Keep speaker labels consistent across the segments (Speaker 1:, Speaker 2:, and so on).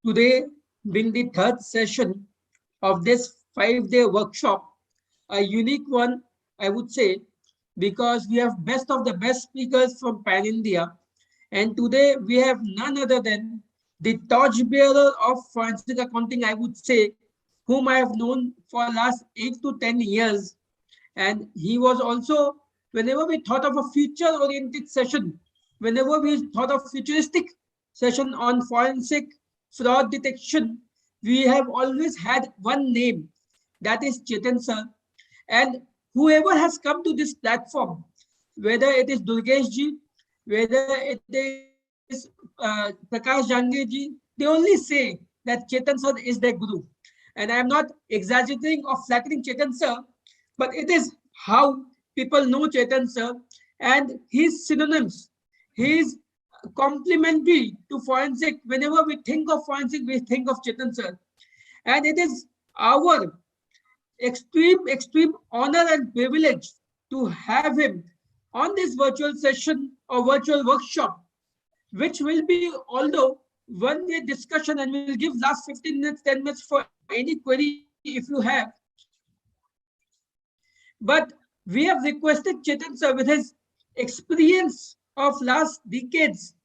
Speaker 1: Today being the third session of this 5-day workshop, a unique one, I would say, because we have best of the best speakers from Pan India. And today we have none other than the torchbearer of forensic accounting, I would say, whom I have known for last 8 to 10 years. And he was also, whenever we thought of a future-oriented session, whenever we thought of futuristic session on forensic fraud detection, we have always had one name, that is Chetan sir. And whoever has come to this platform, whether it is Durgesh ji, whether it is Prakash Jangre ji, they only say that Chetan sir is their guru. And I am not exaggerating or flattering Chetan sir, but it is how people know Chetan sir and his synonyms, his complementary to forensic. Whenever we think of forensic, we think of Chetan sir. And it is our extreme honor and privilege to have him on this virtual session or virtual workshop, which will be, although one-way discussion, and we'll give last 15 minutes, 10 minutes for any query if you have. But we have requested Chetan sir with his experience of last decades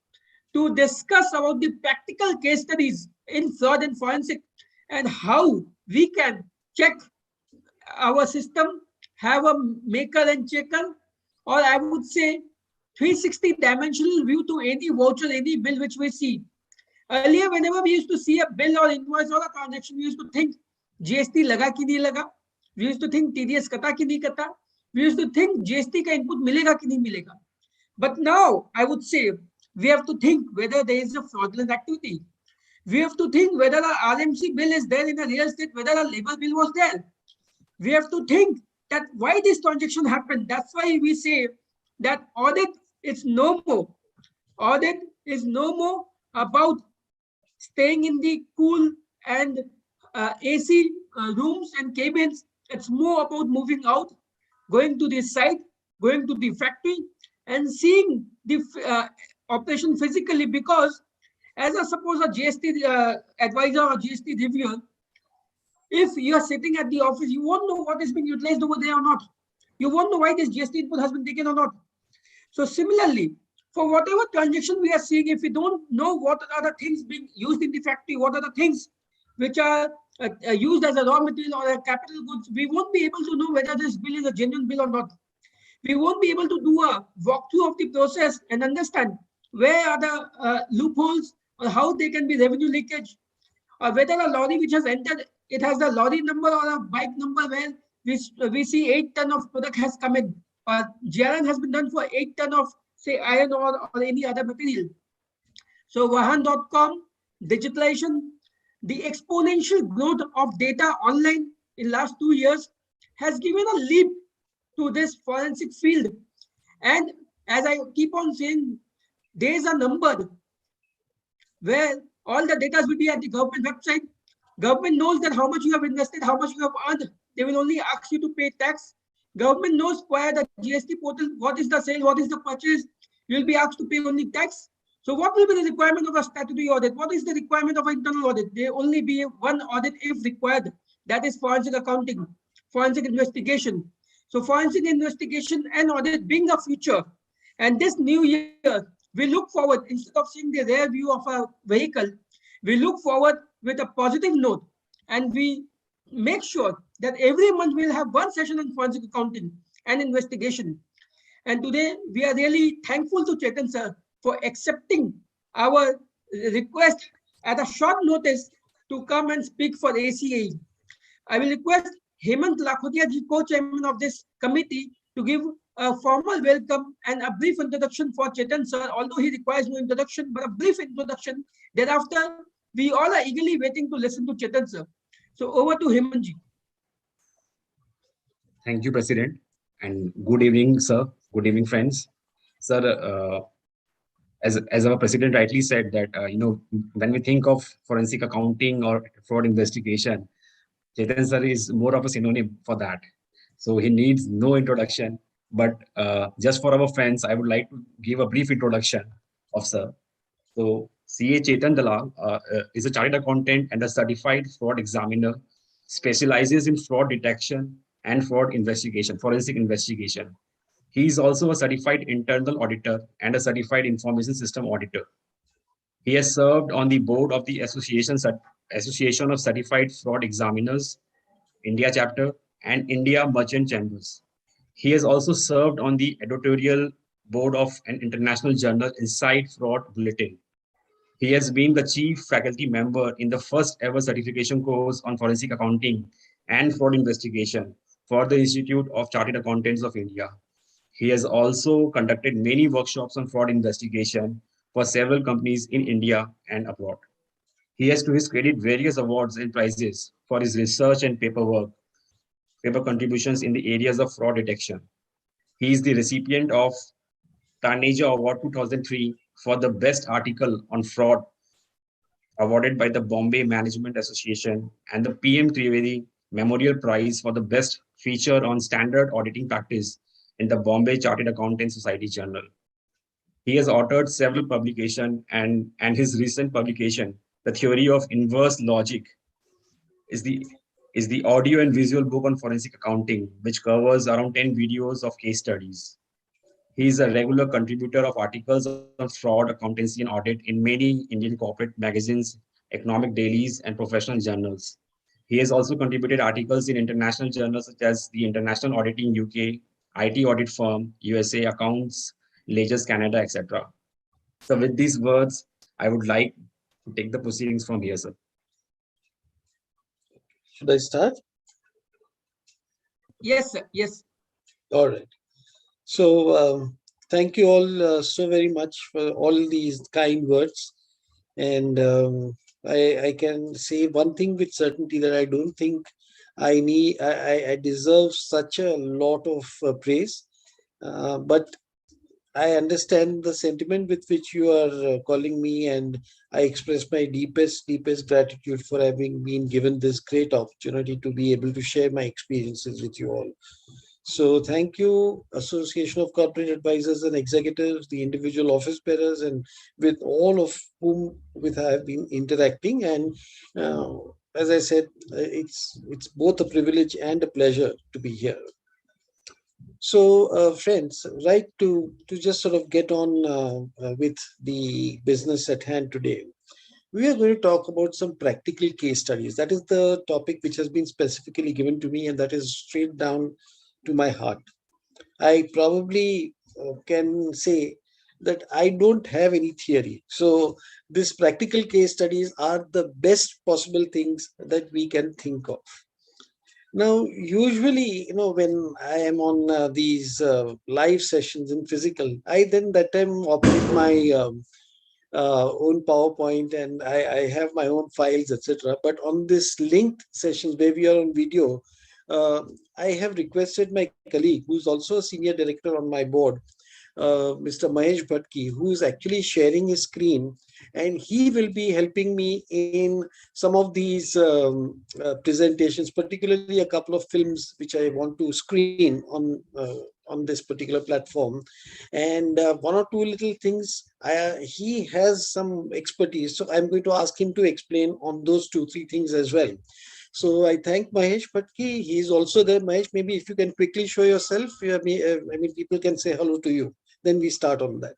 Speaker 1: to discuss about the practical case studies in fraud and forensic and how we can check our system, have a maker and checker, or I would say 360 dimensional view to any voucher, any bill which we see. Earlier, whenever we used to see a bill or invoice or a transaction, we used to think GST laga ki nahi laga. We used to think TDS kata ki nahi kata. We used to think GST ka input milega ki nahi milega. But now, I would say, we have to think whether there is a fraudulent activity. We have to think whether a RMC bill is there in a real estate, whether a labor bill was there. We have to think that why this transaction happened. That's why we say that audit is no more. Audit is no more about staying in the cool and AC rooms and cabins. It's more about moving out, going to the site, going to the factory, and seeing the operation physically. Because as a suppose a GST advisor or GST reviewer, if you are sitting at the office, you won't know what is being utilized over there or not. You won't know why this GST input has been taken or not. So similarly, for whatever transaction we are seeing, if we don't know what are the things being used in the factory, what are the things which are used as a raw material or a capital goods, we won't be able to know whether this bill is a genuine bill or not. We won't be able to do a walkthrough of the process and understand where are the loopholes or how they can be revenue leakage, or whether a lorry which has entered, it has the lorry number or a bike number where we see 8 ton of product has come in, or GRN has been done for 8 ton of say iron ore or any other material. So Vahan.com, digitalization, the exponential growth of data online in last 2 years has given a leap to this forensic field. And as I keep on saying, days are numbered where all the data will be at the government website. Government knows that how much you have invested, how much you have earned. They will only ask you to pay tax. Government knows via the GST portal what is the sale, what is the purchase. You will be asked to pay only tax. So what will be the requirement of a statutory audit? What is the requirement of an internal audit? There only be one audit if required. That is forensic accounting, forensic investigation. So forensic investigation and audit being the future. And this new year, we look forward, instead of seeing the rear view of a vehicle, we look forward with a positive note, and we make sure that every month we'll have one session on forensic accounting and investigation. And today we are really thankful to Chetan sir for accepting our request at a short notice to come and speak for ACA. I will request Hemant Lakhotia ji, co-chairman of this committee, to give a formal welcome and a brief introduction for Chetan sir, although he requires no introduction, but a brief introduction. Thereafter, we all are eagerly waiting to listen to Chetan sir. So over to Hemant ji.
Speaker 2: Thank you, President, and good evening, sir. Good evening, friends. Sir, as our President rightly said that, when we think of forensic accounting or fraud investigation, Chetan sir is more of a synonym for that. So he needs no introduction, but just for our friends, I would like to give a brief introduction of sir. So CA Chetan Dalal is a chartered accountant and a certified fraud examiner, specializes in fraud detection and fraud investigation, forensic investigation. He is also a certified internal auditor and a certified information system auditor. He has served on the board of the Association of Certified Fraud Examiners, India chapter, and India Merchant Chambers. He has also served on the editorial board of an international journal, Inside Fraud Bulletin. He has been the chief faculty member in the first ever certification course on forensic accounting and fraud investigation for the Institute of Chartered Accountants of India. He has also conducted many workshops on fraud investigation for several companies in India and abroad. He has to his credit various awards and prizes for his research and paper contributions in the areas of fraud detection. He is the recipient of Taneja Award 2003 for the best article on fraud awarded by the Bombay Management Association and the PM Trivedi Memorial Prize for the best feature on standard auditing practice in the Bombay Chartered Accountant Society Journal. He has authored several publications and his recent publication, The Theory of Inverse Logic, is the is the audio and visual book on forensic accounting, which covers around 10 videos of case studies. He is a regular contributor of articles on fraud, accountancy, and audit in many Indian corporate magazines, economic dailies, and professional journals. He has also contributed articles in international journals such as the International Auditing UK, IT Audit Firm, USA Accounts, Ledgers Canada, etc. So, with these words, I would like to take the proceedings from here, sir.
Speaker 3: Should I start?
Speaker 1: Yes, sir. Yes.
Speaker 3: All right. So thank you all so very much for all these kind words. And I can say one thing with certainty, that I don't think I deserve such a lot of praise. But I understand the sentiment with which you are calling me, and I express my deepest gratitude for having been given this great opportunity to be able to share my experiences with you all. So thank you, Association of Corporate Advisors and Executives, the individual office bearers, and with all of whom with I have been interacting. And as I said, it's both a privilege and a pleasure to be here. So, friends, right to just sort of get on with the business at hand today, we are going to talk about some practical case studies. That is the topic which has been specifically given to me, and that is straight down to my heart. I probably can say that I don't have any theory. So, these practical case studies are the best possible things that we can think of. Now, usually, when I am on these live sessions in physical, I then that time operate my own PowerPoint, and I have my own files, etc. But on this linked sessions where we are on video, uh, I have requested my colleague, who's also a senior director on my board, Mr. Mahesh Bhatki, who is actually sharing his screen, and he will be helping me in some of these presentations, particularly a couple of films which I want to screen on this particular platform, and one or two little things. He has some expertise, so I'm going to ask him to explain on those 2-3 things as well. So I thank Mahesh Bhatki. He's also there. Mahesh, maybe if you can quickly show yourself, I mean, people can say hello to you. Then we start on that.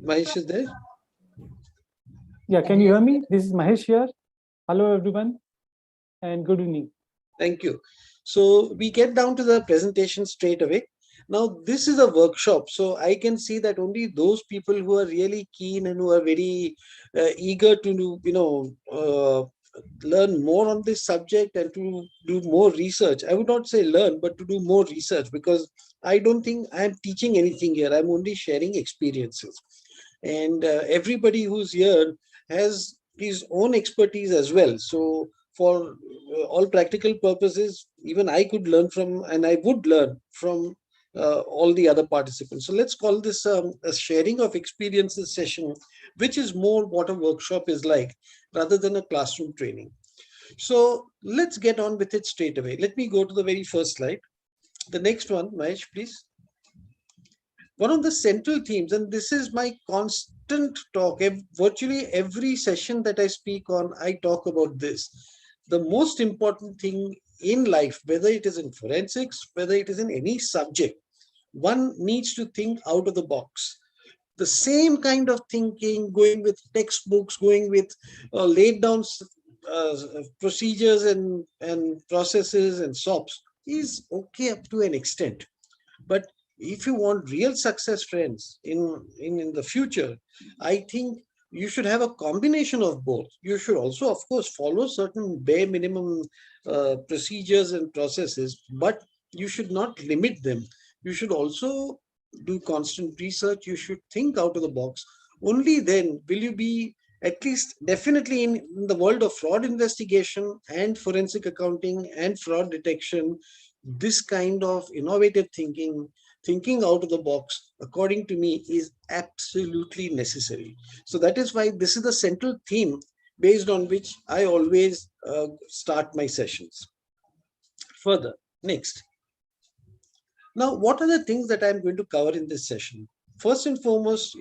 Speaker 3: Mahesh is there?
Speaker 4: Yeah, can you hear me? This is Mahesh here. Hello, everyone, and good evening.
Speaker 3: Thank you. So we get down to the presentation straight away. Now, this is a workshop, so I can see that only those people who are really keen and who are very eager to, learn more on this subject and to do more research. I would not say learn, but to do more research, because I don't think I'm teaching anything here. I'm only sharing experiences. And everybody who's here has his own expertise as well. So for all practical purposes, even I could learn from, and I would learn from all the other participants. So let's call this a sharing of experiences session, which is more what a workshop is like rather than a classroom training. So let's get on with it straight away. Let me go to the very first slide. The next one, Mahesh, please. one of the central themes, and this is my constant talk, virtually every session that I speak on, I talk about this. The most important thing in life, whether it is in forensics, whether it is in any subject, one needs to think out of the box. The same kind of thinking, going with textbooks, going with laid down procedures and processes and SOPs is okay up to an extent. But if you want real success, friends, in the future, I think you should have a combination of both. You should also, of course, follow certain bare minimum procedures and processes, but you should not limit them. You should also do constant research. You should think out of the box. Only then will you be, at least definitely in the world of fraud investigation and forensic accounting and fraud detection, this kind of innovative thinking, thinking out of the box, according to me, is absolutely necessary. So that is why this is the central theme based on which I always start my sessions. Further, next. Now, what are the things that I'm going to cover in this session? First and foremost,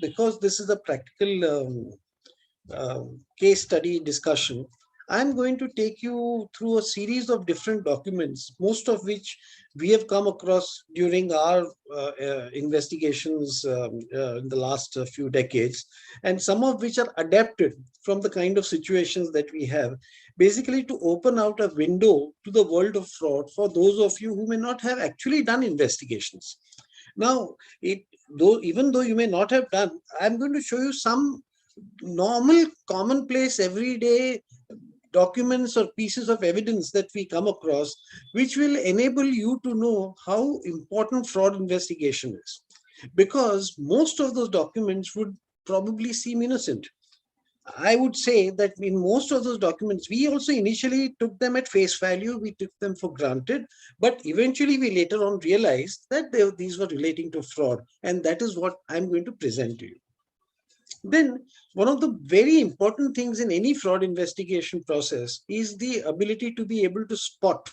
Speaker 3: because this is a practical case study discussion, I'm going to take you through a series of different documents, most of which we have come across during our investigations in the last few decades, and some of which are adapted from the kind of situations that we have, basically to open out a window to the world of fraud for those of you who may not have actually done investigations. Now, even though you may not have done, I'm going to show you some normal, commonplace, everyday documents or pieces of evidence that we come across, which will enable you to know how important fraud investigation is. Because most of those documents would probably seem innocent. I would say that in most of those documents, we also initially took them at face value, we took them for granted, but eventually we later on realized that these were relating to fraud, and that is what I'm going to present to you. Then one of the very important things in any fraud investigation process is the ability to be able to spot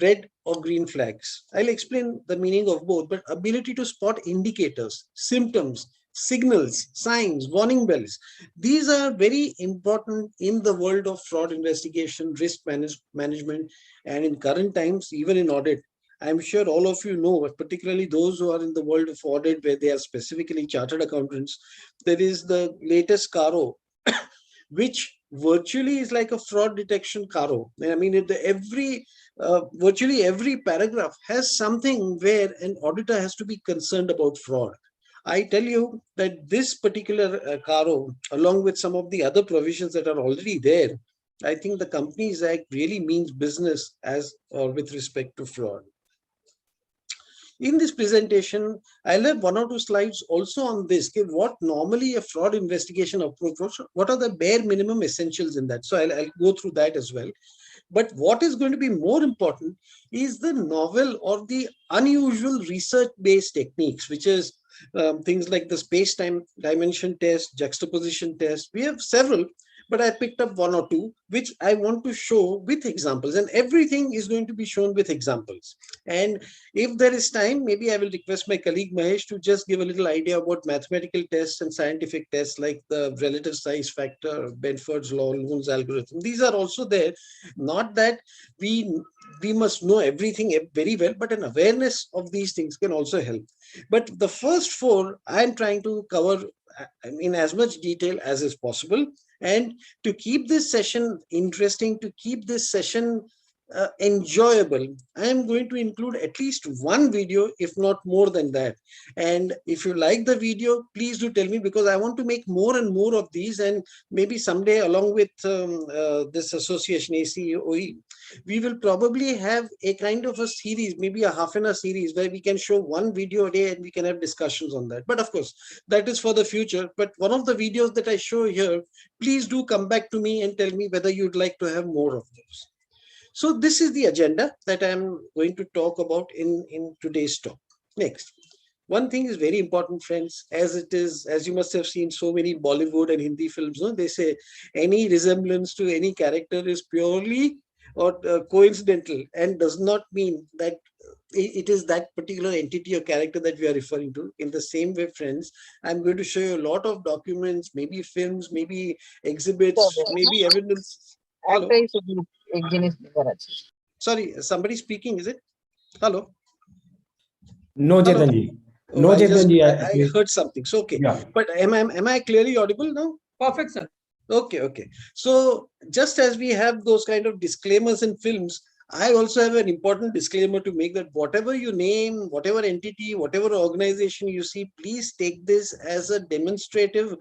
Speaker 3: red or green flags. I'll explain the meaning of both, but ability to spot indicators, symptoms, signals, signs, warning bells. These are very important in the world of fraud investigation, risk management, and in current times, even in audit. I'm sure all of you know, particularly those who are in the world of audit, where they are specifically chartered accountants, there is the latest CARO, which virtually is like a fraud detection CARO. I mean, virtually every paragraph has something where an auditor has to be concerned about fraud. I tell you that this particular CARO, along with some of the other provisions that are already there, I think the Companies Act really means business with respect to fraud. In this presentation, I'll have one or two slides also on this, what normally a fraud investigation approach, what are the bare minimum essentials in that. So I'll go through that as well. But what is going to be more important is the novel or the unusual research-based techniques, which is things like the space-time dimension test, juxtaposition test. We have several, but I picked up one or two, which I want to show with examples, and everything is going to be shown with examples. And if there is time, maybe I will request my colleague Mahesh to just give a little idea about mathematical tests and scientific tests like the relative size factor, Benford's law, Loon's algorithm. These are also there. Not that we must know everything very well, but an awareness of these things can also help. But the first four, I'm trying to cover in as much detail as is possible. And to keep this session interesting, to keep this session enjoyable, I am going to include at least one video, if not more than that. And if you like the video, please do tell me, because I want to make more and more of these. And maybe someday, along with this association ACOE, we will probably have a kind of a series, maybe a half-an-hour series, where we can show one video a day and we can have discussions on that. But of course, that is for the future. But one of the videos that I show here, please do come back to me and tell me whether you'd like to have more of those. So this is the agenda that I'm going to talk about in today's talk. Next. One thing is very important, friends, as you must have seen so many Bollywood and Hindi films, no? They say any resemblance to any character is purely or coincidental and does not mean that it is that particular entity or character that we are referring to. In the same way, friends, I'm going to show you a lot of documents, maybe films, maybe exhibits, maybe evidence. Hello. Sorry, somebody speaking, is it? Hello.
Speaker 5: No,
Speaker 3: Hello.
Speaker 5: Chetanji.
Speaker 3: Oh,
Speaker 5: No,
Speaker 3: I
Speaker 5: Chetanji.
Speaker 3: I heard something. So okay.
Speaker 5: Yeah.
Speaker 3: But am I clearly audible now?
Speaker 1: Perfect, sir.
Speaker 3: Okay. So just as we have those kind of disclaimers in films, I also have an important disclaimer to make, that whatever you name, whatever entity, whatever organization you see, please take this as a demonstrative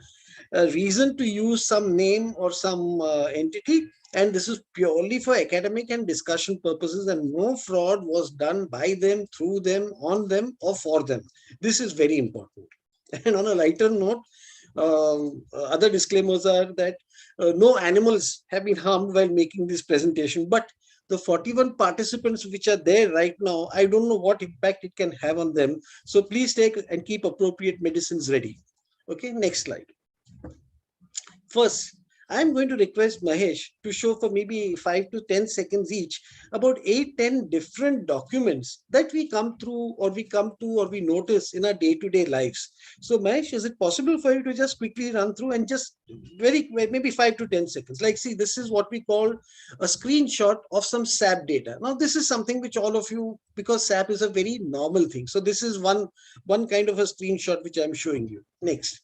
Speaker 3: reason to use some name or some entity. And this is purely for academic and discussion purposes, and no fraud was done by them, through them, on them, or for them. This is very important. And on a lighter note, other disclaimers are that no animals have been harmed while making this presentation, but the 41 participants which are there right now, I don't know what impact it can have on them. So please take and keep appropriate medicines ready. Okay, next slide. First, I'm going to request Mahesh to show for maybe 5 to 10 seconds each about 8-10 different documents that we come through, or we notice in our day-to-day lives. So Mahesh, is it possible for you to just quickly run through and just maybe 5 to 10 seconds? Like, see, this is what we call a screenshot of some SAP data. Now, this is something which all of you, because SAP is a very normal thing. So this is one kind of a screenshot which I'm showing you. Next.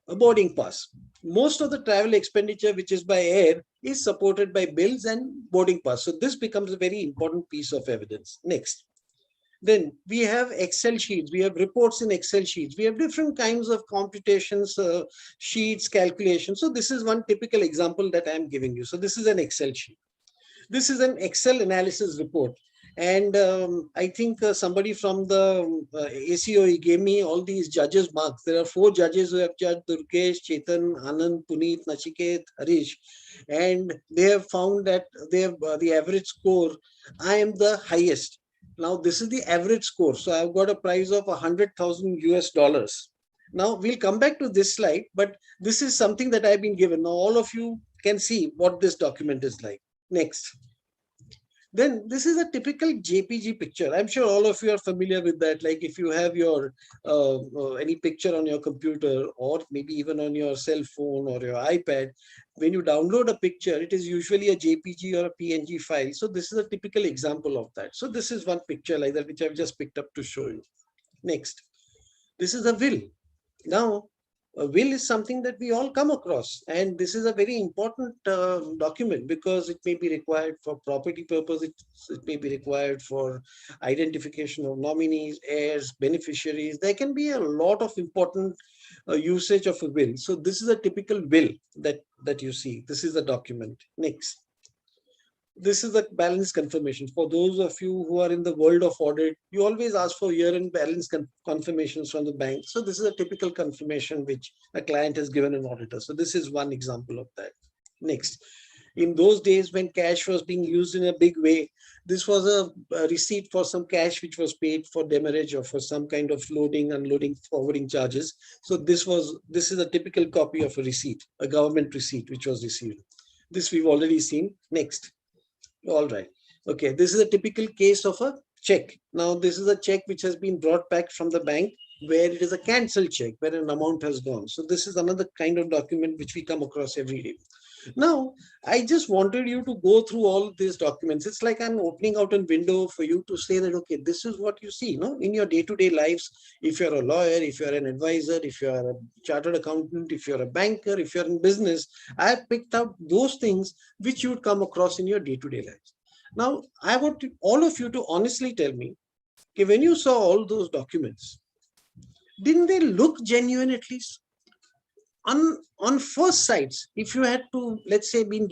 Speaker 3: A boarding pass. Most of the travel expenditure which is by air is supported by bills and boarding pass. So this becomes a very important piece of evidence. Next. Then we have Excel sheets. We have reports in Excel sheets. We have different kinds of computations, sheets, calculations. So this is one typical example that I am giving you. So this is an Excel sheet. This is an Excel analysis report. And I think somebody from the ACOE gave me all these judges' marks. There are 4 judges who have judged: Durkesh, Chetan, Anand, Puneet, Nachiket, Harish. And they have found that they have the average score. I am the highest. Now, this is the average score. So I've got a prize of $100,000. Now, we'll come back to this slide, but this is something that I've been given. Now, all of you can see what this document is like. Next. Then this is a typical JPG picture. I'm sure all of you are familiar with that. Like if you have your any picture on your computer, or maybe even on your cell phone or your iPad, when you download a picture, it is usually a JPG or a PNG file. So this is a typical example of that. So this is one picture like that, which I've just picked up to show you. Next, this is a will. Now, a will is something that we all come across, and this is a very important document because it may be required for property purpose. It may be required for identification of nominees, heirs, beneficiaries. There can be a lot of important usage of a will. So this is a typical will that you see. This is the document. Next. This is the balance confirmation. For those of you who are in the world of audit, you always ask for year-end balance confirmations from the bank. So this is a typical confirmation which a client has given an auditor. So this is one example of that. Next. In those days when cash was being used in a big way, this was a receipt for some cash which was paid for demurrage or for some kind of loading, unloading, forwarding charges. So this is a typical copy of a receipt, a government receipt which was received. This we've already seen. Next. All right. Okay. This is a typical case of a check. Now, this is a check which has been brought back from the bank where it is a cancelled check, where an amount has gone. So this is another kind of document which we come across every day. Now, I just wanted you to go through all these documents. It's like I'm opening out a window for you to say that, okay, this is what you see, in your day-to-day lives. If you're a lawyer, if you're an advisor, if you're a chartered accountant, if you're a banker, if you're in business, I've picked out those things which you'd come across in your day-to-day lives. Now, I want all of you to honestly tell me, okay, when you saw all those documents, didn't they look genuine at least? On first sights, if you had to, let's say, be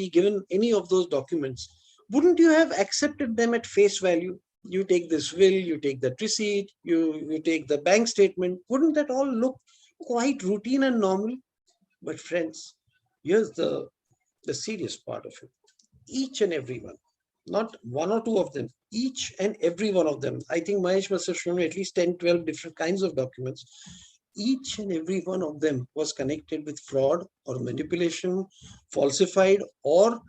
Speaker 3: given any of those documents, wouldn't you have accepted them at face value? You take this will, you take that receipt, you take the bank statement. Wouldn't that all look quite routine and normal? But friends, here's the serious part of it. Each and every one, not one or two of them, each and every one of them. I think Mahesh must have shown me at least 10, 12 different kinds of documents. Each and every one of them was connected with fraud or manipulation, falsified or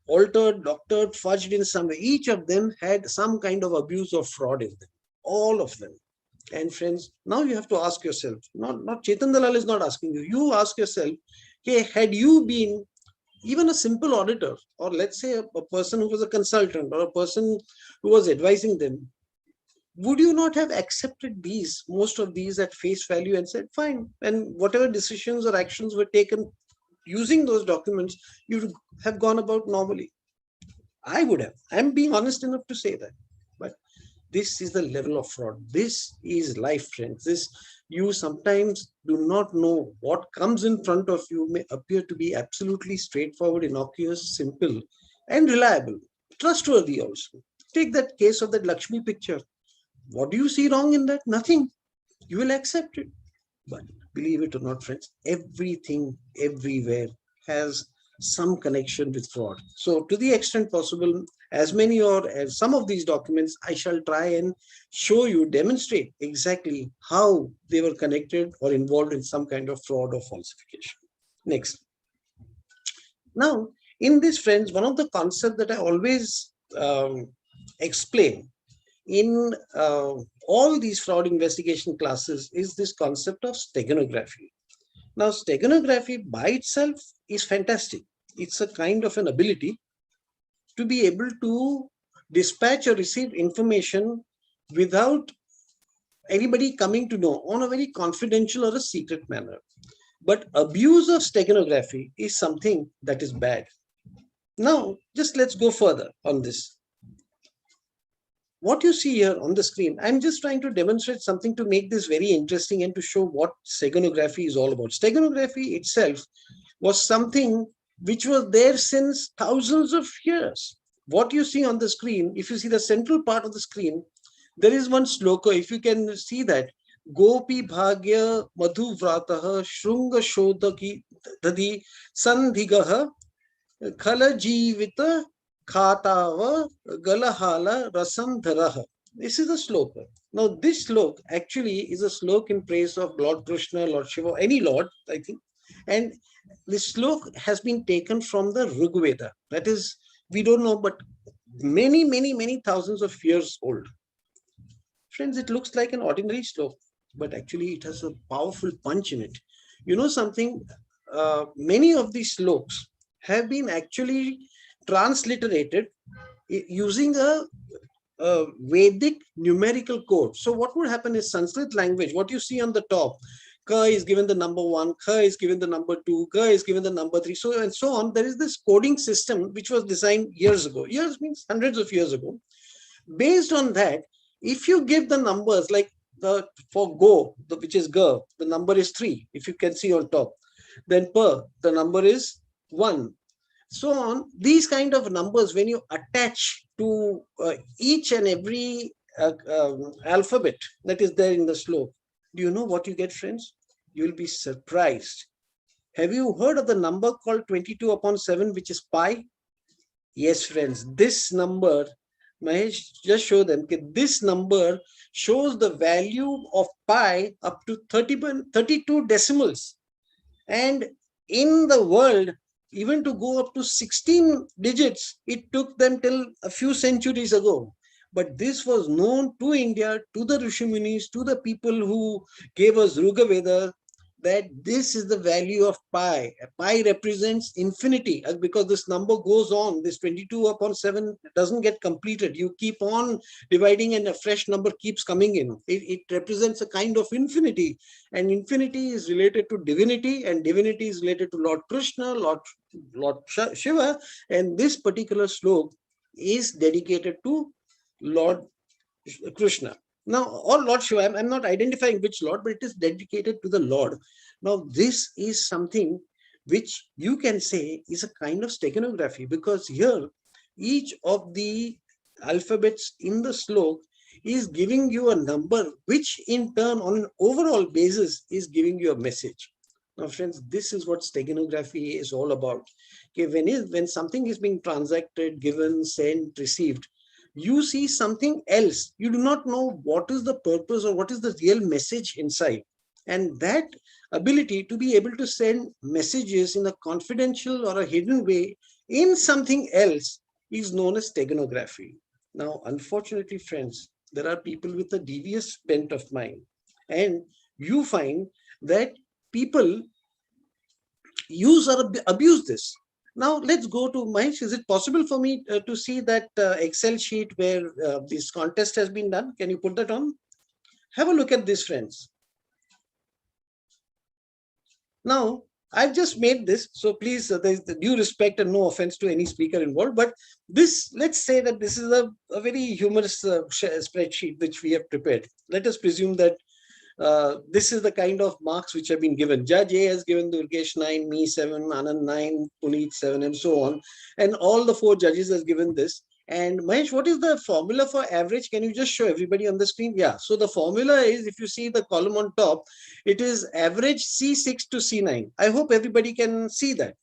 Speaker 3: altered, doctored, fudged in some way. Each of them had some kind of abuse or fraud in them. All of them. And friends, now you have to ask yourself, not Chetan Dalal is not asking you, you ask yourself, hey, had you been even a simple auditor, or let's say a person who was a consultant or a person who was advising them, would you not have accepted most of these at face value and said, fine, and whatever decisions or actions were taken using those documents, you would have gone about normally? I would have. I'm being honest enough to say that. But this is the level of fraud. This is life, friends. This, you sometimes do not know what comes in front of you may appear to be absolutely straightforward, innocuous, simple, and reliable, trustworthy also. Take that case of that Lakshmi picture. What do you see wrong in that? Nothing. You will accept it. But believe it or not, friends, everything, everywhere has some connection with fraud. So to the extent possible, as many or as some of these documents, I shall try and show you, demonstrate exactly how they were connected or involved in some kind of fraud or falsification. Next. Now, in this, friends, one of the concepts that I always explain in all these fraud investigation classes is this concept of steganography. Now, steganography by itself is fantastic. It's a kind of an ability to be able to dispatch or receive information without anybody coming to know, on a very confidential or a secret manner. But abuse of steganography is something that is bad. Now, just let's go further on this. What you see here on the screen, I'm just trying to demonstrate something to make this very interesting and to show what steganography is all about. Steganography itself was something which was there since thousands of years. What you see on the screen, if you see the central part of the screen, there is one sloka, if you can see that, Gopi Bhagya Madhu Vrataha Shrunga Shodaki Dadi Sandhigaha Khala Jivita Khatava Galahala Rasandharaha. This is a sloka. Now, this slok actually is a slok in praise of Lord Krishna, Lord Shiva, any Lord, I think. And this slok has been taken from the Rig Veda. That is, we don't know, but many, many, many thousands of years old. Friends, it looks like an ordinary slok, but actually it has a powerful punch in it. You know something? Many of these sloks have been actually transliterated using a Vedic numerical code. So what would happen is Sanskrit language, what you see on the top, Ka is given the number 1, Kha is given the number 2, Ga is given the number 3, so and so on. There is this coding system which was designed years ago. Years means hundreds of years ago. Based on that, if you give the numbers like for Go, which is Ga, the number is 3, if you can see on top. Then Per, the number is 1. So on, these kind of numbers, when you attach to each and every alphabet that is there in the slok, do you know what you get, friends? You will be surprised. Have you heard of the number called 22 upon 7, which is pi? Yes, friends, this number, Mahesh, just show them, this number shows the value of pi up to 32 decimals. And in the world, even to go up to 16 digits, it took them till a few centuries ago. But this was known to India, to the Rishumunis, to the people who gave us Ruga Veda, that this is the value of pi. Pi represents infinity, because this number goes on. This 22 upon 7 doesn't get completed. You keep on dividing and a fresh number keeps coming in. It represents a kind of infinity. And infinity is related to divinity, and divinity is related to Lord Krishna, Lord Shiva. And this particular slok is dedicated to Lord Krishna. Now, or Lord Shiva, I'm not identifying which Lord, but it is dedicated to the Lord. Now, this is something which you can say is a kind of steganography, because here, each of the alphabets in the slok is giving you a number, which in turn, on an overall basis, is giving you a message. Now, friends, this is what steganography is all about. Okay, when something is being transacted, given, sent, received, you see something else. You do not know what is the purpose or what is the real message inside. And that ability to be able to send messages in a confidential or a hidden way in something else is known as steganography. Now, unfortunately, friends, there are people with a devious bent of mind, and you find that people use or abuse this. Now, let's go to Mahesh. Is it possible for me to see that Excel sheet where this contest has been done? Can you put that on? Have a look at this, friends. Now, I've just made this, so please, there's the due respect and no offense to any speaker involved, but this, let's say that this is a very humorous spreadsheet which we have prepared. Let us presume that this is the kind of marks which have been given. Judge A has given Durgesh 9, me 7, Anand 9, Puneet 7, and so on. And all the 4 judges has given this. And Mahesh, what is the formula for average? Can you just show everybody on the screen? Yeah. So the formula is, if you see the column on top, it is average C6 to C9. I hope everybody can see that.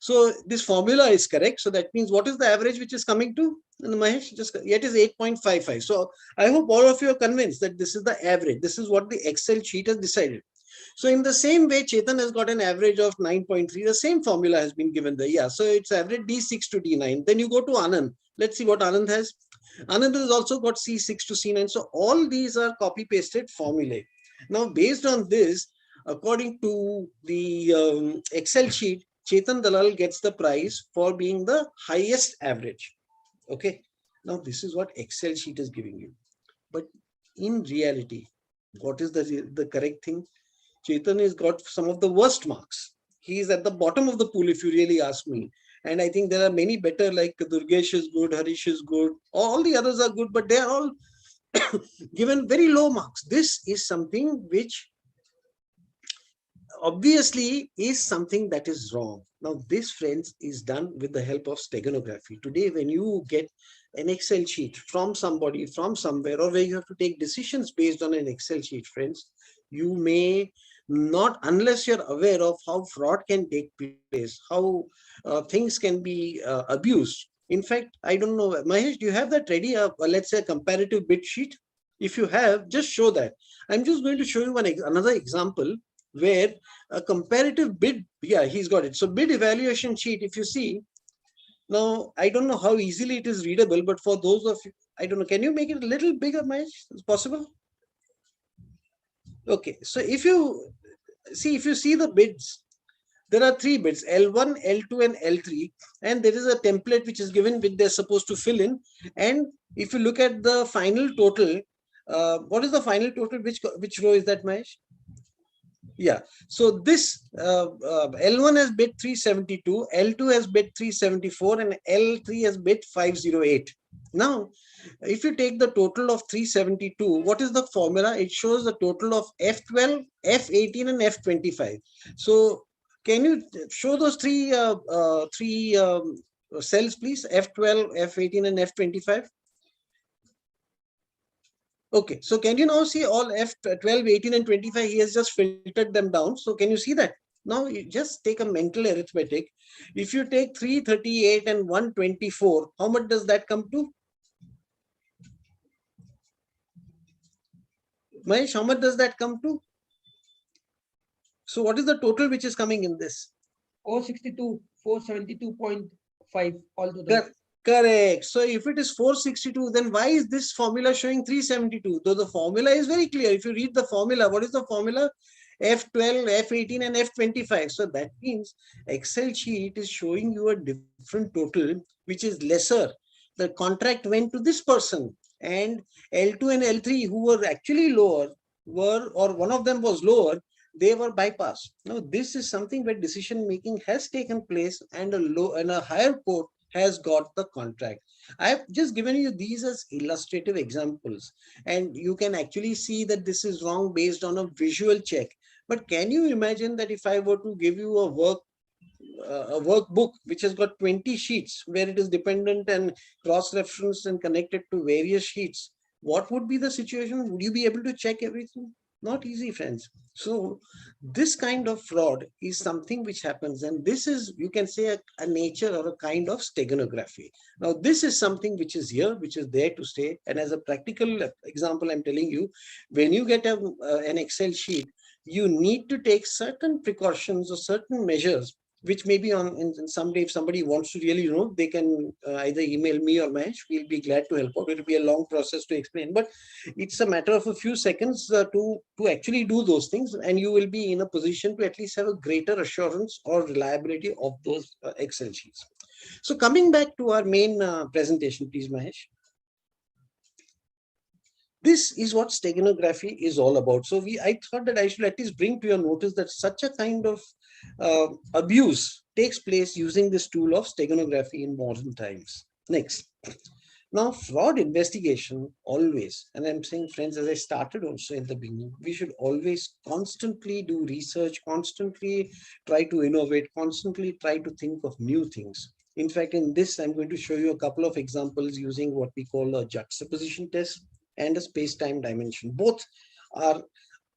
Speaker 3: So this formula is correct. So that means what is the average which is coming to? And Mahesh, just it is 8.55. So I hope all of you are convinced that this is the average. This is what the Excel sheet has decided. So in the same way, Chetan has got an average of 9.3. The same formula has been given there. Yeah. So it's average D6 to D9. Then you go to Anand. Let's see what Anand has. Anand has also got C6 to C9. So all these are copy pasted formulae. Now, based on this, according to the Excel sheet, Chetan Dalal gets the prize for being the highest average. Okay. Now, this is what Excel sheet is giving you. But in reality, what is the correct thing? Chetan has got some of the worst marks. He is at the bottom of the pool, if you really ask me. And I think there are many better, like Durgesh is good, Harish is good. All the others are good, but they are all given very low marks. This is something which obviously is something that is wrong. Now, this, friends, is done with the help of steganography. Today, when you get an Excel sheet from somebody, from somewhere, or where you have to take decisions based on an Excel sheet, friends, you may not, unless you're aware of how fraud can take place, how things can be abused. In fact, I don't know, Mahesh, do you have that ready? Let's say a comparative bid sheet. If you have, just show that. I'm just going to show you another example where a comparative bid, yeah, he's got it. So bid evaluation sheet, if you see, now, I don't know how easily it is readable, but for those of you, I don't know, can you make it a little bigger, Mahesh? Is it possible? Okay, so if you see the bids, there are 3 bids, L1, L2, and L3, and there is a template which is given which they're supposed to fill in. And if you look at the final total, what is the final total? Which row is that, Mahesh? Yeah, so this L1 has bid 372, L2 has bid 374, and L3 has bid 508. Now, if you take the total of 372, what is the formula? It shows the total of F12, F18, and F25. So, can you show those three cells, please? F12, F18, and F25. Okay, so can you now see all F12, 18, and 25? He has just filtered them down. So can you see that? Now you just take a mental arithmetic. If you take 338 and 124, how much does that come to? Mahesh, how much does that come to? So what is the total which is coming in this?
Speaker 1: 462, 472.5 altogether.
Speaker 3: Correct. So if it is 462, then why is this formula showing 372? Though the formula is very clear. If you read the formula, what is the formula? F12, F18, and F25. So that means Excel sheet is showing you a different total, which is lesser. The contract went to this person, and L2 and L3, who were actually lower, or one of them was lower, they were bypassed. Now, this is something where decision making has taken place, and a higher court has got the contract. I've just given you these as illustrative examples, and you can actually see that this is wrong based on a visual check. But can you imagine that if I were to give you a workbook which has got 20 sheets where it is dependent and cross-referenced and connected to various sheets, what would be the situation? Would you be able to check everything? Not easy, friends. So this kind of fraud is something which happens, and this is, you can say, a nature or a kind of steganography. Now, this is something which is here, which is there to stay. And as a practical example, I'm telling you, when you get an Excel sheet, you need to take certain precautions or certain measures which maybe in someday, if somebody wants to really know, they can either email me or Mahesh. We'll be glad to help out. It will be a long process to explain, but it's a matter of a few seconds to actually do those things, and you will be in a position to at least have a greater assurance or reliability of those Excel sheets. So coming back to our main presentation, please, Mahesh. This is what steganography is all about. So I thought that I should at least bring to your notice that such a kind of abuse takes place using this tool of steganography in modern times. Next. Now, fraud investigation always, and I'm saying, friends, as I started also in the beginning, we should always constantly do research, constantly try to innovate, constantly try to think of new things. In fact, in this, I'm going to show you a couple of examples using what we call a juxtaposition test and a space-time dimension. Both are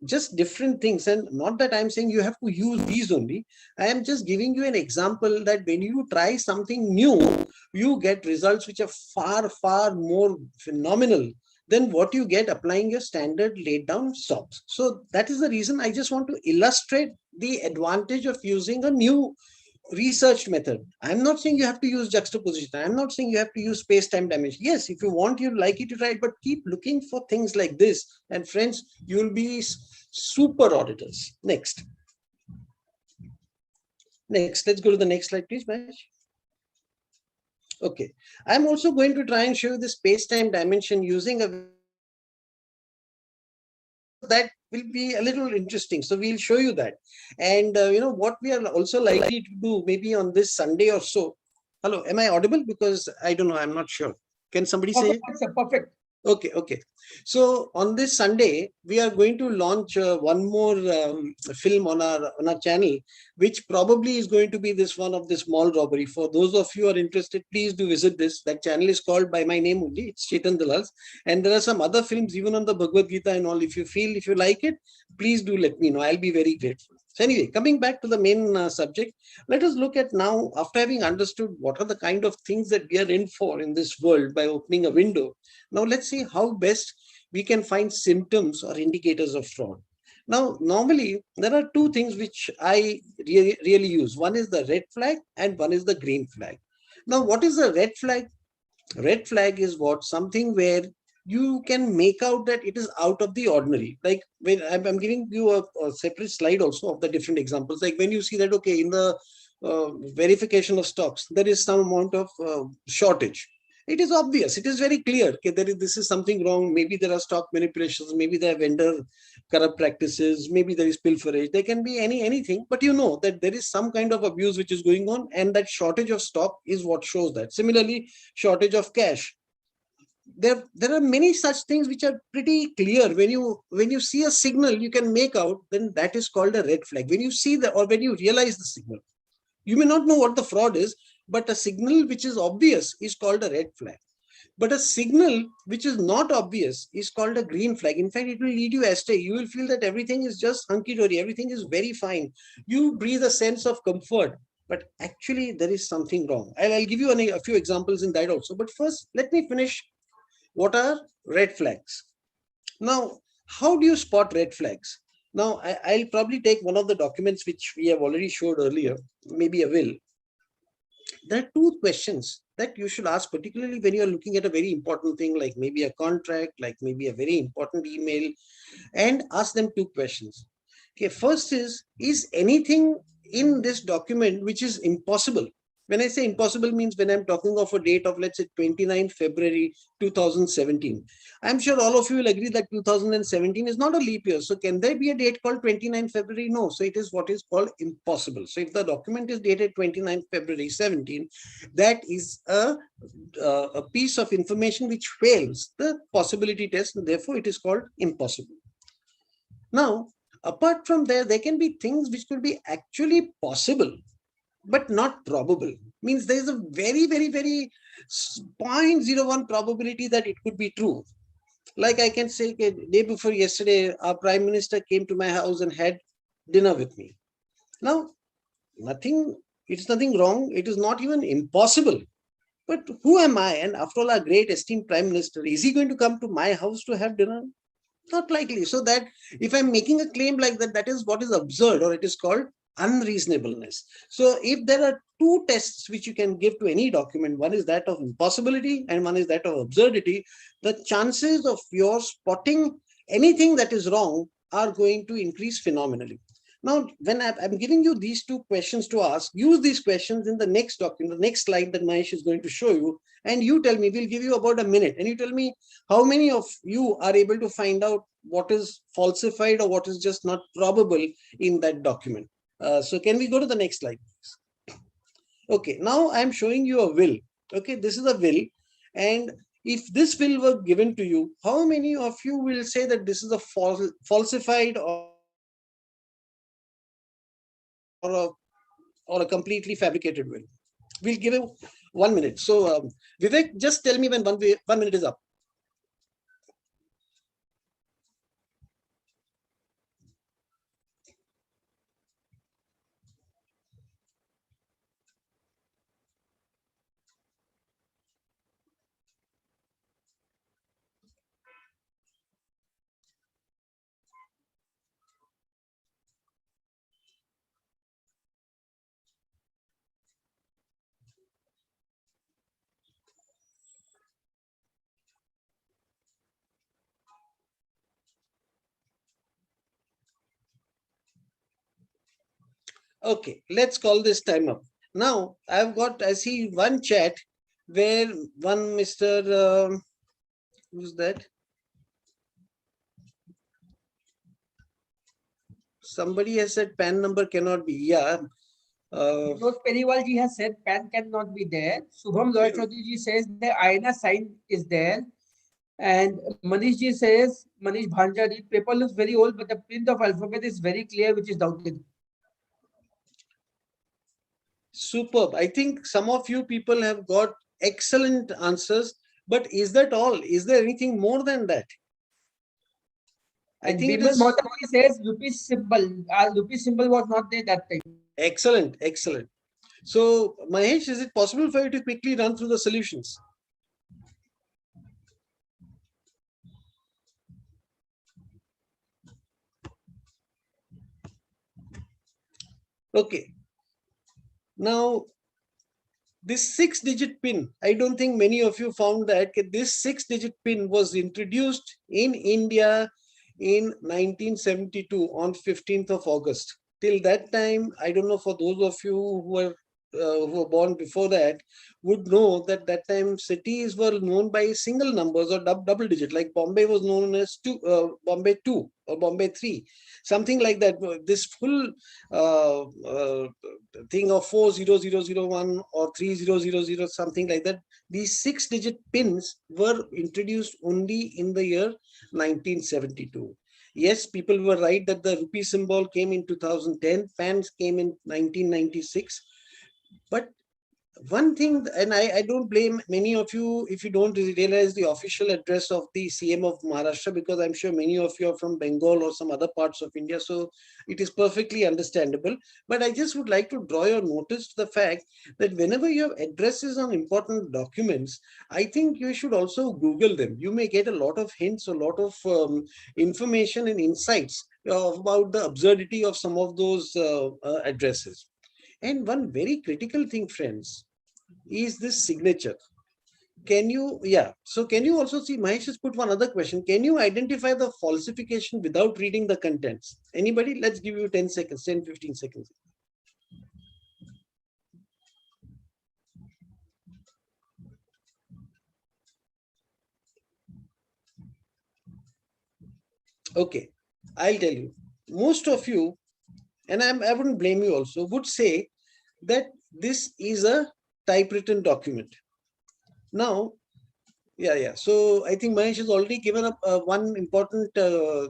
Speaker 3: just different things, and not that I'm saying you have to use these only. I am just giving you an example that when you try something new, you get results which are far, far more phenomenal than what you get applying your standard laid down stops. So that is the reason I just want to illustrate the advantage of using a new research method. I'm not saying you have to use juxtaposition. I'm not saying you have to use space-time dimension. Yes, if you want, you'd like it to try it, but keep looking for things like this. And friends, you'll be super auditors. Next. Next, let's go to the next slide, please, Mahesh. Okay. I'm also going to try and show you the space-time dimension using a that will be a little interesting. So we'll show you that. And what we are also likely to do maybe on this Sunday or so. Hello, am I audible? Because I don't know, I'm not sure. Can somebody say?
Speaker 1: Perfect.
Speaker 3: Okay, okay. So on this Sunday, we are going to launch one more film on our channel, which probably is going to be this one of this mall robbery. For those of you who are interested, please do visit this. That channel is called by my name only. It's Chetan Dalal. And there are some other films even on the Bhagavad Gita and all. If you like it, please do let me know. I'll be very grateful. So anyway, coming back to the main subject, let us look at now, after having understood what are the kind of things that we are in for in this world by opening a window. Now let's see how best we can find symptoms or indicators of fraud. Now, normally there are two things which I really use. One is the red flag and one is the green flag. Now, what is the red flag? Red flag is what? Something where you can make out that it is out of the ordinary. Like when I'm giving you a separate slide also of the different examples. Like when you see that, okay, in the verification of stocks, there is some amount of shortage. It is obvious. It is very clear. Okay, this is something wrong. Maybe there are stock manipulations. Maybe there are vendor corrupt practices. Maybe there is pilferage. There can be anything. But you know that there is some kind of abuse which is going on, and that shortage of stock is what shows that. Similarly, shortage of cash. There are many such things which are pretty clear. When you see a signal, you can make out. Then that is called a red flag. When you see the or when you realize the signal, you may not know what the fraud is, but a signal which is obvious is called a red flag. But a signal which is not obvious is called a green flag. In fact, it will lead you astray. You will feel that everything is just hunky-dory. Everything is very fine. You breathe a sense of comfort, but actually there is something wrong. I'll give you a few examples in that also. But first, let me finish. What are red flags? Now, how do you spot red flags? Now, I'll probably take one of the documents which we have already showed earlier. Maybe I will. There are two questions that you should ask, particularly when you're looking at a very important thing, like maybe a contract, like maybe a very important email, and ask them two questions. Okay, first is anything in this document which is impossible? When I say impossible means when I'm talking of a date of, let's say, 29 February 2017. I'm sure all of you will agree that 2017 is not a leap year. So can there be a date called 29 February? No. So it is what is called impossible. So if the document is dated 29 February 17, that is a piece of information which fails the possibility test, and therefore it is called impossible. Now, apart from there can be things which could be actually possible, but not probable. Means there is a very, very, very 0.01 probability that it could be true. Like I can say, day before yesterday, our Prime Minister came to my house and had dinner with me. Now, it's nothing wrong. It is not even impossible. But who am I? And after all, our great esteemed Prime Minister, is he going to come to my house to have dinner? Not likely. So that if I'm making a claim like that, that is what is absurd, or it is called unreasonableness. So if there are two tests which you can give to any document, one is that of impossibility and one is that of absurdity, the chances of your spotting anything that is wrong are going to increase phenomenally. Now, when I'm giving you these two questions to ask, use these questions in the next document, the next slide that Mahesh is going to show you, and you tell me, we'll give you about a minute, and you tell me how many of you are able to find out what is falsified or what is just not probable in that document. So can we go to the next slide, please? Okay, now I'm showing you a will. Okay, this is a will. And if this will were given to you, how many of you will say that this is a falsified or a completely fabricated will? We'll give you 1 minute. So Vivek, just tell me when 1 minute is up. Okay, let's call this time up. Now, I see one chat where one Mr. Who's that? Somebody has said PAN number cannot be. Yeah.
Speaker 1: Vinod Periwal ji has said PAN cannot be there. Shubham Roy Chaudhary ji says the INA sign is there. And Manish ji says, Manish Bhanja, the paper looks very old, but the print of alphabet is very clear, which is doubted.
Speaker 3: Superb. I think some of you people have got excellent answers, but is that all? Is there anything more than that?
Speaker 1: I think it is. Mohammed says rupee symbol was not there that time.
Speaker 3: Excellent, excellent. So Mahesh, is it possible for you to quickly run through the solutions? Okay. Now, this 6-digit pin, I don't think many of you found that this 6-digit pin was introduced in India in 1972 on 15th of August. Till that time, I don't know, for those of you who were born before that would know that that time cities were known by single numbers or double digit, like Bombay was known as Bombay 2 or Bombay 3, something like that. This full thing of 40001 or 3000, something like that. These 6-digit pins were introduced only in the year 1972. Yes, people were right that the rupee symbol came in 2010, PANs came in 1996. But one thing, and I don't blame many of you if you don't realize the official address of the CM of Maharashtra, because I'm sure many of you are from Bengal or some other parts of India, so it is perfectly understandable. But I just would like to draw your notice to the fact that whenever you have addresses on important documents, I think you should also Google them. You may get a lot of hints, a lot of information and insights about the absurdity of some of those addresses. And one very critical thing, friends, is this signature. Can you, so can you also see, Mahesh has put one other question. Can you identify the falsification without reading the contents? Anybody? Let's give you 10 seconds, 10, 15 seconds. Okay, I'll tell you. Most of you, and I wouldn't blame you also, would say that this is a typewritten document. Now, so I think Mahesh has already given up one important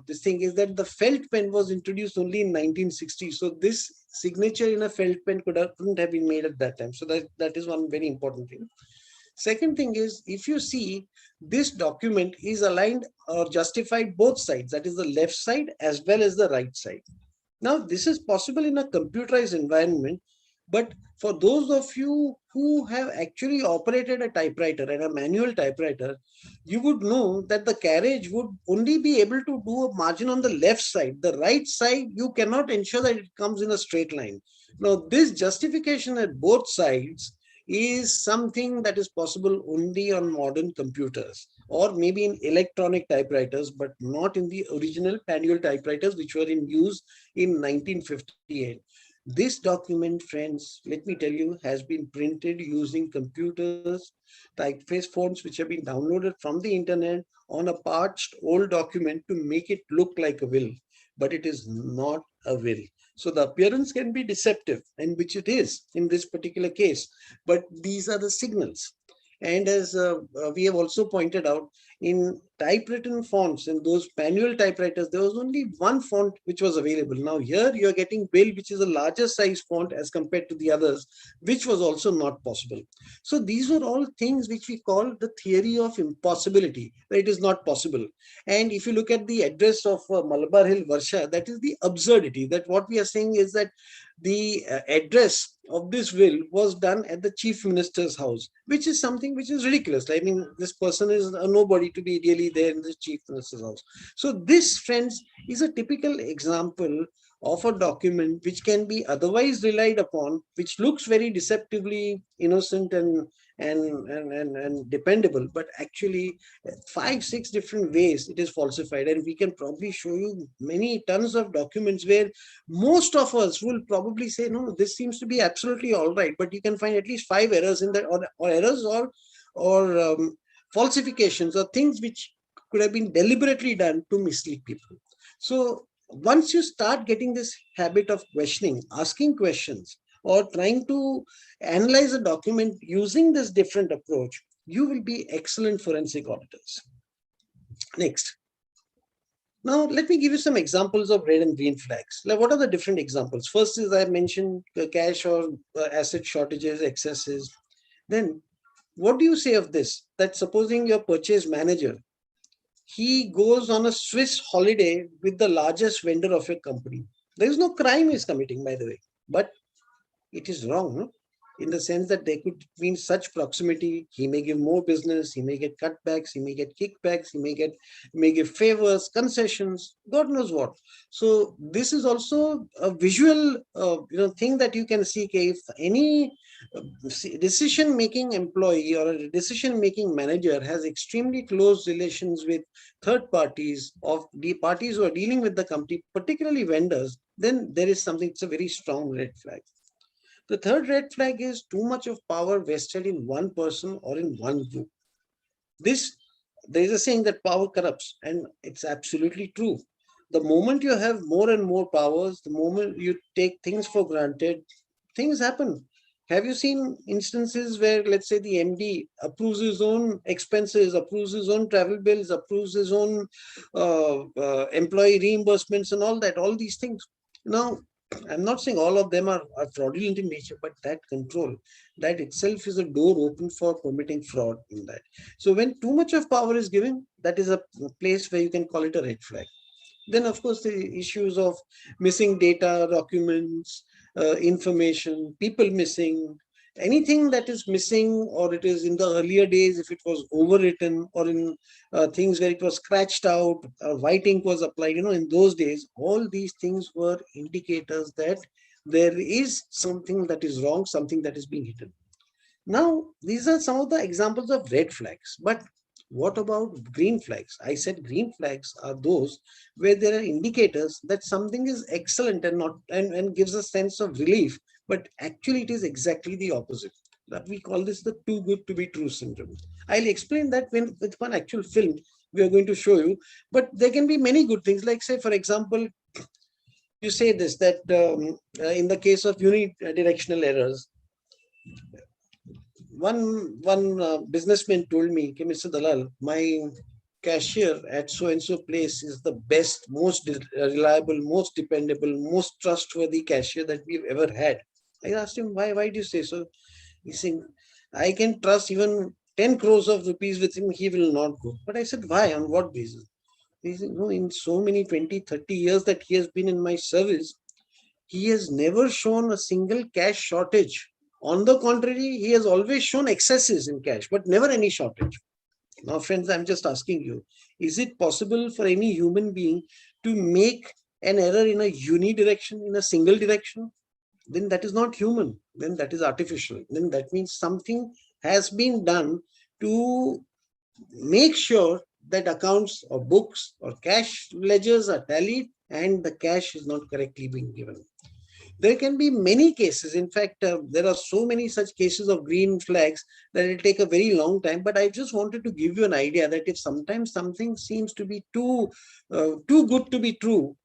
Speaker 3: this thing is that the felt pen was introduced only in 1960. So this signature in a felt pen couldn't have been made at that time. So that is one very important thing. Second thing is, if you see, this document is aligned or justified both sides, that is the left side as well as the right side. Now, this is possible in a computerized environment, But for those of you who have actually operated a typewriter and a manual typewriter, you would know that the carriage would only be able to do a margin on the left side. The right side, you cannot ensure that it comes in a straight line. Now, this justification at both sides is something that is possible only on modern computers or maybe in electronic typewriters, but not in the original manual typewriters which were in use in 1958. This document, friends, let me tell you, has been printed using computers, typeface fonts which have been downloaded from the internet on a parched old document to make it look like a will, but it is not a will. So the appearance can be deceptive, and which it is in this particular case, but these are the signals. And as we have also pointed out, in typewritten fonts, in those manual typewriters, there was only one font which was available. Now here you are getting Bill, which is a larger size font as compared to the others, which was also not possible. So these were all things which we call the theory of impossibility, that it is not possible. And if you look at the address of Malabar Hill, Varsha, that is the absurdity, that what we are saying is that the address of this will was done at the chief minister's house, which is something which is ridiculous. I mean, this person is a nobody to be really there in the chief minister's house. So this, friends, is a typical example of a document which can be otherwise relied upon, which looks very deceptively innocent and dependable, but actually 5-6 different ways it is falsified. And we can probably show you many tons of documents where most of us will probably say, no, this seems to be absolutely all right, but you can find at least 5 errors in that, or errors or falsifications or things which could have been deliberately done to mislead people. So once you start getting this habit of questioning, asking questions, or trying to analyze a document using this different approach, you will be excellent forensic auditors. Next. Now, let me give you some examples of red and green flags. Like, what are the different examples? First is I mentioned cash or asset shortages, excesses. Then, what do you say of this? That supposing your purchase manager, he goes on a Swiss holiday with the largest vendor of your company. There is no crime he's committing, by the way, but it is wrong, no? In the sense that there could be in such proximity, he may give more business, he may get cutbacks, he may get kickbacks, he may give favors, concessions, God knows what. So this is also a visual thing that you can see. If any decision-making employee or a decision-making manager has extremely close relations with third parties, of the parties who are dealing with the company, particularly vendors, then there is something, it's a very strong red flag. The third red flag is too much of power vested in one person or in one group. There is a saying that power corrupts, and it's absolutely true. The moment you have more and more powers, the moment you take things for granted, things happen. Have you seen instances where, let's say, the MD approves his own expenses, approves his own travel bills, approves his own employee reimbursements and all that, all these things? Now, I'm not saying all of them are fraudulent in nature, but that control, that itself is a door open for permitting fraud in that. So when too much of power is given, that is a place where you can call it a red flag. Then, of course, the issues of missing data, documents, information, people missing, anything that is missing, or it is in the earlier days, if it was overwritten, or in things where it was scratched out, white ink was applied, in those days, all these things were indicators that there is something that is wrong, something that is being hidden. Now, these are some of the examples of red flags, but what about green flags? I said green flags are those where there are indicators that something is excellent and gives a sense of relief, but actually it is exactly the opposite. That we call this the too good to be true syndrome. I'll explain that with one actual film we are going to show you, but there can be many good things. Like, say, for example, you say this, that in the case of unidirectional errors, one businessman told me, okay, Mr. Dalal, my cashier at so-and-so place is the best, most reliable, most dependable, most trustworthy cashier that we've ever had. I asked him, why do you say so? He said, I can trust even 10 crores of rupees with him, he will not go. But I said, why? On what basis? He said, no, in so many 20, 30 years that he has been in my service, he has never shown a single cash shortage. On the contrary, he has always shown excesses in cash, but never any shortage. Now, friends, I'm just asking you, is it possible for any human being to make an error in a unidirection, in a single direction? Then that is not human. Then that is artificial. Then that means something has been done to make sure that accounts or books or cash ledgers are tallied and the cash is not correctly being given. There can be many cases. In fact, there are so many such cases of green flags that it will take a very long time. But I just wanted to give you an idea that if sometimes something seems to be too good to be true,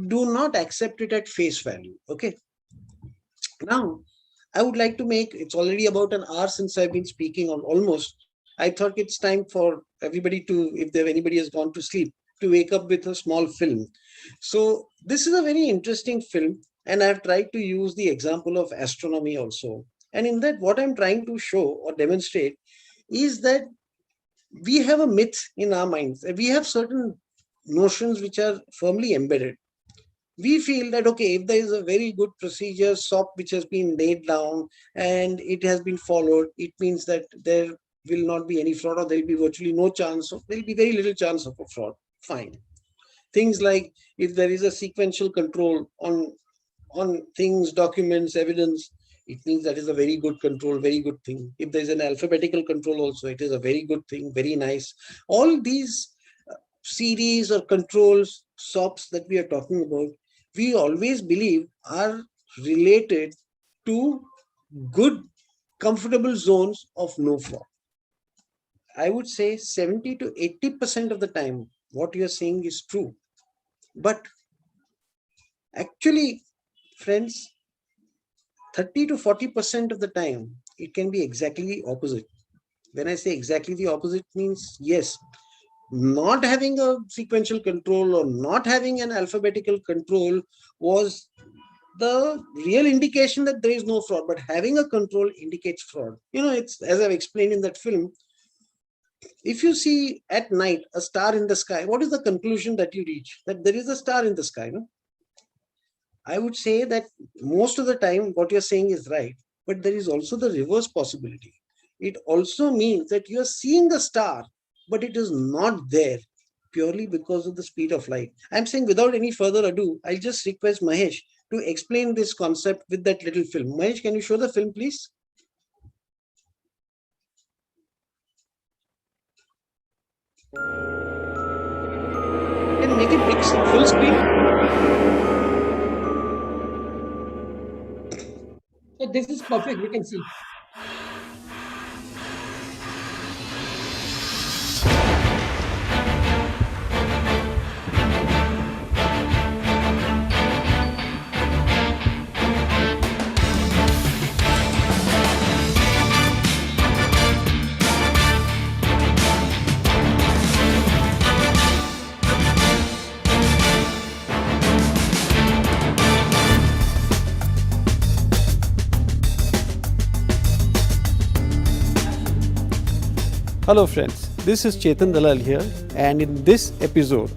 Speaker 3: do not accept it at face value. Okay. Now, I would like to make, it's already about an hour since I've been speaking on almost. I thought it's time for everybody to, if there anybody has gone to sleep, to wake up with a small film. So this is a very interesting film, and I've tried to use the example of astronomy also. And in that, what I'm trying to show or demonstrate is that we have a myth in our minds. We have certain notions which are firmly embedded. We feel that, okay, if there is a very good procedure, SOP, which has been laid down and it has been followed, it means that there will not be any fraud, or there will be virtually no chance of, there will be very little chance of a fraud. Fine. Things like if there is a sequential control on things, documents, evidence, it means that is a very good control, very good thing. If there is an alphabetical control also, it is a very good thing, very nice. All these series or controls, SOPs that we are talking about, we always believe are related to good, comfortable zones of no fraud. I would say 70 to 80% of the time, what you are saying is true. But actually, friends, 30 to 40% of the time, it can be exactly the opposite. When I say exactly the opposite means, yes, not having a sequential control or not having an alphabetical control was the real indication that there is no fraud, but having a control indicates fraud. You know, it's as I've explained in that film. If you see at night a star in the sky, what is the conclusion that you reach? That there is a star in the sky, no? I would say that most of the time what you're saying is right, but there is also the reverse possibility. It also means that you're seeing the star, but it is not there purely because of the speed of light. I'm saying without any further ado, I'll just request Mahesh to explain this concept with that little film. Mahesh, can you show the film, please? Can you make it big, full screen?
Speaker 1: So this is perfect. We can see.
Speaker 3: Hello friends, this is Chetan Dalal here, and in this episode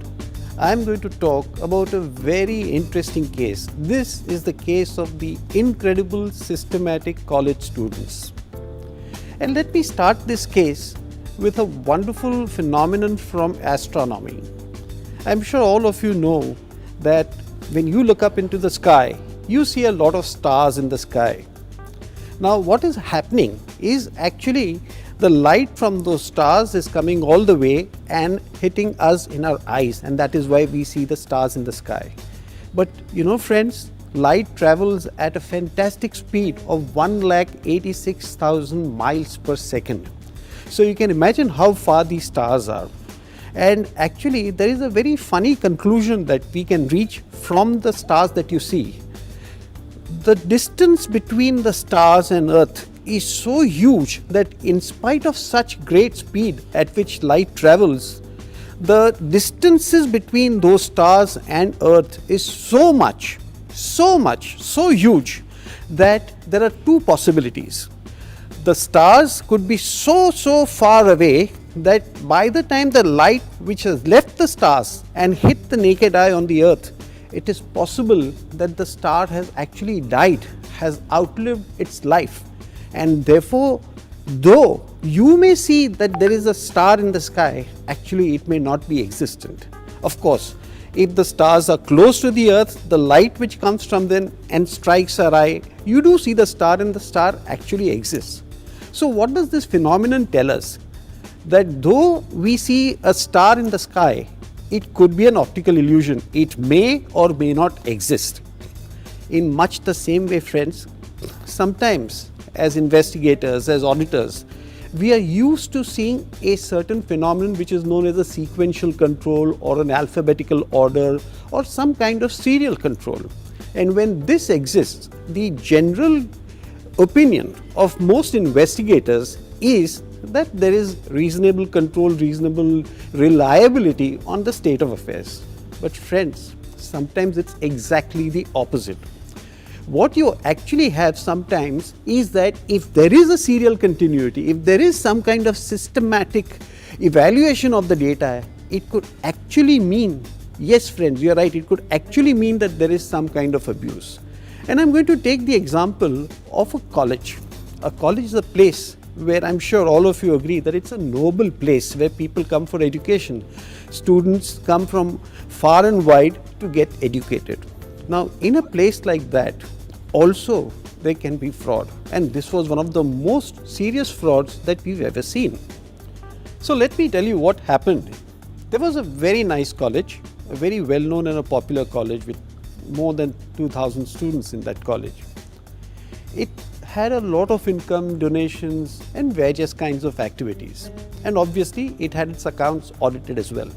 Speaker 3: I am going to talk about a very interesting case. This is the case of the incredible systematic college students. And let me start this case with a wonderful phenomenon from astronomy. I'm sure all of you know that when you look up into the sky, you see a lot of stars in the sky. Now what is happening is actually the light from those stars is coming all the way and hitting us in our eyes, and that is why we see the stars in the sky. But you know friends, light travels at a fantastic speed of 1,86,000 miles per second. So you can imagine how far these stars are. And actually there is a very funny conclusion that we can reach from the stars that you see. The distance between the stars and Earth is so huge that in spite of such great speed at which light travels, the distances between those stars and Earth is so huge that there are two possibilities. The stars could be so far away that by the time the light which has left the stars and hit the naked eye on the Earth, it is possible that the star has actually died, has outlived its life, and therefore, though you may see that there is a star in the sky, actually it may not be existent. Of course, if the stars are close to the earth, the light which comes from them and strikes our eye, you do see the star, and the star actually exists. So what does this phenomenon tell us? That though we see a star in the sky, it could be an optical illusion. It may or may not exist. In much the same way, friends, sometimes as investigators, as auditors, we are used to seeing a certain phenomenon which is known as a sequential control or an alphabetical order or some kind of serial control. And when this exists, the general opinion of most investigators is that there is reasonable control, reasonable reliability on the state of affairs. But friends, sometimes it's exactly the opposite. What you actually have sometimes is that if there is a serial continuity, if there is some kind of systematic evaluation of the data, it could actually mean, yes friends, you are right, it could actually mean that there is some kind of abuse. And I'm going to take the example of a college. A college is a place where I'm sure all of you agree that it's a noble place where people come for education. Students come from far and wide to get educated. Now, in a place like that, also there can be fraud, and this was one of the most serious frauds that we've ever seen. So let me tell you what happened. There was a very nice college, a very well known and a popular college with more than 2,000 students in that college. It had a lot of income, donations and various kinds of activities, and obviously it had its accounts audited as well.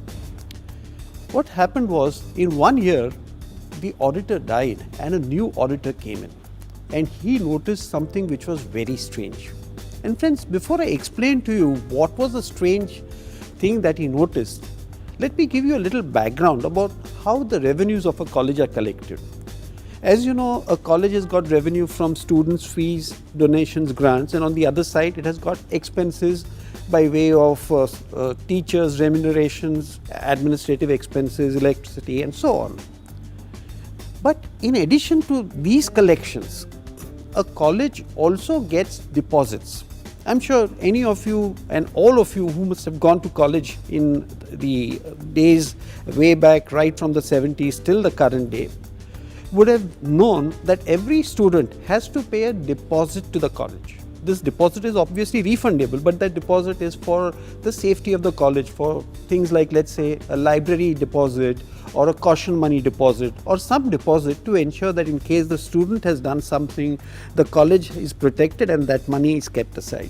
Speaker 3: What happened was, in 1 year, the auditor died and a new auditor came in, and he noticed something which was very strange. And friends, before I explain to you what was the strange thing that he noticed, let me give you a little background about how the revenues of a college are collected. As you know, a college has got revenue from students' fees, donations, grants, and on the other side it has got expenses by way of teachers' remunerations, administrative expenses, electricity and so on. But in addition to these collections, a college also gets deposits. I'm sure any of you and all of you who must have gone to college in the days way back, right from the 70s till the current day, would have known that every student has to pay a deposit to the college. This deposit is obviously refundable, but that deposit is for the safety of the college, for things like, let's say, a library deposit or a caution money deposit or some deposit to ensure that in case the student has done something, the college is protected and that money is kept aside.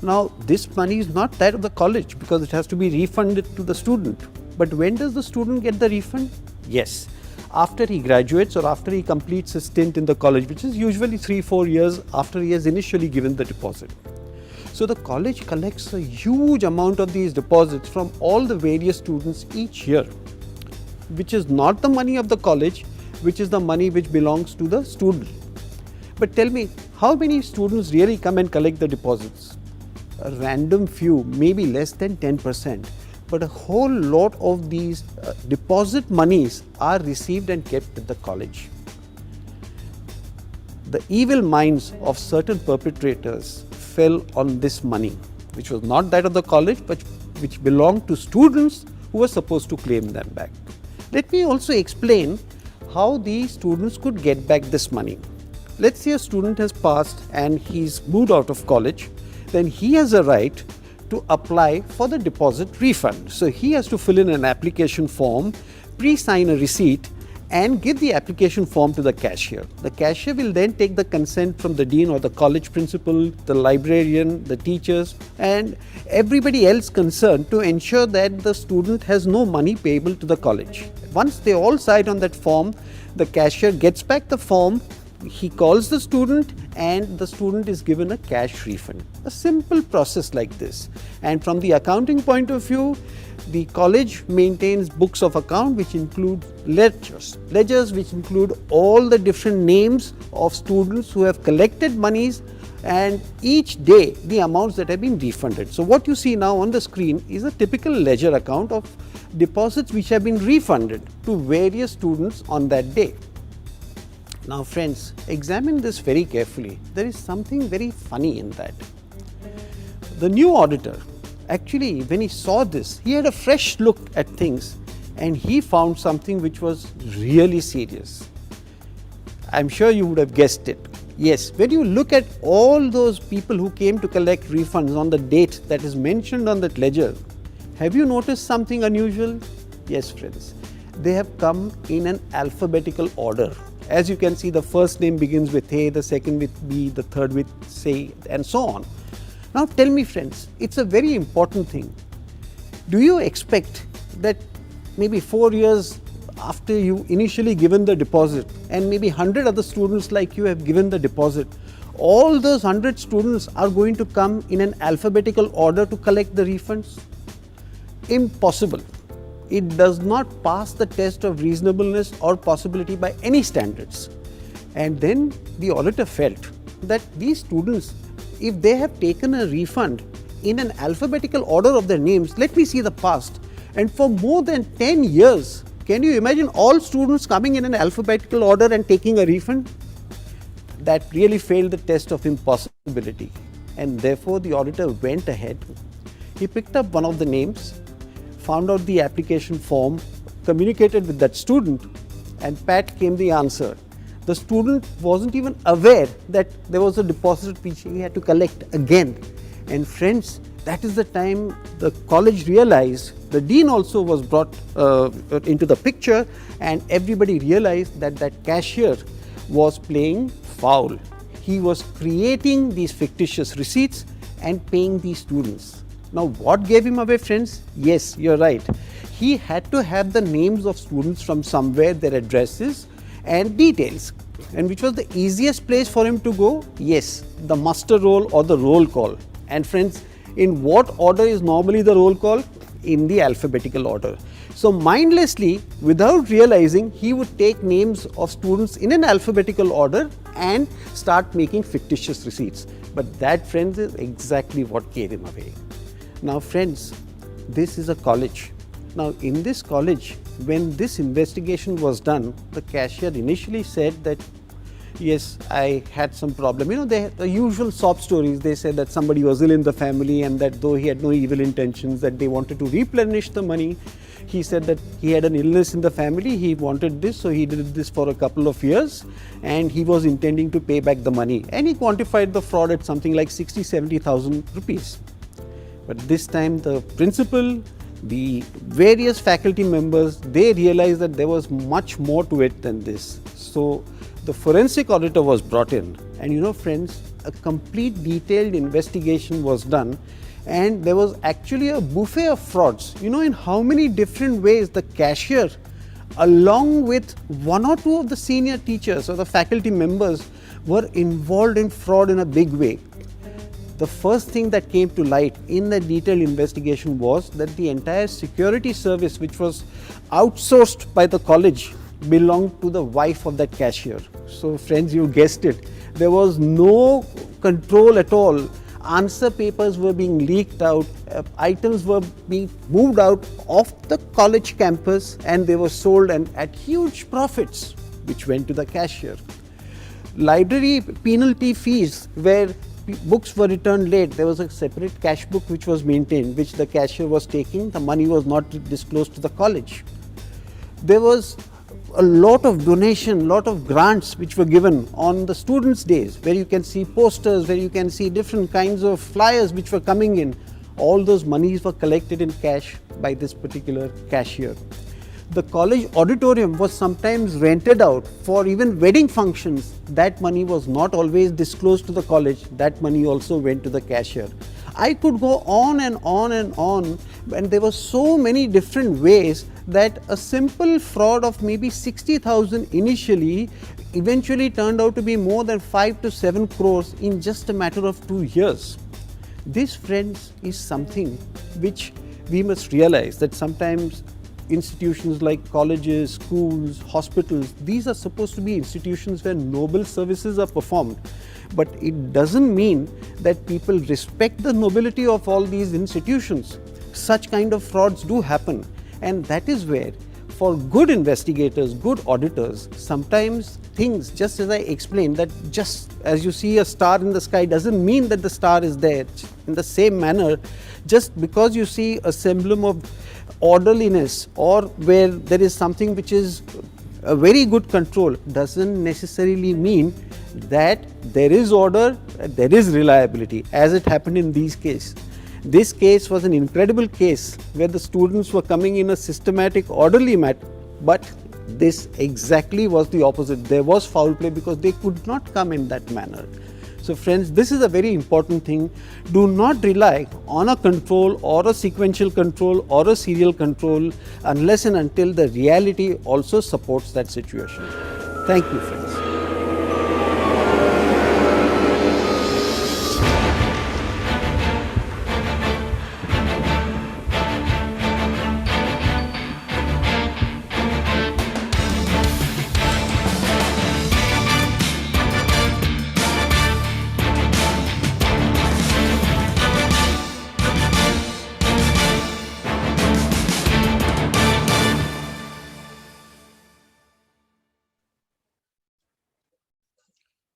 Speaker 3: Now, this money is not that of the college because it has to be refunded to the student. But when does the student get the refund? Yes, after he graduates or after he completes his stint in the college, which is usually 3-4 years after he has initially given the deposit. So the college collects a huge amount of these deposits from all the various students each year, which is not the money of the college, which is the money which belongs to the student. But tell me, how many students really come and collect the deposits? A random few, maybe less than 10%. But a whole lot of these deposit monies are received and kept at the college. The evil minds of certain perpetrators fell on this money, which was not that of the college, but which belonged to students who were supposed to claim them back. Let me also explain how these students could get back this money. Let's say a student has passed and he's moved out of college, then he has a right to apply for the deposit refund. So he has to fill in an application form, pre-sign a receipt and give the application form to the cashier. The cashier will then take the consent from the dean or the college principal, the librarian, the teachers and everybody else concerned to ensure that the student has no money payable to the college. Once they all sign on that form, the cashier gets back the form, he calls the student and the student is given a cash refund. A simple process like this. And from the accounting point of view, the college maintains books of account which include ledgers which include all the different names of students who have collected monies and each day the amounts that have been refunded. So what you see now on the screen is a typical ledger account of deposits which have been refunded to various students on that day. Now friends, examine this very carefully. There is something very funny in that. The new auditor, actually when he saw this, he had a fresh look at things and he found something which was really serious. I'm sure you would have guessed it. Yes, when you look at all those people who came to collect refunds on the date that is mentioned on that ledger, have you noticed something unusual? Yes friends, they have come in an alphabetical order. As you can see, the first name begins with A, the second with B, the third with C, and so on. Now tell me friends, it's a very important thing. Do you expect that maybe 4 years after you initially given the deposit and maybe 100 other students like you have given the deposit, all those 100 students are going to come in an alphabetical order to collect the refunds? Impossible. It does not pass the test of reasonableness or possibility by any standards. And then the auditor felt that these students, if they have taken a refund in an alphabetical order of their names, let me see the past, and for more than 10 years, can you imagine all students coming in an alphabetical order and taking a refund? That really failed the test of impossibility. And therefore the auditor went ahead. He picked up one of the names, found out the application form, communicated with that student, and pat came the answer. The student wasn't even aware that there was a deposit which he had to collect again. And friends, that is the time the college realized, the dean also was brought into the picture, and everybody realized that that cashier was playing foul. He was creating these fictitious receipts and paying these students. Now what gave him away friends? Yes, you're right. He had to have the names of students from somewhere, their addresses and details. And which was the easiest place for him to go? Yes, the muster roll or the roll call. And friends, in what order is normally the roll call? In the alphabetical order. So mindlessly, without realizing, he would take names of students in an alphabetical order and start making fictitious receipts. But that friends is exactly what gave him away. Now friends, this is a college. Now in this college, when this investigation was done, the cashier initially said that yes, I had some problem. You know, they had the usual sob stories. They said that somebody was ill in the family and that though he had no evil intentions, that they wanted to replenish the money. He said that he had an illness in the family, he wanted this, so he did this for a couple of years and he was intending to pay back the money. And he quantified the fraud at something like 60,000-70,000 rupees. But this time the principal, the various faculty members, they realized that there was much more to it than this. So the forensic auditor was brought in, and you know friends, a complete detailed investigation was done, and there was actually a buffet of frauds. You know in how many different ways the cashier, along with one or two of the senior teachers or the faculty members, were involved in fraud in a big way. The first thing that came to light in the detailed investigation was that the entire security service, which was outsourced by the college, belonged to the wife of that cashier. So friends, you guessed it, there was no control at all. Answer papers were being leaked out, items were being moved out of the college campus and they were sold and at huge profits, which went to the cashier. Library penalty fees where books were returned late, there was a separate cash book which was maintained, which the cashier was taking. The money was not disclosed to the college. There was a lot of donation, lot of grants which were given on the students' days, where you can see posters, where you can see different kinds of flyers which were coming in. All those monies were collected in cash by this particular cashier. The college auditorium was sometimes rented out for even wedding functions. That money was not always disclosed to the college. That money also went to the cashier. I could go on and on and on, and there were so many different ways that a simple fraud of maybe 60,000 initially eventually turned out to be more than 5 to 7 crores in just a matter of 2 years. This, friends, is something which we must realize, that sometimes institutions like colleges, schools, hospitals, these are supposed to be institutions where noble services are performed. But it doesn't mean that people respect the nobility of all these institutions. Such kind of frauds do happen. And that is where, for good investigators, good auditors, sometimes things, just as I explained, that just as you see a star in the sky doesn't mean that the star is there. In the same manner, just because you see a semblance of orderliness or where there is something which is a very good control doesn't necessarily mean that there is order, there is reliability, as it happened in these cases. This case was an incredible case where the students were coming in a systematic, orderly manner, but this exactly was the opposite. There was foul play because they could not come in that manner. So friends, this is a very important thing. Do not rely on a control or a sequential control or a serial control unless and until the reality also supports that situation. Thank you, friends.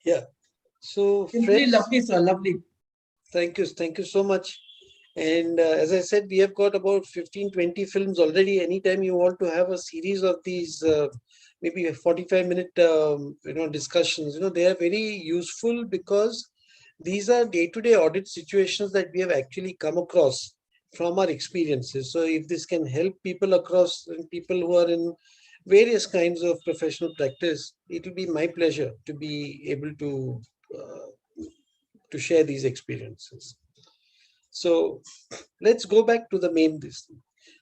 Speaker 3: Yeah. So,
Speaker 1: Simply
Speaker 3: friends,
Speaker 1: lovely, sir. Lovely.
Speaker 3: thank you so much. And as I said, we have got about 15-20 films already. Anytime you want to have a series of these, maybe a 45-minute, discussions, they are very useful because these are day-to-day audit situations that we have actually come across from our experiences. So if this can help people across and people who are in various kinds of professional practice, it will be my pleasure to be able to share these experiences. So let's go back to the main this.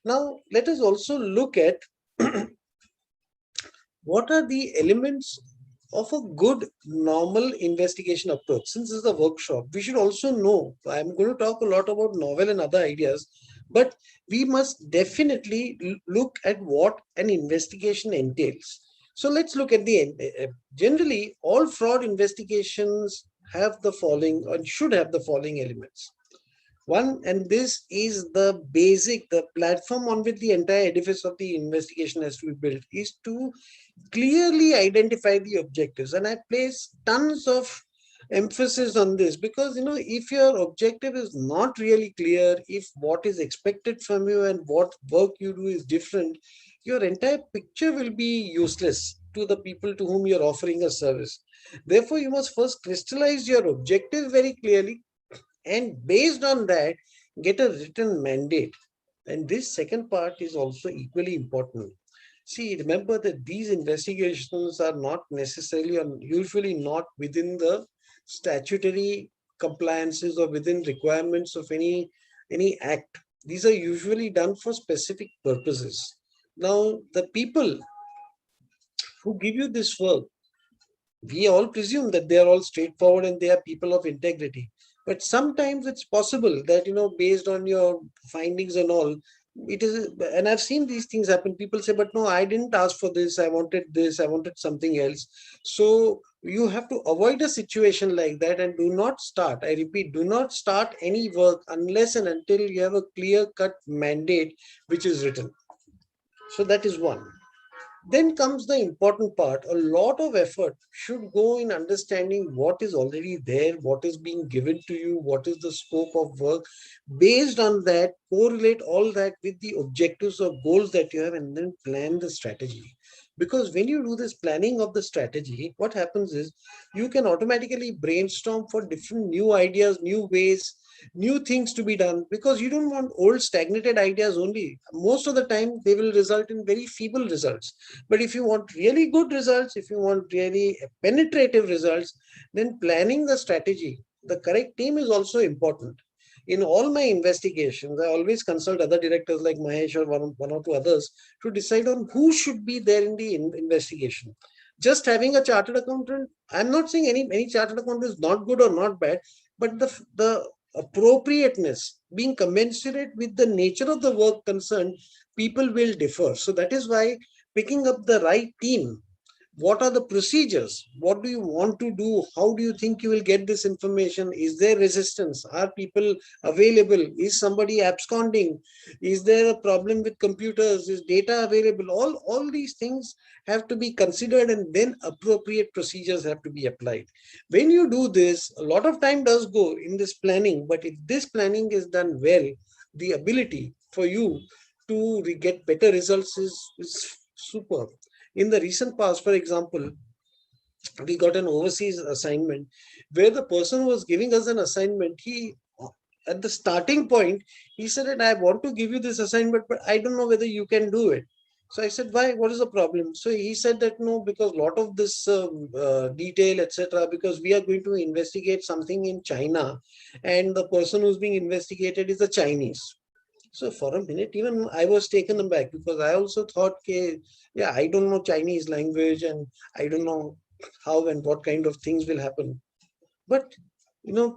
Speaker 3: Now let us also look at what are the elements of a good normal investigation approach. Since this is a workshop, we should also know, I'm going to talk a lot about novel and other ideas, but we must definitely look at what an investigation entails. So let's look at the generally all fraud investigations have the following and should have the following elements. One, and this is the basic, the platform on which the entire edifice of the investigation has to be built, is to clearly identify the objectives. And I place tons of emphasis on this because, if your objective is not really clear, if what is expected from you and what work you do is different, your entire picture will be useless to the people to whom you're offering a service. Therefore, you must first crystallize your objective very clearly, and based on that, get a written mandate. And this second part is also equally important. See, remember that these investigations are not necessarily or usually not within the statutory compliances or within requirements of any act. These are usually done for specific purposes. Now, the people who give you this work, we all presume that they are all straightforward and they are people of integrity. But sometimes it's possible that, based on your findings and all, it is, and I've seen these things happen. People say, but no, I didn't ask for this. I wanted something else. So you have to avoid a situation like that and do not start. I repeat, do not start any work unless and until you have a clear-cut mandate which is written. So that is one. Then comes the important part. A lot of effort should go in understanding what is already there, what is being given to you, what is the scope of work. Based on that, correlate all that with the objectives or goals that you have and then plan the strategy. Because when you do this planning of the strategy, what happens is you can automatically brainstorm for different new ideas, new ways, new things to be done, because you don't want old stagnated ideas only. Most of the time, they will result in very feeble results. But if you want really good results, if you want really penetrative results, then planning the strategy, the correct team is also important. In all my investigations, I always consult other directors like Mahesh or one or two others to decide on who should be there in the investigation. Just having a chartered accountant, I'm not saying any chartered accountant is not good or not bad, but the appropriateness being commensurate with the nature of the work concerned, people will differ. So that is why picking up the right team What are the procedures? What do you want to do? How do you think you will get this information? Is there resistance? Are people available? Is somebody absconding? Is there a problem with computers? Is data available? All these things have to be considered, and then appropriate procedures have to be applied. When you do this, a lot of time does go in this planning, but if this planning is done well, the ability for you to get better results is superb. In the recent past, for example, we got an overseas assignment where the person was giving us an assignment. He, at the starting point, he said that I want to give you this assignment, but I don't know whether you can do it. So I said, why? What is the problem? So he said that no, because a lot of this detail, etc., because we are going to investigate something in China, and the person who's being investigated is a Chinese. So for a minute, even I was taken aback, because I also thought, okay, yeah, I don't know Chinese language, and I don't know how and what kind of things will happen. But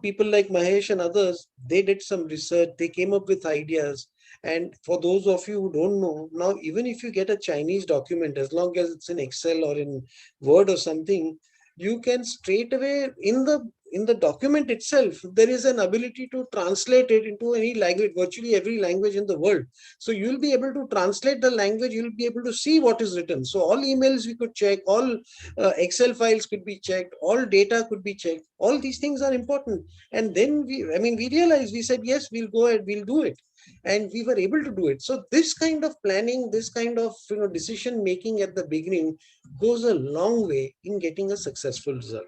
Speaker 3: people like Mahesh and others, they did some research, they came up with ideas. And for those of you who don't know, now even if you get a Chinese document, as long as it's in Excel or in Word or something, you can straight away in the document itself, there is an ability to translate it into any language, virtually every language in the world. So you'll be able to translate the language, you'll be able to see what is written. So all emails we could check, all Excel files could be checked, all data could be checked. All these things are important. And then we realized, we said, yes, we'll go ahead, we'll do it. And we were able to do it. So this kind of planning, this kind of decision making at the beginning goes a long way in getting a successful result.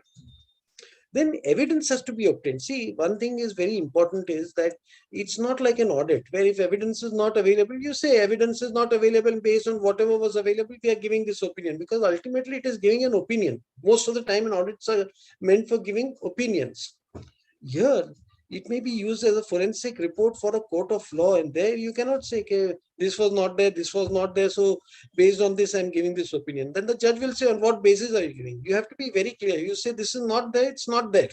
Speaker 3: Then evidence has to be obtained. See, one thing is very important is that it's not like an audit where if evidence is not available, you say evidence is not available, based on whatever was available, we are giving this opinion, because ultimately it is giving an opinion. Most of the time, audits are meant for giving opinions. Here, it may be used as a forensic report for a court of law, and there you cannot say, okay, this was not there, this was not there, so based on this I'm giving this opinion. Then the judge will say, on what basis are you giving? You have to be very clear. You say this is not there, it's not there.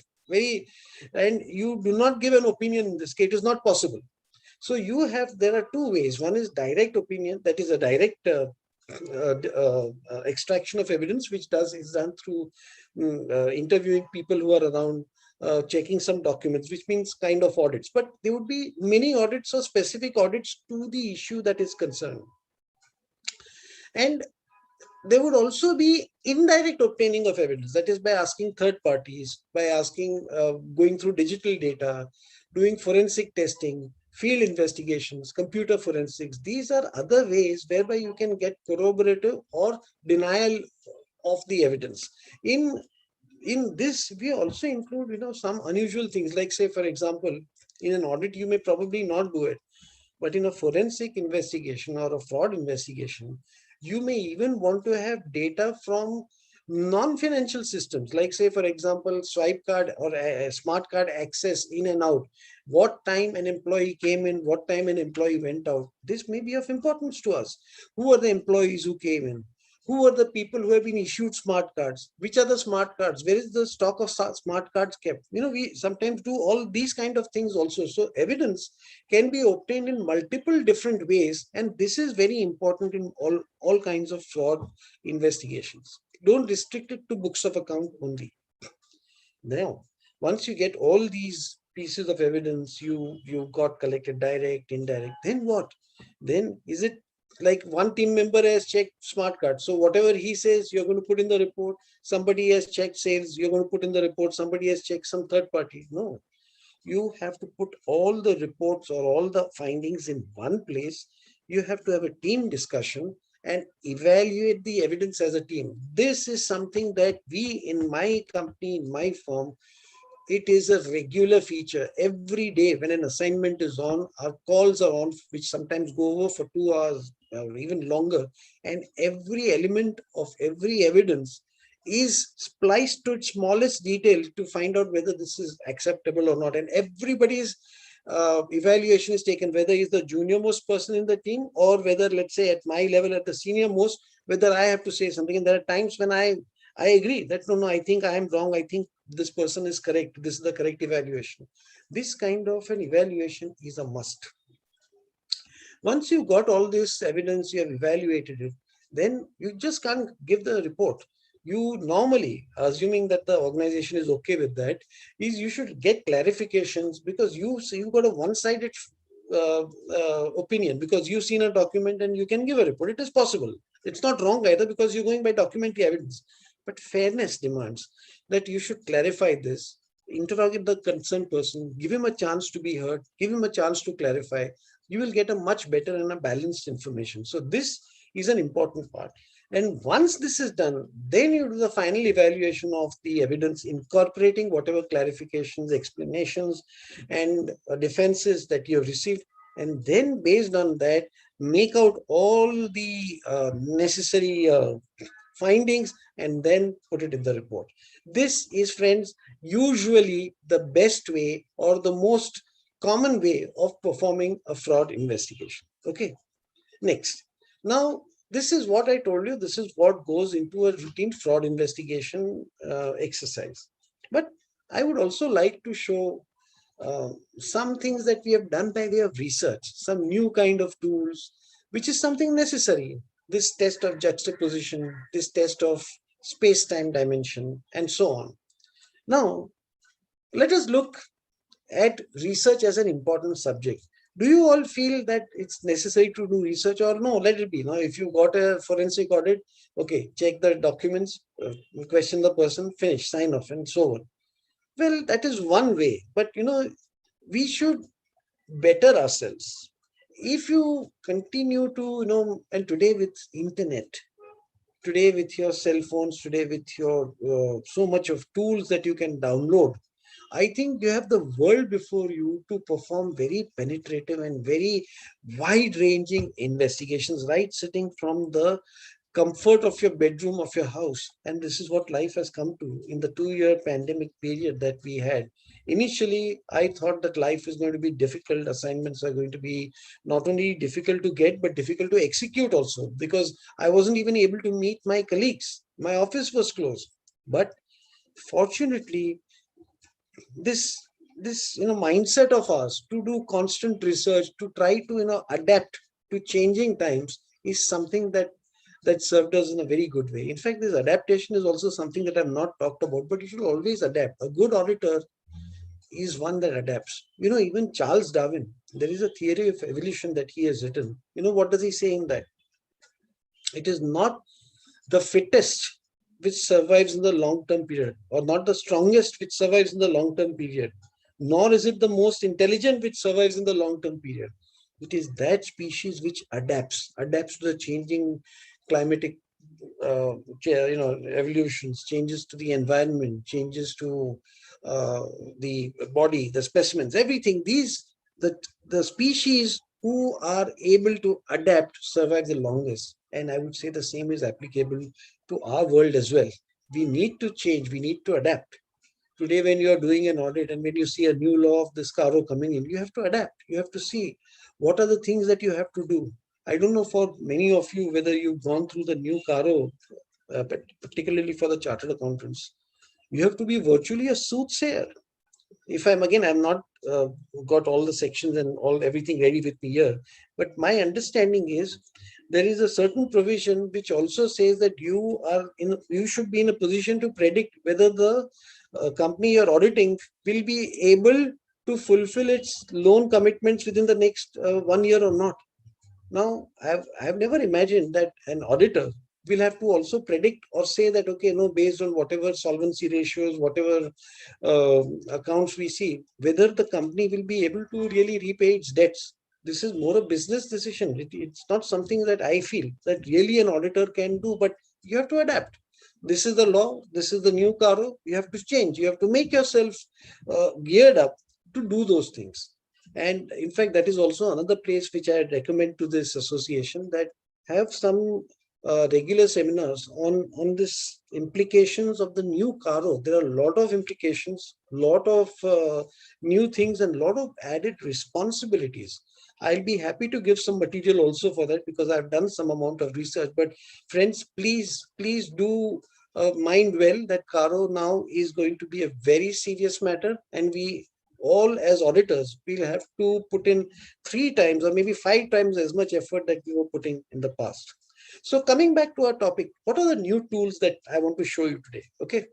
Speaker 3: And you do not give an opinion in this case. It is not possible. So there are two ways. One is direct opinion, that is a direct extraction of evidence, which is done through interviewing people who are around, checking some documents, which means kind of audits. But there would be many audits or specific audits to the issue that is concerned. And there would also be indirect obtaining of evidence, that is by asking third parties, by asking, going through digital data, doing forensic testing, field investigations, computer forensics. These are other ways whereby you can get corroborative or denial of the evidence. In this, we also include some unusual things, like, say, for example, in an audit you may probably not do it, but in a forensic investigation or a fraud investigation, you may even want to have data from non-financial systems, like, say, for example, swipe card or a smart card access in and out, what time an employee came in, what time an employee went out. This may be of importance to us. Who are the employees who came in? Who are the people who have been issued smart cards? Which are the smart cards? Where is the stock of smart cards kept? We sometimes do all these kind of things also. So evidence can be obtained in multiple different ways, and this is very important in all kinds of fraud investigations. Don't restrict it to books of account only. Now, once you get all these pieces of evidence, you got collected direct, indirect, then what? Then is it like one team member has checked smart card, so whatever he says, you're going to put in the report. Somebody has checked sales, you're going to put in the report. Somebody has checked some third party. No, you have to put all the reports or all the findings in one place. You have to have a team discussion and evaluate the evidence as a team. This is something that we, in my company, in my firm, it is a regular feature. Every day when an assignment is on, our calls are on, which sometimes go over for 2 hours or even longer. And every element of every evidence is spliced to its smallest detail to find out whether this is acceptable or not. And everybody's evaluation is taken, whether he's the junior most person in the team or whether, let's say, at my level, at the senior most, whether I have to say something. And there are times when I agree that, no, I think I am wrong. I think this person is correct. This is the correct evaluation. This kind of an evaluation is a must. Once you've got all this evidence, you have evaluated it, then you just can't give the report. you normally, assuming that the organization is okay with that, is you should get clarifications, because you got a one-sided opinion, because you've seen a document and you can give a report. It is possible. It's not wrong either, because you're going by documentary evidence. But fairness demands that you should clarify this, interrogate the concerned person, give him a chance to be heard, give him a chance to clarify. You will get a much better and a balanced information. So this is an important part. And once this is done, then you do the final evaluation of the evidence, incorporating whatever clarifications, explanations, and defenses that you have received. And then based on that, make out all the necessary findings and then put it in the report. This is, friends, usually the best way or the most common way of performing a fraud investigation. Okay, next. Now, this is what I told you. This is what goes into a routine fraud investigation exercise. But I would also like to show some things that we have done by way of research, some new kind of tools, which is something necessary. This test of juxtaposition, this test of space-time dimension, and so on. Now, let us look at research as an important subject. Do you all feel that it's necessary to do research, or no? Let it be. Now, if you got a forensic audit, okay, check the documents, question the person, finish, sign off, and so on. Well, that is one way, but we should better ourselves. If you continue to, and today with internet, today with your cell phones, today with your so much of tools that you can download, I think you have the world before you to perform very penetrative and very wide-ranging investigations, right? Sitting from the comfort of your bedroom of your house. And this is what life has come to in the 2-year pandemic period that we had. Initially, I thought that life is going to be difficult. Assignments are going to be not only difficult to get, but difficult to execute also, because I wasn't even able to meet my colleagues. My office was closed. But fortunately, this mindset of ours to do constant research, to try to adapt to changing times, is something that served us in a very good way. In fact, this adaptation is also something that I've not talked about, but you should always adapt. A good auditor is one that adapts. Even Charles Darwin, there is a theory of evolution that he has written. What does he say in that? It is not the fittest which survives in the long-term period, or not the strongest which survives in the long-term period, nor is it the most intelligent which survives in the long-term period. It is that species which adapts to the changing climatic evolutions, changes to the environment, changes to the body, the specimens, everything. The species who are able to adapt survive the longest. And I would say the same is applicable to our world as well. We need to change, we need to adapt. Today, when you are doing an audit and when you see a new law of this CARO coming in, you have to adapt. You have to see what are the things that you have to do. I don't know for many of you whether you've gone through the new CARO, but particularly for the chartered accountants. You have to be virtually a soothsayer. If I'm not got all the sections and everything ready with me here, but my understanding is there is a certain provision which also says that you should be in a position to predict whether the company you're auditing will be able to fulfill its loan commitments within the next 1 year or not. Now, I've never imagined that an auditor will have to also predict or say that, okay, no, based on whatever solvency ratios, whatever accounts we see, whether the company will be able to really repay its debts. This is more a business decision. It's not something that I feel that really an auditor can do, but you have to adapt. This is the law. This is the new CARO. You have to change. You have to make yourself geared up to do those things. And in fact, that is also another place which I recommend to this association, that have some regular seminars on this implications of the new CARO. There are a lot of implications, lot of new things, and a lot of added responsibilities. I'll be happy to give some material also for that, because I've done some amount of research. But friends, please do mind well that CARO now is going to be a very serious matter, and we all as auditors will have to put in 3 times or maybe 5 times as much effort that we were putting in the past. So coming back to our topic, what are the new tools that I want to show you today? Okay.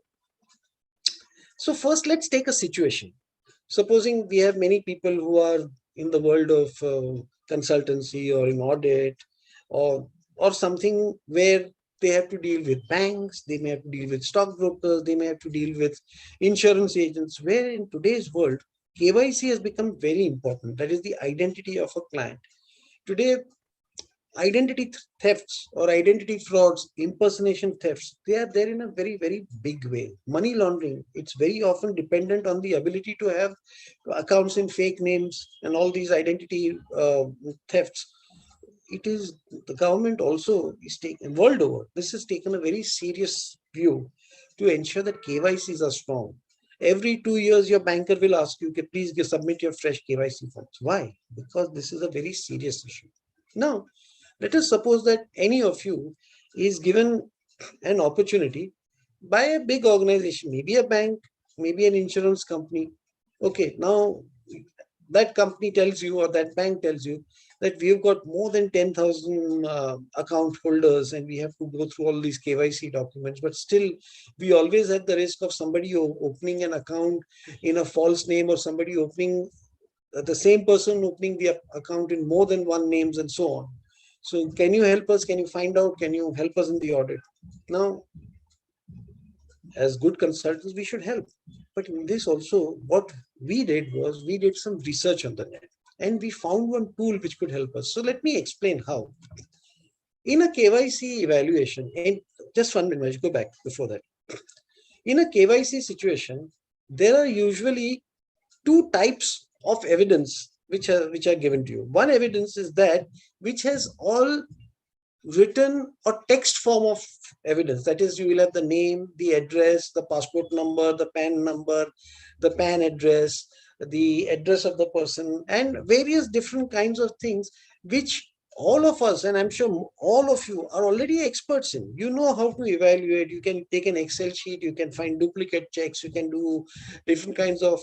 Speaker 3: So first, let's take a situation. Supposing we have many people who are in the world of consultancy or in audit or something where they have to deal with banks, they may have to deal with stockbrokers, they may have to deal with insurance agents, where in today's world, KYC has become very important. That is the identity of a client. Today, identity thefts or identity frauds, impersonation thefts, they are there in a very, very big way. Money laundering, it's very often dependent on the ability to have accounts in fake names and all these identity thefts. It is the government also is taken world over. This has taken a very serious view to ensure that KYCs are strong. Every 2 years, your banker will ask you, okay, please submit your fresh KYC forms. Why? Because this is a very serious issue. Now, let us suppose that any of you is given an opportunity by a big organization, maybe a bank, maybe an insurance company. Okay, now that company tells you or that bank tells you that we've got more than 10,000 account holders and we have to go through all these KYC documents, but still we always have the risk of somebody opening an account in a false name or somebody opening the same person opening the account in more than one names and so on. So can you help us? Can you find out? Can you help us in the audit? Now, as good consultants, we should help. But in this also, what we did was we did some research on the net and we found one tool which could help us. So let me explain how. In a KYC evaluation, and just 1 minute, go back before that. In a KYC situation, there are usually two types of evidence which are given to you. One evidence is that which has all written or text form of evidence. That is, you will have the name, the address, the passport number, the PAN number, the PAN address, the address of the person, and various different kinds of things which all of us, and I'm sure all of you, are already experts in. You know how to evaluate. You can take an Excel sheet, you can find duplicate checks, you can do different kinds of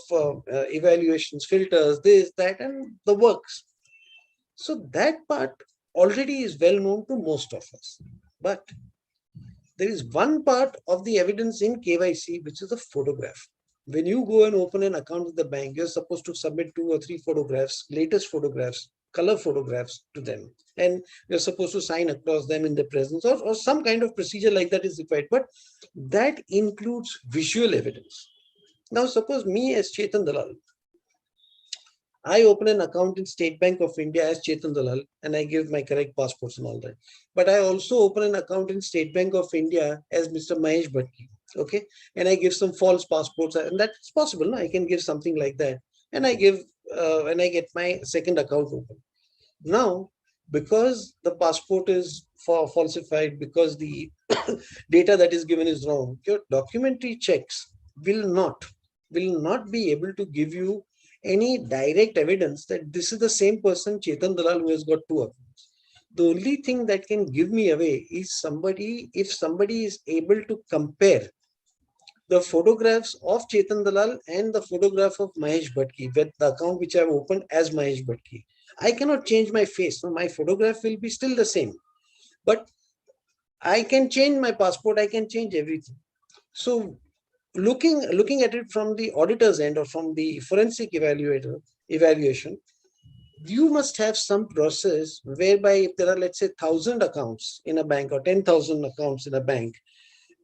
Speaker 3: evaluations, filters, this, that, and the works. So that part already is well known to most of us. But there is one part of the evidence in KYC, which is a photograph. When you go and open an account with the bank, you're supposed to submit 2 or 3 photographs, latest photographs, color photographs to them. And you're supposed to sign across them in the presence or some kind of procedure like that is required. But that includes visual evidence. Now, suppose me as Chetan Dalal, I open an account in State Bank of India as Chetan Dalal and I give my correct passports and all that. But I also open an account in State Bank of India as Mr. Mahesh Bhatki. Okay. And I give some false passports and that's possible. No? I can give something like that. And I give, and I get my second account open. Now, because the passport is falsified, because the data that is given is wrong, your documentary checks will not be able to give you any direct evidence that this is the same person, Chetan Dalal, who has got 2 accounts. The only thing that can give me away is if somebody is able to compare the photographs of Chetan Dalal and the photograph of Mahesh Bhatki with the account which I have opened as Mahesh Bhatki. I cannot change my face, so my photograph will be still the same. But I can change my passport, I can change everything. So looking at it from the auditor's end or from the forensic evaluation, you must have some process whereby if there are, let's say, 1,000 accounts in a bank or 10,000 accounts in a bank,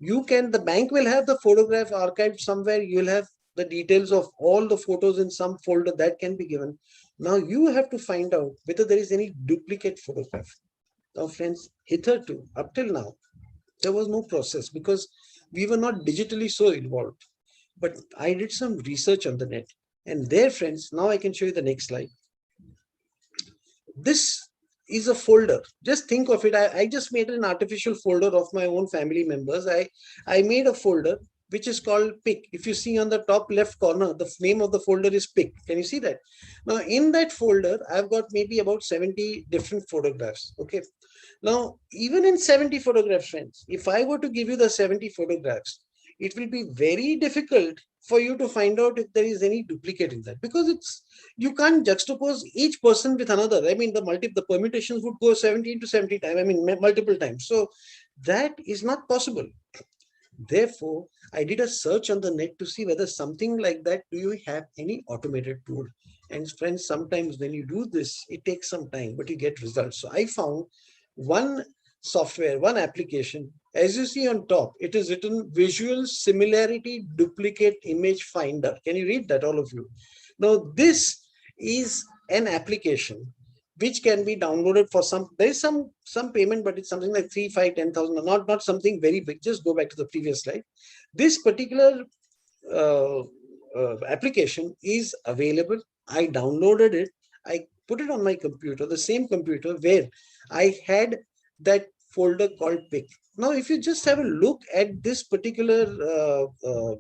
Speaker 3: the bank will have the photograph archived somewhere. You'll have the details of all the photos in some folder that can be given. Now you have to find out whether there is any duplicate photograph. Now, friends, hitherto, up till now, there was no process because we were not digitally so involved. But I did some research on the net. And there, friends, now I can show you the next slide. This is a folder. Just think of it. I just made an artificial folder of my own family members. I made a folder which is called pic. If you see on the top left corner, the name of the folder is pic. Can you see that? Now, in that folder, I've got maybe about 70 different photographs. Okay. Now, even in 70 photographs, friends, if I were to give you the 70 photographs, it will be very difficult for you to find out if there is any duplicate in that, because you can't juxtapose each person with another. I mean, the permutations would go 17 to 70 times, I mean, multiple times. So that is not possible. Therefore, I did a search on the net to see whether something like that, do you have any automated tool? And friends, sometimes when you do this, it takes some time, but you get results. So I found one software, one application. As you see on top, it is written Visual Similarity Duplicate Image Finder. Can you read that, all of you? Now, this is an application which can be downloaded for there is some payment, but it's something like 3, 5, 10,000, not something very big. Just go back to the previous slide. This particular application is available. I downloaded it. I put it on my computer, the same computer where I had that folder called pic. Now, if you just have a look at this particular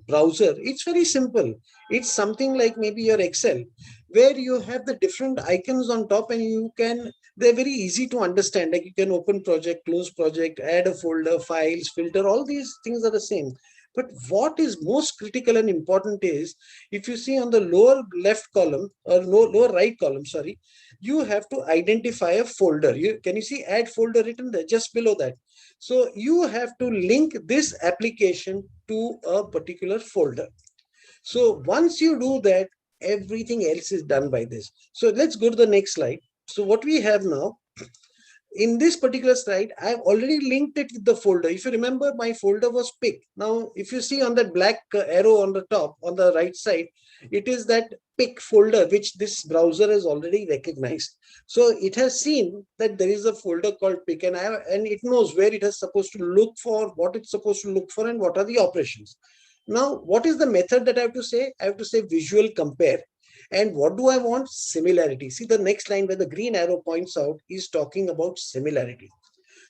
Speaker 3: browser, it's very simple. It's something like maybe your Excel, where you have the different icons on top, and they're very easy to understand. Like you can open project, close project, add a folder, files, filter, all these things are the same. But what is most critical and important is, if you see on the lower left column or lower right column, sorry, you have to identify a folder. Can you see add folder written there just below that? So you have to link this application to a particular folder. So once you do that, everything else is done by this. So let's go to the next slide. So what we have now, in this particular slide, I've already linked it with the folder. If you remember, my folder was pic. Now, if you see on that black arrow on the top, on the right side, it is that pic folder, which this browser has already recognized. So it has seen that there is a folder called pic, and it knows where it is supposed to look for, what it's supposed to look for, and what are the operations. Now, what is the method that I have to say? I have to say visual compare. And what do I want? Similarity. See, the next line where the green arrow points out is talking about similarity.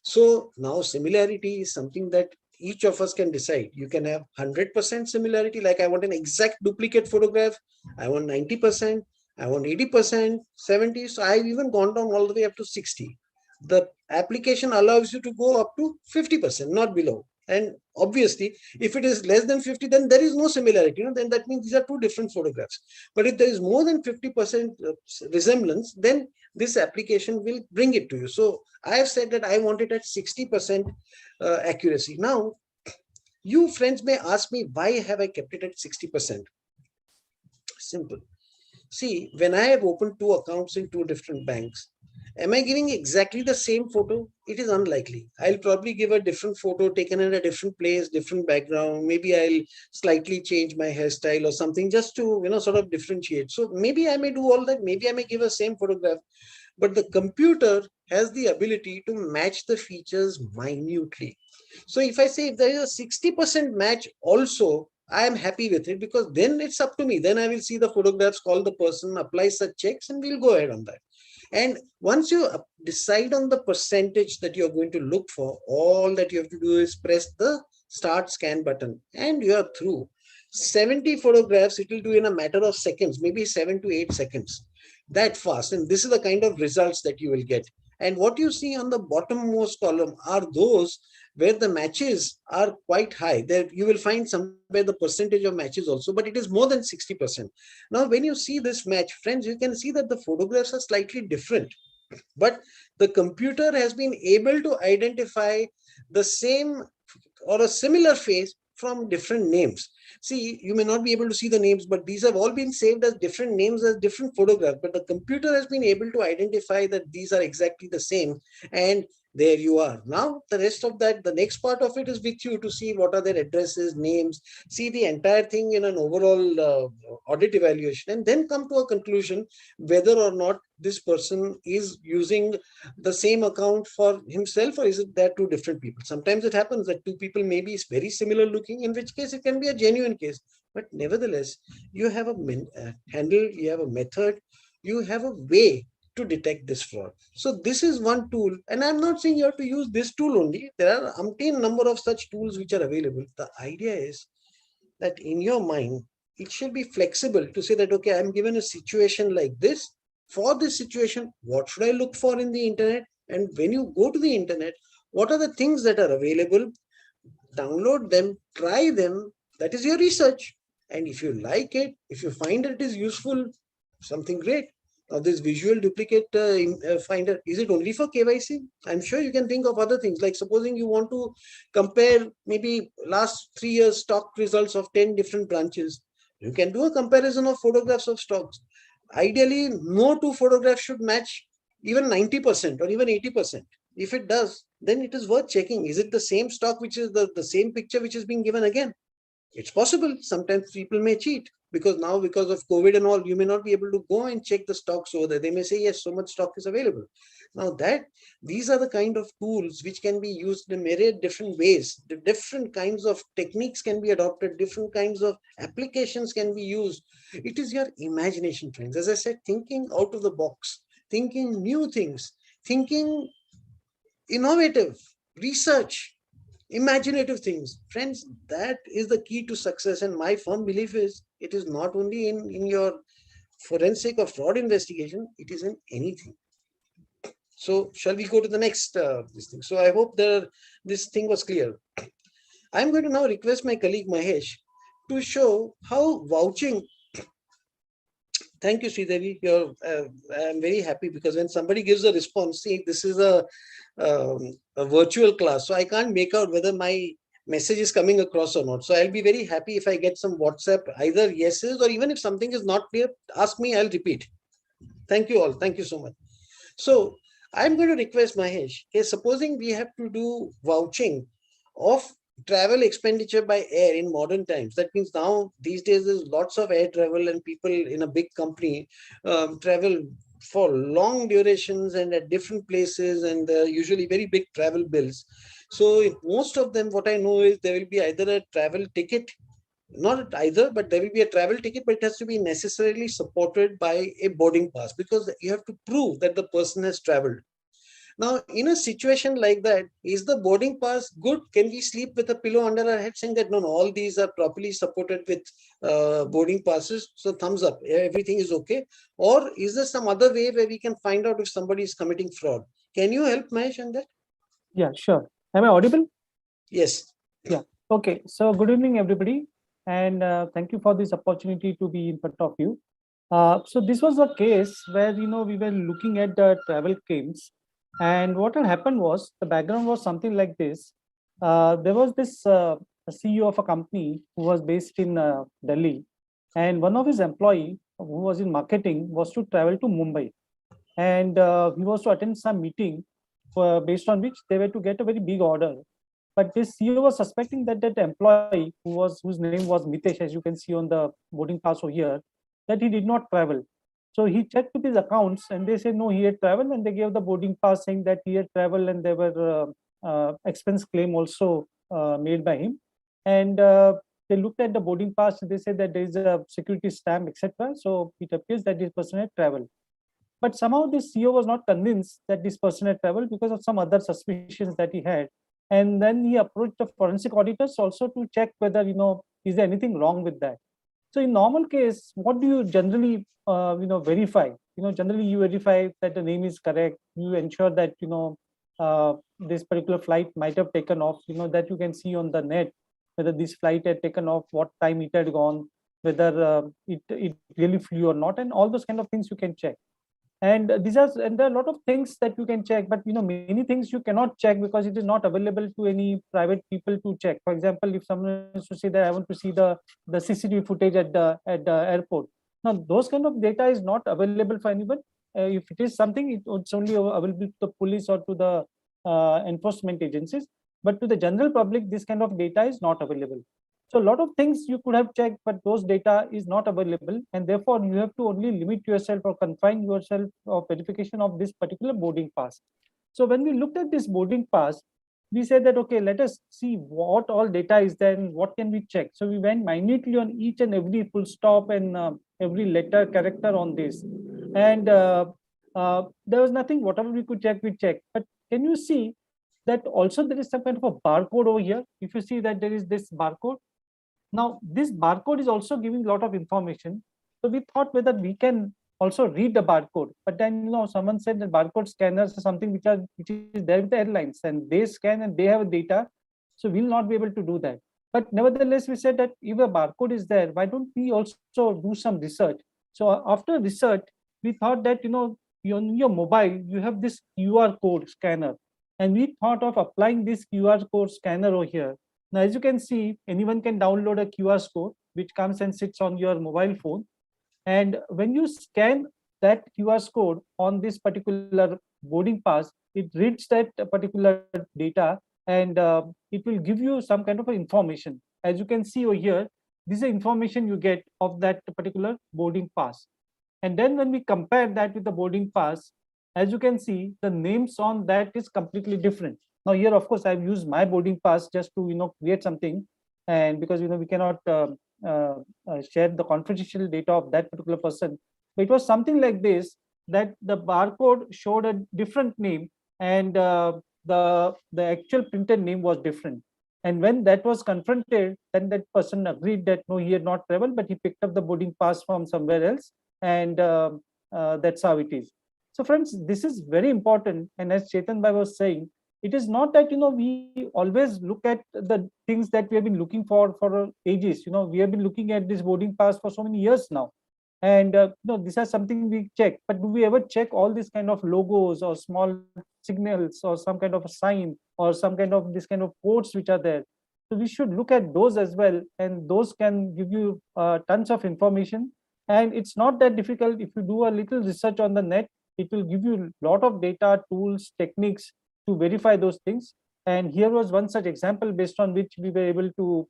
Speaker 3: So now similarity is something that each of us can decide. You can have 100% similarity, like I want an exact duplicate photograph. I want 90%, I want 80%, 70%. So I've even gone down all the way up to 60. The application allows you to go up to 50%, not below. And obviously, if it is less than 50, then there is no similarity. Then that means these are two different photographs. But if there is more than 50% resemblance, then this application will bring it to you. So I have said that I want it at 60% accuracy. Now, you friends may ask me, why have I kept it at 60%? Simple. See, when I have opened two accounts in two different banks, am I giving exactly the same photo? It is unlikely. I'll probably give a different photo taken in a different place, different background. Maybe I'll slightly change my hairstyle or something just to, sort of differentiate. So maybe I may do all that. Maybe I may give a same photograph. But the computer has the ability to match the features minutely. So if I say if there is a 60% match also, I am happy with it, because then it's up to me. Then I will see the photographs, call the person, apply such checks, and we'll go ahead on that. And once you decide on the percentage that you're going to look for, all that you have to do is press the start scan button and you're through. 70 photographs it will do in a matter of seconds, maybe 7 to 8 seconds, that fast. And this is the kind of results that you will get. And what you see on the bottommost column are those where the matches are quite high. There you will find somewhere the percentage of matches also, but it is more than 60%. Now, when you see this match, friends, you can see that the photographs are slightly different, but the computer has been able to identify the same or a similar face from different names. See, you may not be able to see the names, but these have all been saved as different names, as different photographs. But the computer has been able to identify that these are exactly the same. And there you are. Now, the rest of that, the next part of it is with you to see what are their addresses, names, see the entire thing in an overall audit evaluation, and then come to a conclusion whether or not this person is using the same account for himself, or is it there two different people. Sometimes it happens that two people may be very similar looking, in which case it can be a genuine case. But nevertheless, you have a handle, you have a method, you have a way to detect this fraud. So this is one tool, and I'm not saying you have to use this tool only. There are umpteen number of such tools which are available. The idea is that in your mind, it should be flexible to say that, okay, I'm given a situation like this. For this situation, what should I look for in the internet? And when you go to the internet, what are the things that are available? Download them, try them. That is your research. And if you like it, if you find it is useful, something great. Now, this visual duplicate finder, is it only for KYC? I'm sure you can think of other things, like supposing you want to compare maybe last 3 years stock results of 10 different branches. You can do a comparison of photographs of stocks. Ideally, no two photographs should match even 90% or even 80%. If it does, then it is worth checking. Is it the same stock, which is the same picture which is being given again? It's possible. Sometimes people may cheat because now, because of COVID and all, you may not be able to go and check the stocks over there. They may say, yes, so much stock is available. Now that these are the kind of tools which can be used in myriad different ways. The different kinds of techniques can be adopted, different kinds of applications can be used. It is your imagination, friends. As I said, thinking out of the box, thinking new things, thinking innovative, research, imaginative things. Friends, that is the key to success. And my firm belief is it is not only in your forensic or fraud investigation, it is in anything. So shall we go to the next this thing? So I hope this thing was clear. I'm going to now request my colleague Mahesh to show how vouching. Thank you, Sridevi. I'm very happy because when somebody gives a response, see, this is a virtual class, so I can't make out whether my message is coming across or not. So I'll be very happy if I get some WhatsApp, either yeses, or even if something is not clear, ask me, I'll repeat. Thank you all. Thank you so much. So I'm going to request Mahesh, okay, supposing we have to do vouching of travel expenditure by air in modern times. That means now these days there's lots of air travel and people in a big company travel for long durations and at different places, and usually very big travel bills. So most of them, what I know is there will be either a travel ticket, not either, but there will be a travel ticket, but it has to be necessarily supported by a boarding pass because you have to prove that the person has traveled. Now, in a situation like that, is the boarding pass good? Can we sleep with a pillow under our head saying that no, all these are properly supported with boarding passes? So thumbs up, everything is okay. Or is there some other way where we can find out if somebody is committing fraud? Can you help Mahesh on that?
Speaker 4: Yeah, sure. Am I audible?
Speaker 3: Yes.
Speaker 4: Yeah. Okay. So good evening, everybody. And thank you for this opportunity to be in front of you. So this was a case where, we were looking at the travel claims. And what had happened was, the background was something like this. There was this CEO of a company who was based in Delhi. And one of his employee who was in marketing was to travel to Mumbai. And he was to attend some meeting based on which they were to get a very big order. But this CEO was suspecting that that employee whose name was Mitesh, as you can see on the boarding pass over here, that he did not travel. So he checked with his accounts and they said no, he had traveled, and they gave the boarding pass saying that he had traveled, and there were expense claim also made by him. And they looked at the boarding pass and they said that there is a security stamp, etc. So it appears that this person had traveled. But somehow this CEO was not convinced that this person had traveled because of some other suspicions that he had. And then he approached the forensic auditors also to check whether, is there anything wrong with that. So in normal case, what do you generally, verify? Generally you verify that the name is correct. You ensure that, this particular flight might have taken off, that you can see on the net, whether this flight had taken off, what time it had gone, whether it really flew or not, and all those kind of things you can check. And there are a lot of things that you can check, but many things you cannot check because it is not available to any private people to check. For example, if someone is to say that I want to see the CCTV footage at the airport, now those kind of data is not available for anyone. If it is something, it's only available to the police or to the enforcement agencies, but to the general public this kind of data is not available. So a lot of things you could have checked, but those data is not available, and therefore you have to only limit yourself or confine yourself of verification of this particular boarding pass. So when we looked at this boarding pass, we said that, okay, let us see what all data is there and what can we check. So we went minutely on each and every full stop and every letter, character on this. And there was nothing, whatever we could check, we checked. But can you see that also there is some kind of a barcode over here? If you see that there is this barcode, now, this barcode is also giving a lot of information. So we thought whether we can also read the barcode. But then, someone said that barcode scanners are something which is there with the airlines, and they scan and they have data. So we'll not be able to do that. But nevertheless, we said that if a barcode is there, why don't we also do some research? So after research, we thought that, on your mobile, you have this QR code scanner. And we thought of applying this QR code scanner over here. Now, as you can see, anyone can download a QR code, which comes and sits on your mobile phone. And when you scan that QR code on this particular boarding pass, it reads that particular data, and it will give you some kind of information. As you can see over here, this is the information you get of that particular boarding pass. And then when we compare that with the boarding pass, as you can see, the names on that is completely different. Now here, of course, I've used my boarding pass just to create something, and because we cannot share the confidential data of that particular person. But it was something like this, that the barcode showed a different name, and the actual printed name was different. And when that was confronted, then that person agreed that no, he had not traveled, but he picked up the boarding pass from somewhere else, and that's how it is. So friends, this is very important. And as Chetan Bhai was saying, it is not that we always look at the things that we have been looking for ages. We have been looking at this boarding pass for so many years now, and this is something we check. But do we ever check all these kind of logos or small signals or some kind of a sign or some kind of this kind of codes which are there? So we should look at those as well, and those can give you tons of information. And it's not that difficult. If you do a little research on the net, it will give you a lot of data, tools, techniques to verify those things. And here was one such example based on which we were able to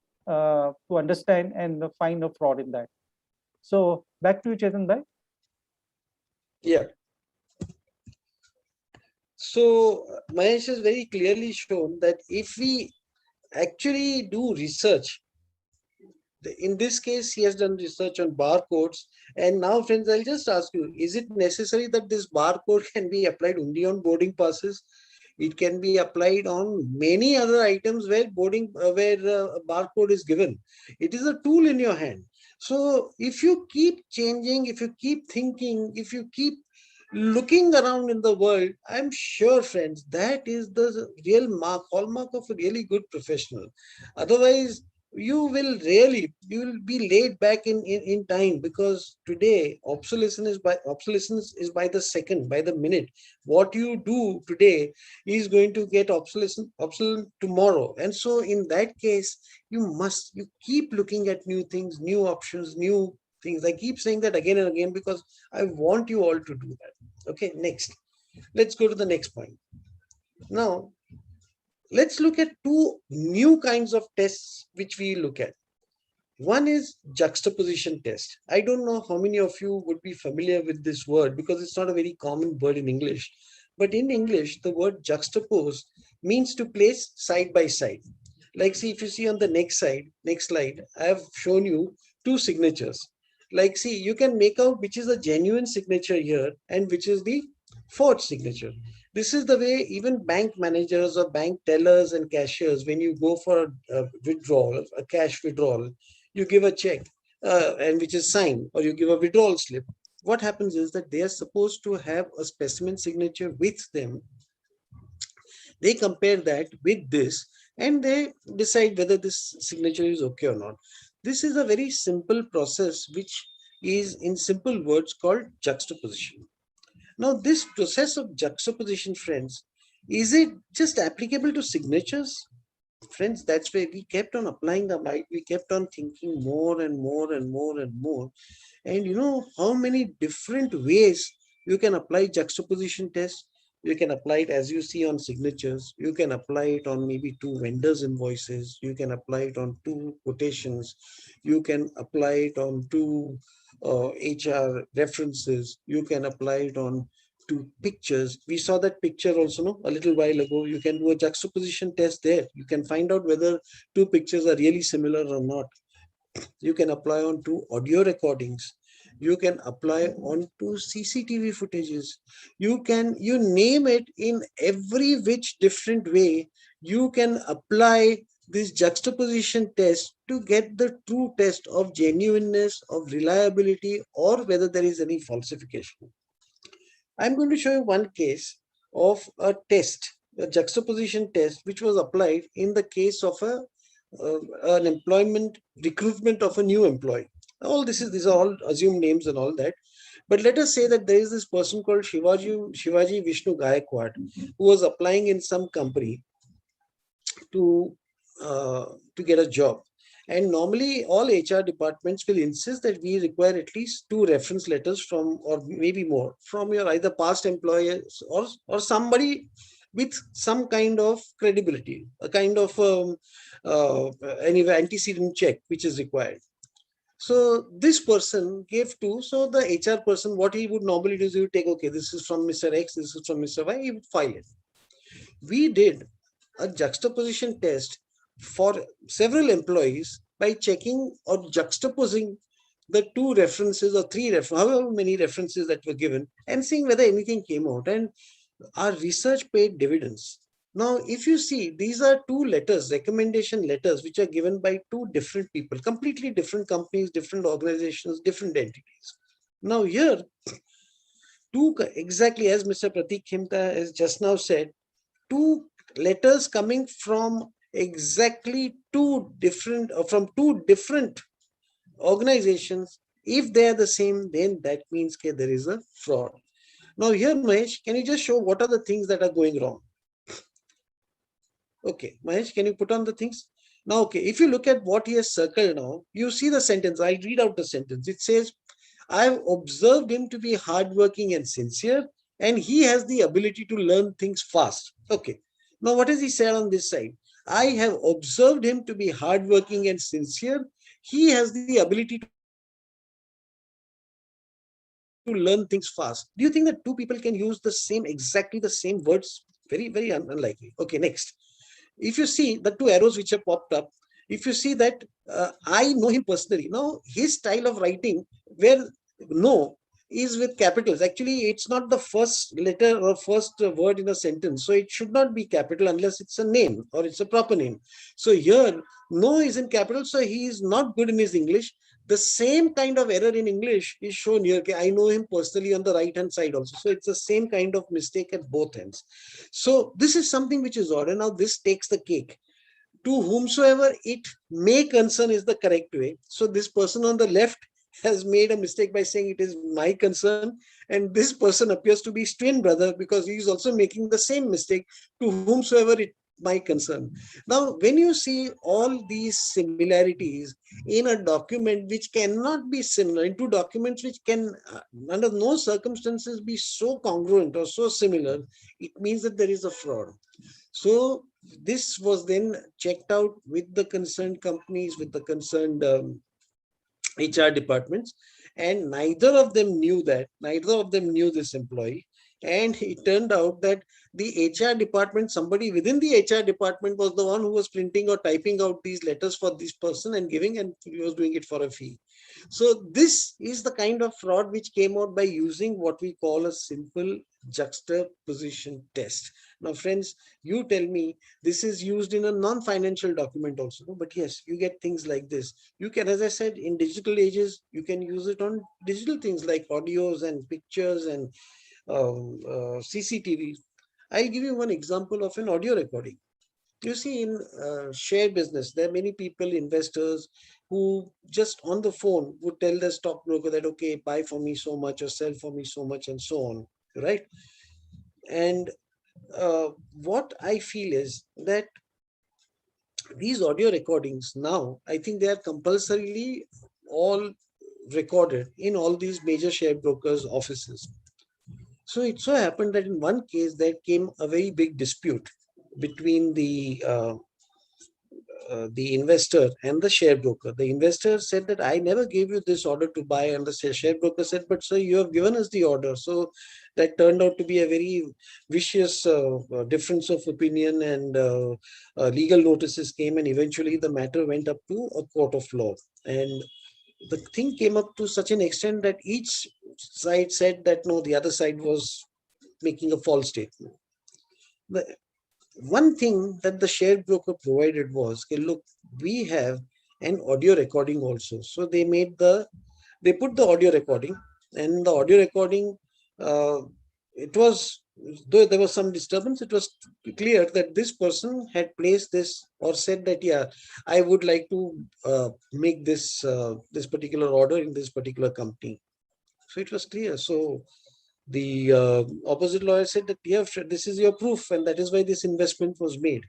Speaker 4: understand and find a fraud in that. So back to you, Chetan Bhai.
Speaker 3: Yeah. So Mahesh has very clearly shown that if we actually do research, in this case, he has done research on barcodes. And now, friends, I'll just ask you, is it necessary that this barcode can be applied only on boarding passes? It can be applied on many other items where a barcode is given. It is a tool in your hand. So if you keep changing, if you keep thinking, if you keep looking around in the world, I'm sure, friends, that is the real hallmark of a really good professional. Otherwise, you will be laid back in time, because today obsolescence is by the second, by the minute. What you do today is going to get obsolescent tomorrow. And so in that case, you keep looking at new things, new options, new things. I keep saying that again and again because I want you all to do that. Okay, next. Let's go to the next point. Now, let's look at two new kinds of tests which we look at. One is juxtaposition test. I don't know how many of you would be familiar with this word because it's not a very common word in English. But in English, the word juxtapose means to place side by side. Like, see, if you see on the next slide, I have shown you two signatures. Like, see, you can make out which is a genuine signature here and which is the forged signature. This is the way even bank managers or bank tellers and cashiers, when you go for a withdrawal, a cash withdrawal, you give a check and which is signed, or you give a withdrawal slip. What happens is that they are supposed to have a specimen signature with them. They compare that with this and they decide whether this signature is okay or not. This is a very simple process which is, in simple words, called juxtaposition. Now, this process of juxtaposition, friends, is it just applicable to signatures? Friends, that's where we kept on applying the mind. We kept on thinking more and more and more and more. And you know how many different ways you can apply juxtaposition test? You can apply it, as you see, on signatures. You can apply it on maybe two vendors' invoices. You can apply it on two quotations. You can apply it on two HR references. You can apply it on two pictures. We saw that picture also, no, a little while ago. You can do a juxtaposition test there. You can find out whether two pictures are really similar or not. You can apply on to audio recordings. You can apply on to CCTV footages. You name it, in every which different way you can apply this juxtaposition test to get the true test of genuineness, of reliability, or whether there is any falsification. I'm going to show you one case of a test, a juxtaposition test, which was applied in the case of a an employment recruitment of a new employee. All these are all assumed names and all that. But let us say that there is this person called Shivaji Vishnu Gaikwad, who was applying in some company to to get a job. And normally all HR departments will insist that we require at least 2 reference letters from, or maybe more, from your either past employers or somebody with some kind of credibility, a kind of anyway antecedent check which is required. So this person gave 2. So the HR person, what he would normally do is he would take, okay, this is from Mr. X, this is from Mr. Y, he would file it. We did a juxtaposition test for several employees by checking or juxtaposing the 2 references or 3 references, however many references that were given, and seeing whether anything came out. And our research paid dividends. Now, if you see, these are 2 letters, recommendation letters, which are given by 2 different people, completely different companies, different organizations, different entities. Now, here, 2, exactly as Mr. Pratik Khimta has just now said, 2 letters coming from exactly 2 different, from 2 different organizations. If they are the same, then that means that there is a fraud. Now here, Mahesh, can you just show what are the things that are going wrong? Okay, Mahesh, can you put on the things? Now, okay, if you look at what he has circled now, you see the sentence. I read out the sentence. It says, I've observed him to be hardworking and sincere, and he has the ability to learn things fast. Okay. Now, what has he said on this side? I have observed him to be hardworking and sincere. He has the ability to learn things fast. Do you think that 2 people can use the same, exactly the same words? Very, very unlikely. Okay, next. If you see the 2 arrows which have popped up, if you see that I know him personally. Now, his style of writing, where no is with capitals. Actually, it's not the first letter or first word in a sentence. So it should not be capital unless it's a name or it's a proper name. So here, no is in capital. So he is not good in his English. The same kind of error in English is shown here. Okay, I know him personally on the right hand side also. So it's the same kind of mistake at both ends. So this is something which is odd. And now this takes the cake. To whomsoever it may concern is the correct way. So this person on the left has made a mistake by saying it is my concern, and this person appears to be his twin brother because he is also making the same mistake. To whomsoever it my concern. Now, when you see all these similarities in a document which cannot be similar, in 2 documents which can under no circumstances be so congruent or so similar, it means that there is a fraud. So this was then checked out with the concerned companies, with the concerned HR departments, and neither of them knew that, neither of them knew this employee. And it turned out that the HR department, somebody within the HR department was the one who was printing or typing out these letters for this person and giving, and he was doing it for a fee. So this is the kind of fraud which came out by using what we call a simple juxtaposition test. Now, friends, you tell me, this is used in a non-financial document also, but yes, you get things like this. You can, as I said, in digital ages, you can use it on digital things like audios and pictures and CCTV. I'll give you one example of an audio recording. You see, in share business, there are many people, investors, who just on the phone would tell the stockbroker that, okay, buy for me so much or sell for me so much and so on, right? And what I feel is that these audio recordings now, I think they are compulsorily all recorded in all these major share brokers' offices. So it so happened that in one case there came a very big dispute between the investor and the share broker. The investor said that I never gave you this order to buy, and the share broker said, but sir, you have given us the order. So that turned out to be a very vicious difference of opinion, and legal notices came, and eventually the matter went up to a court of law. And the thing came up to such an extent that each side said that no, the other side was making a false statement. The one thing that the share broker provided was, okay, look, we have an audio recording also. So they put the audio recording, and the audio recording, it was though there was some disturbance, it was clear that this person had placed this or said that, yeah, I would like to make this particular order in this particular company. So it was clear. So the opposite lawyer said that, yeah, this is your proof, and that is why this investment was made.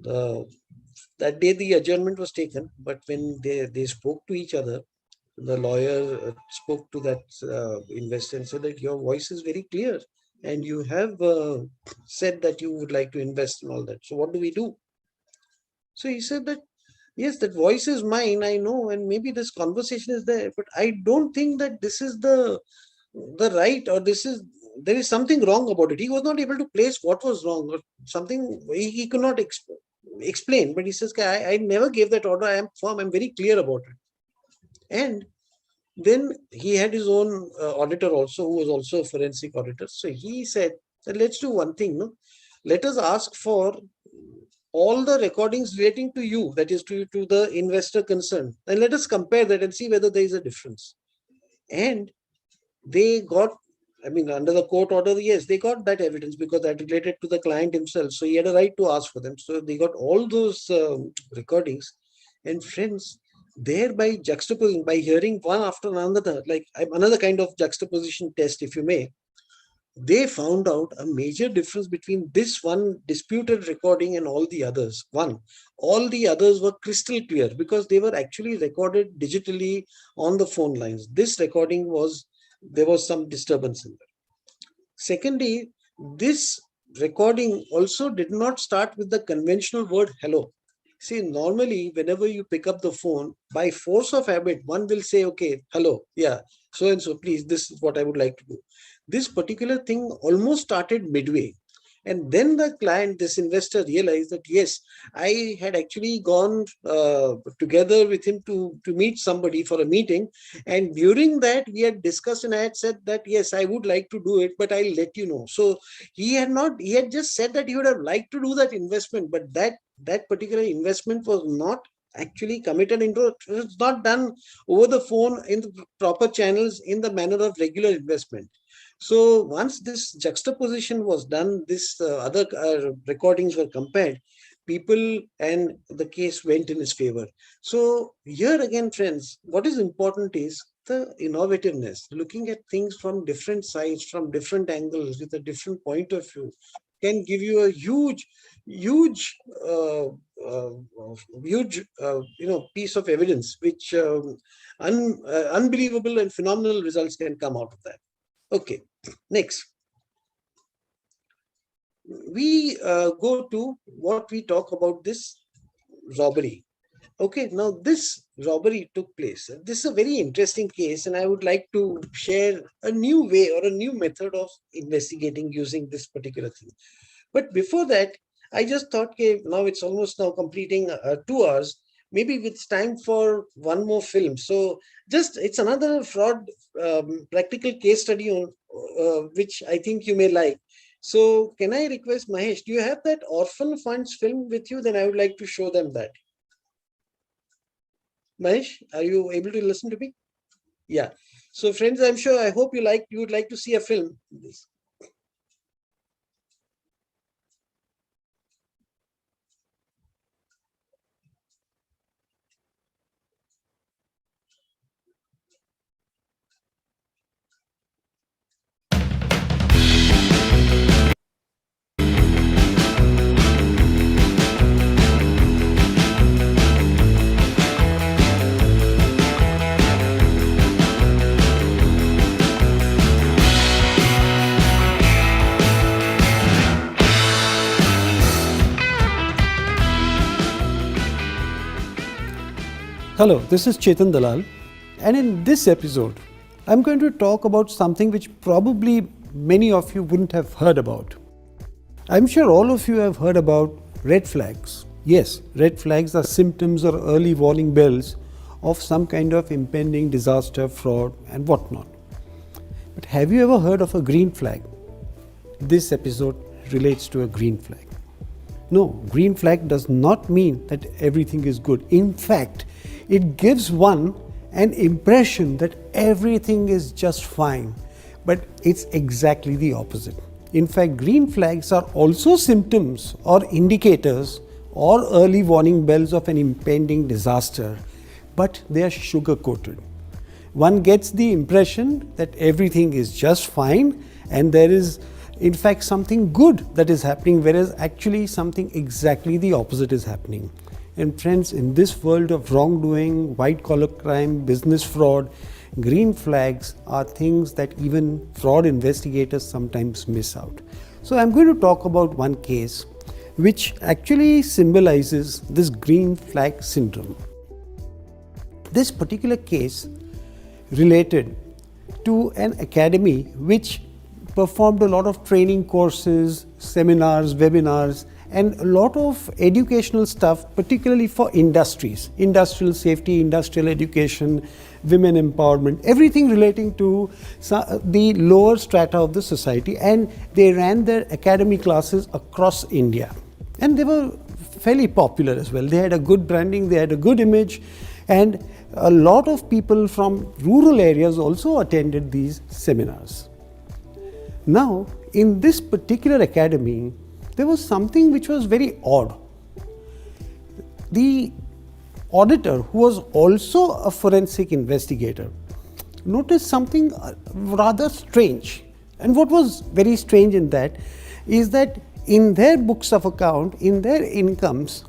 Speaker 3: That day the adjournment was taken, but when they spoke to each other, the lawyer spoke to that investor and said that your voice is very clear and you have said that you would like to invest in all that. So what do we do? So he said that, yes, that voice is mine, I know, and maybe this conversation is there, but I don't think that this is the right, or there is something wrong about it. He was not able to place what was wrong, or something he could not explain, but he says, I never gave that order. I am firm, I'm very clear about it. And then he had his own auditor also, who was also a forensic auditor. So he said that let's do one thing, no? Let us ask for all the recordings relating to you, that is to the investor concerned, and let us compare that and see whether there is a difference. And they got, I mean, under the court order, yes, they got that evidence because that related to the client himself. So he had a right to ask for them. So they got all those recordings. And friends, thereby juxtaposing, by hearing one after another, like another kind of juxtaposition test, if you may, they found out a major difference between this one disputed recording and all the others. One, all the others were crystal clear because they were actually recorded digitally on the phone lines. This recording there was some disturbance in that. Secondly, this recording also did not start with the conventional word hello. See, normally, whenever you pick up the phone, by force of habit, one will say, okay, hello, yeah, so and so, please, this is what I would like to do. This particular thing almost started midway. And then the client, this investor, realized that, yes, I had actually gone together with him to meet somebody for a meeting. And during that, we had discussed and I had said that, yes, I would like to do it, but I'll let you know. So he had just said that he would have liked to do that investment, but that particular investment was not actually committed into it. It's not done over the phone in the proper channels in the manner of regular investment. So once this juxtaposition was done, this other recordings were compared, people and the case went in his favor. So here again, friends, what is important is the innovativeness, looking at things from different sides, from different angles, with a different point of view, can give you a huge piece of evidence, which unbelievable and phenomenal results can come out of that. Okay, next. We go to what we talk about, this robbery. Okay, now this robbery took place. This is a very interesting case, and I would like to share a new way or a new method of investigating using this particular thing. But before that, I just thought, okay, now it's almost now completing 2 hours. Maybe it's time for one more film. So it's another fraud practical case study on which I think you may like. So can I request Mahesh, do you have that orphan funds film with you? Then I would like to show them that. Mahesh, are you able to listen to me? Yeah. So friends, I hope you would like to see a film.
Speaker 6: Hello, this is Chetan Dalal, and in this episode, I'm going to talk about something which probably many of you wouldn't have heard about. I'm sure all of you have heard about red flags. Yes, red flags are symptoms or early warning bells of some kind of impending disaster, fraud, and whatnot. But have you ever heard of a green flag? This episode relates to a green flag. No, green flag does not mean that everything is good. In fact, it gives one an impression that everything is just fine. But it's exactly the opposite. In fact, green flags are also symptoms or indicators or early warning bells of an impending disaster, but they are sugar coated. One gets the impression that everything is just fine and there is in fact something good that is happening, whereas actually something exactly the opposite is happening. And friends, in this world of wrongdoing, white collar crime, business fraud, green flags are things that even fraud investigators sometimes miss out. So I'm going to talk about one case which actually symbolizes this green flag syndrome. This particular case related to an academy which performed a lot of training courses, seminars, webinars, and a lot of educational stuff, particularly for industries, industrial safety, industrial education, women empowerment, everything relating to the lower strata of the society. And they ran their academy classes across India. And they were fairly popular as well. They had a good branding, they had a good image, and a lot of people from rural areas also attended these seminars. Now, in this particular academy, there was something which was very odd. The auditor, who was also a forensic investigator, noticed something rather strange. And what was very strange in that is that in their books of account, in their incomes,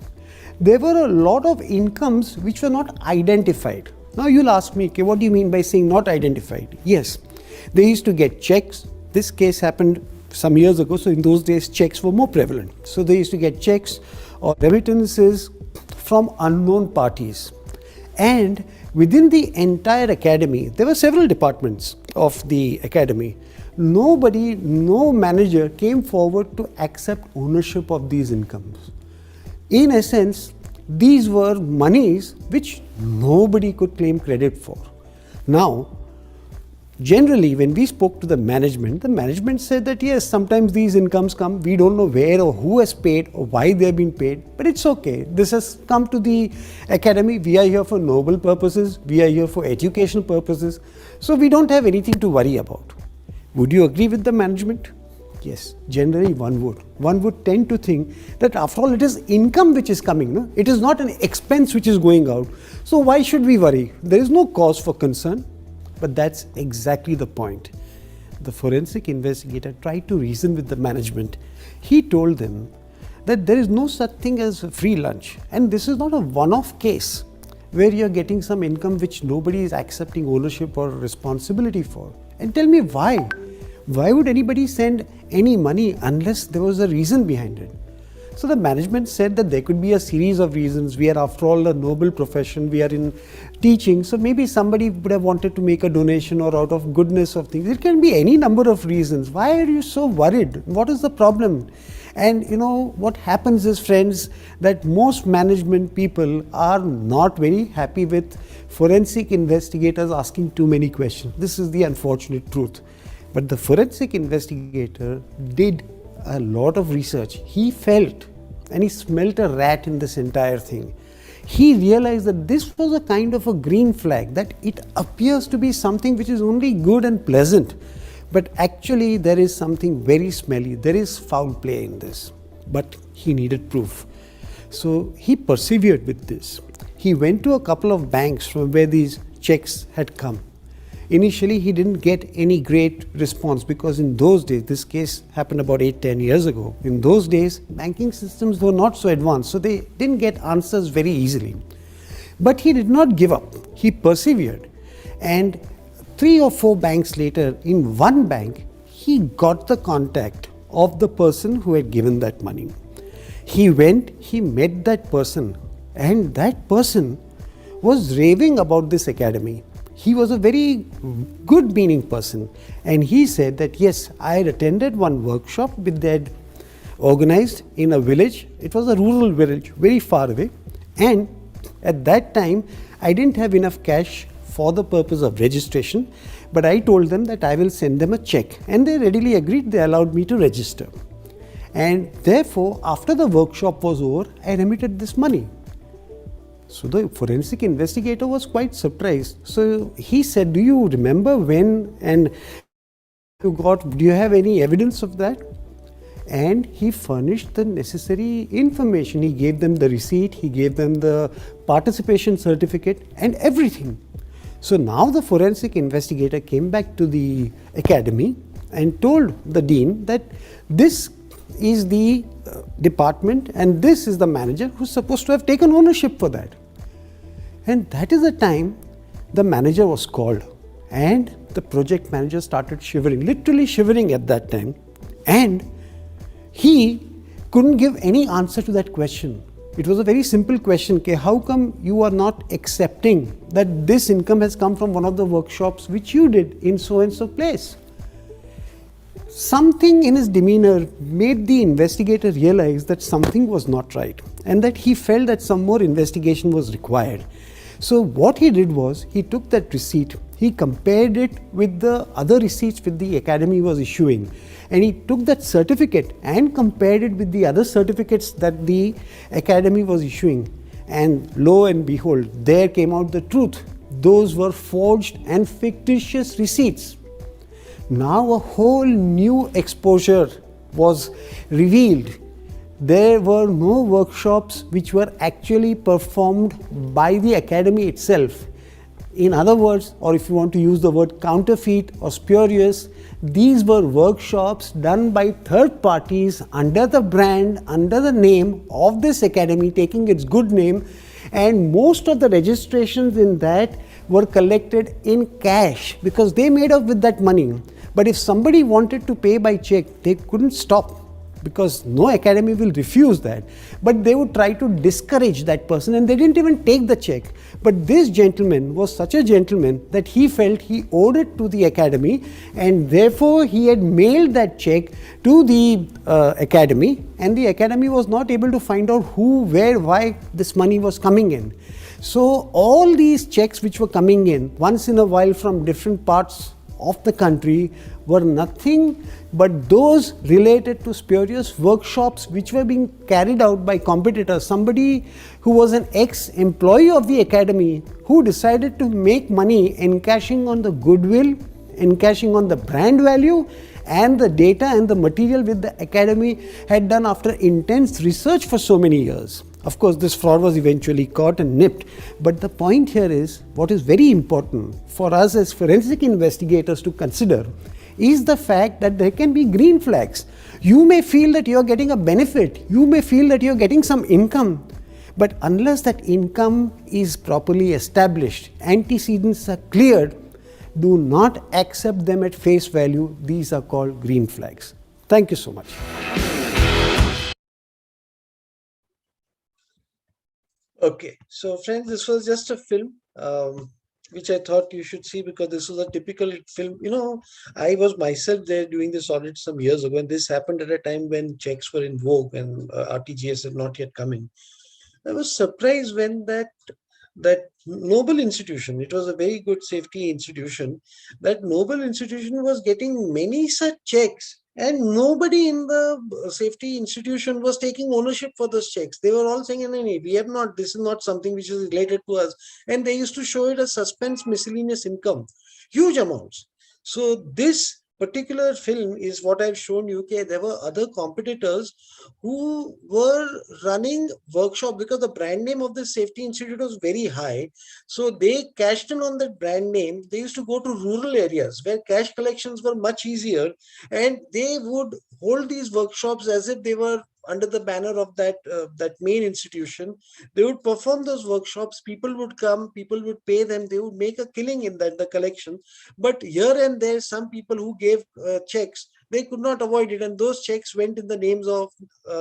Speaker 6: there were a lot of incomes which were not identified. Now you'll ask me, okay, what do you mean by saying not identified? Yes, they used to get checks. This case happened some years ago, so in those days checks were more prevalent. So they used to get checks or remittances from unknown parties. And within the entire academy, there were several departments of the academy. Nobody, no manager came forward to accept ownership of these incomes. In essence, these were monies which nobody could claim credit for. Now, generally, when we spoke to the management said that yes, sometimes these incomes come, we don't know where or who has paid or why they have been paid, but it's okay. This has come to the academy. We are here for noble purposes. We are here for educational purposes. So we don't have anything to worry about. Would you agree with the management? Yes, generally one would. One would tend to think that after all, it is income which is coming. No? It is not an expense which is going out. So why should we worry? There is no cause for concern. But that's exactly the point. The forensic investigator tried to reason with the management. He told them that there is no such thing as free lunch. And this is not a one-off case where you're getting some income which nobody is accepting ownership or responsibility for. And tell me why? Why would anybody send any money unless there was a reason behind it? So the management said that there could be a series of reasons. We are, after all, a noble profession. We are in teaching. So maybe somebody would have wanted to make a donation or out of goodness of things. It can be any number of reasons. Why are you so worried? What is the problem? And you know, what happens is, friends, that most management people are not very happy with forensic investigators asking too many questions. This is the unfortunate truth. But the forensic investigator did a lot of research. He felt and he smelt a rat in this entire thing. He realized that this was a kind of a green flag, that it appears to be something which is only good and pleasant, but actually there is something very smelly, there is foul play in this. But he needed proof. So he persevered with this. He went to a couple of banks from where these checks had come. Initially, he didn't get any great response because in those days, this case happened about 8-10 years ago. In those days, banking systems were not so advanced, so they didn't get answers very easily. But he did not give up. He persevered. And 3 or 4 banks later, in one bank, he got the contact of the person who had given that money. He went, he met that person, and that person was raving about this academy. He was a very good meaning person, and he said that yes, I had attended one workshop which they had organized in a village. It was a rural village, very far away, and at that time I didn't have enough cash for the purpose of registration, but I told them that I will send them a check, and they readily agreed. They allowed me to register, and therefore after the workshop was over, I remitted this money. So the forensic investigator was quite surprised. So he said, do you remember when and Do you have any evidence of that? And he furnished the necessary information. He gave them the receipt, he gave them the participation certificate and everything. So now the forensic investigator came back to the academy and told the dean that this is the department and this is the manager who's supposed to have taken ownership for that. And that is the time the manager was called, and the project manager started shivering, literally shivering at that time. And he couldn't give any answer to that question. It was a very simple question. How come you are not accepting that this income has come from one of the workshops which you did in so and so place? Something in his demeanor made the investigator realize that something was not right and that he felt that some more investigation was required. So what he did was, he took that receipt, he compared it with the other receipts which the academy was issuing, and he took that certificate and compared it with the other certificates that the academy was issuing, and lo and behold, there came out the truth. Those were forged and fictitious receipts. Now a whole new exposure was revealed. There were no workshops which were actually performed by the academy itself. In other words, or if you want to use the word counterfeit or spurious, these were workshops done by third parties under the brand, under the name of this academy, taking its good name, and most of the registrations in that were collected in cash because they made off with that money. But if somebody wanted to pay by check, they couldn't stop, because no academy will refuse that. But they would try to discourage that person, and they didn't even take the check. But this gentleman was such a gentleman that he felt he owed it to the academy, and therefore he had mailed that check to the academy, and the academy was not able to find out who, where, why this money was coming in. So all these checks which were coming in once in a while from different parts of the country were nothing but those related to spurious workshops which were being carried out by competitors. Somebody who was an ex-employee of the academy who decided to make money encashing on the goodwill, encashing on the brand value and the data and the material which the academy had done after intense research for so many years. Of course, this fraud was eventually caught and nipped. But the point here is, what is very important for us as forensic investigators to consider is the fact that there can be green flags. You may feel that you are getting a benefit, you may feel that you are getting some income, but unless that income is properly established, antecedents are cleared, do not accept them at face value. These are called green flags. Thank you so much.
Speaker 3: Okay, so friends, this was just a film which I thought you should see, because this was a typical film. You know, I was myself there doing this audit some years ago, and this happened at a time when checks were in vogue and RTGS had not yet come in. I was surprised when that noble institution, it was a very good safety institution, that noble institution was getting many such checks, and nobody in the safety institution was taking ownership for those checks. They were all saying, no, we have not, this is not something which is related to us. And they used to show it as suspense miscellaneous income, huge amounts. So this particular film is what I've shown you. Okay, there were other competitors who were running workshop because the brand name of the safety institute was very high. So they cashed in on that brand name. They used to go to rural areas where cash collections were much easier, and they would hold these workshops as if they were under the banner of that main institution. They would perform those workshops, people would come, people would pay them, they would make a killing in that, the collection. But here and there, some people who gave checks, they could not avoid it, and those checks went in the names of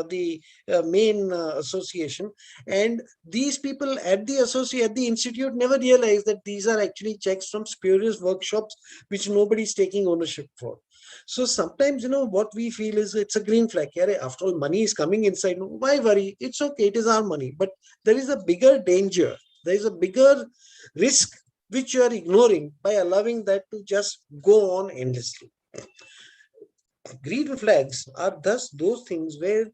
Speaker 3: the main association. And these people at the institute never realized that these are actually checks from spurious workshops which nobody is taking ownership for. So sometimes, you know, what we feel is it's a green flag. After all, money is coming inside. Why worry? It's okay. It is our money. But there is a bigger danger. There is a bigger risk which you are ignoring by allowing that to just go on endlessly. Green flags are thus those things where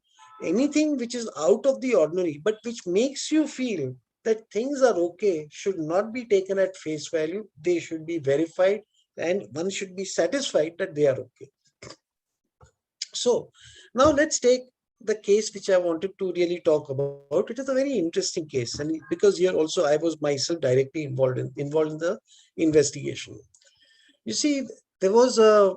Speaker 3: anything which is out of the ordinary, but which makes you feel that things are okay, should not be taken at face value. They should be verified, and one should be satisfied that they are okay. So now let's take the case which I wanted to really talk about. It is a very interesting case, and because here also I was myself directly involved in the investigation. You see, there was a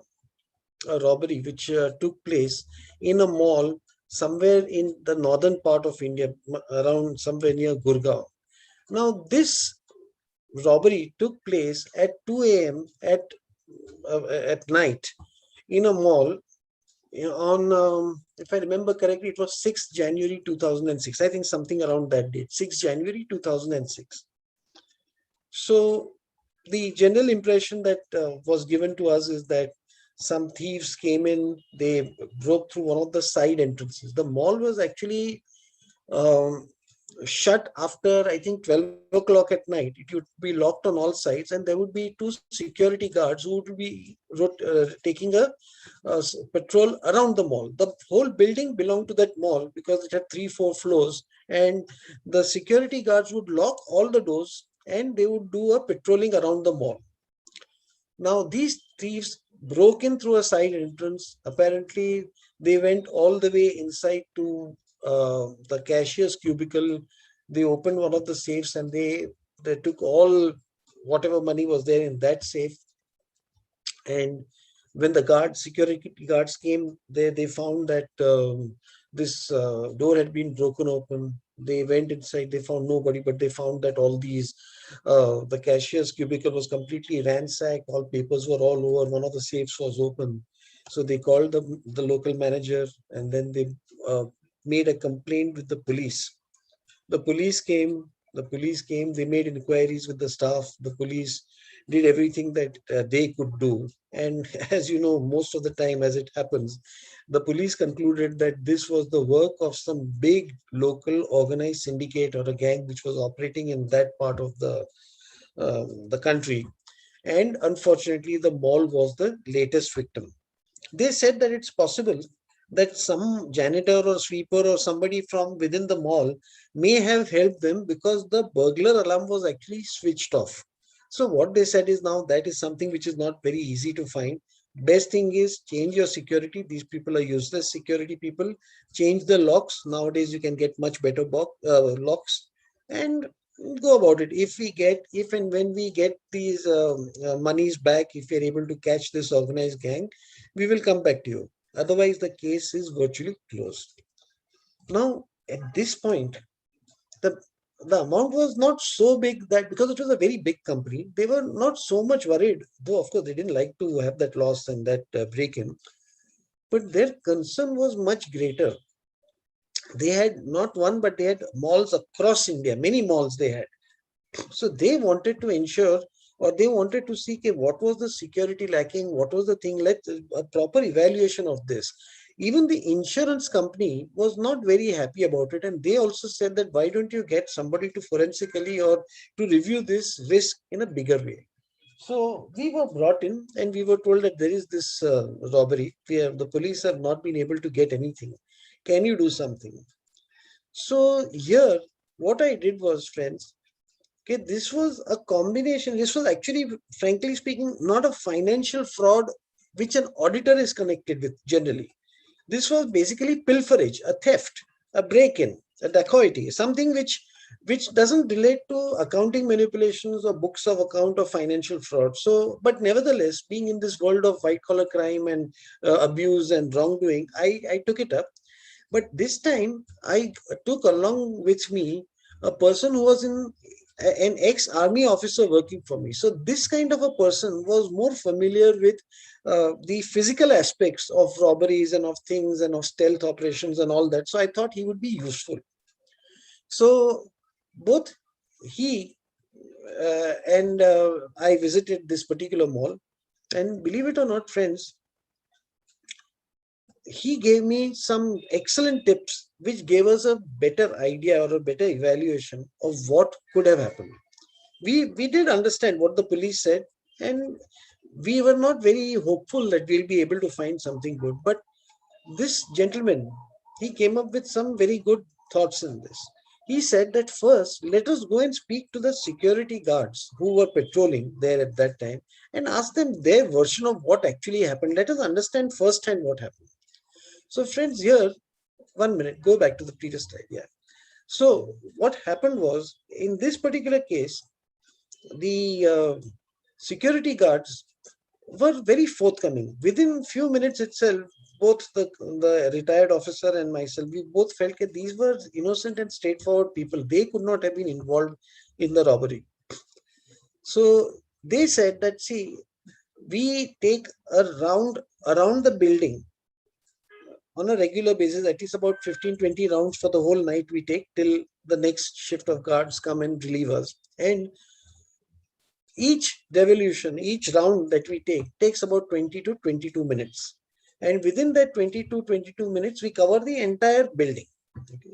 Speaker 3: robbery which took place in a mall somewhere in the northern part of India, around somewhere near Gurgaon. Now, this robbery took place at 2 a.m. At night in a mall on, if I remember correctly, it was 6th January 2006. I think something around that date, 6th January 2006. So the general impression that was given to us is that some thieves came in, they broke through one of the side entrances. The mall was actually um, shut after, I think, 12 o'clock at night. It would be locked on all sides, and there would be two security guards who would be taking a patrol around the mall. The whole building belonged to that mall because it had 3, 4 floors, and the security guards would lock all the doors and they would do a patrolling around the mall. Now, these thieves broke in through a side entrance. Apparently, they went all the way inside to the cashier's cubicle. They opened one of the safes and they took all whatever money was there in that safe. And when the security guards came, they found that this door had been broken open. They went inside, they found nobody, but they found that all these, the cashier's cubicle was completely ransacked. All papers were all over. One of the safes was open. So they called the local manager, and then they made a complaint with the police. The police came. They made inquiries with the staff. The police did everything that they could do. And as you know, most of the time, as it happens, the police concluded that this was the work of some big local organized syndicate or a gang which was operating in that part of the country. And unfortunately, the mall was the latest victim. They said that it's possible that some janitor or sweeper or somebody from within the mall may have helped them because the burglar alarm was actually switched off. So what they said is, now that is something which is not very easy to find. Best thing is change your security. These people are useless security people. Change the locks. Nowadays you can get much better locks, and go about it. If and when we get these monies back, if we are able to catch this organized gang, we will come back to you. Otherwise, the case is virtually closed. Now, at this point, the the amount was not so big that, because it was a very big company, they were not so much worried. Though, of course, they didn't like to have that loss and that break-in. But their concern was much greater. They had not one, but they had malls across India, many malls they had. So they wanted to ensure, or they wanted to see, what was the security lacking, what was the thing, let a proper evaluation of this. Even the insurance company was not very happy about it, and they also said that why don't you get somebody to forensically or to review this risk in a bigger way. So we were brought in and we were told that there is this robbery. The police have not been able to get anything. Can you do something? So here, what I did was, friends, okay, this was a combination. This was actually, frankly speaking, not a financial fraud which an auditor is connected with generally. This was basically pilferage, a theft, a break-in, a dacoity, something which doesn't relate to accounting manipulations or books of account or financial fraud. So, but nevertheless, being in this world of white-collar crime and abuse and wrongdoing, I took it up. But this time, I took along with me a person who was an ex-army officer working for me. So this kind of a person was more familiar with the physical aspects of robberies and of things and of stealth operations and all that. So I thought he would be useful. So both he and I visited this particular mall, and believe it or not, friends, he gave me some excellent tips which gave us a better idea or a better evaluation of what could have happened. We did understand what the police said, and we were not very hopeful that we'll be able to find something good. But this gentleman, he came up with some very good thoughts in this. He said that first, let us go and speak to the security guards who were patrolling there at that time and ask them their version of what actually happened. Let us understand firsthand what happened. So, friends, here, 1 minute, go back to the previous slide. Yeah. So, what happened was in this particular case, the security guards were very forthcoming. Within few minutes itself, both the retired officer and myself, we both felt that these were innocent and straightforward people. They could not have been involved in the robbery. So they said that, see, we take a round around the building on a regular basis, at least about 15-20 rounds for the whole night we take till the next shift of guards come and relieve us. And each devolution, each round that we take takes about 20 to 22 minutes. And within that 20 to 22 minutes, we cover the entire building. Okay.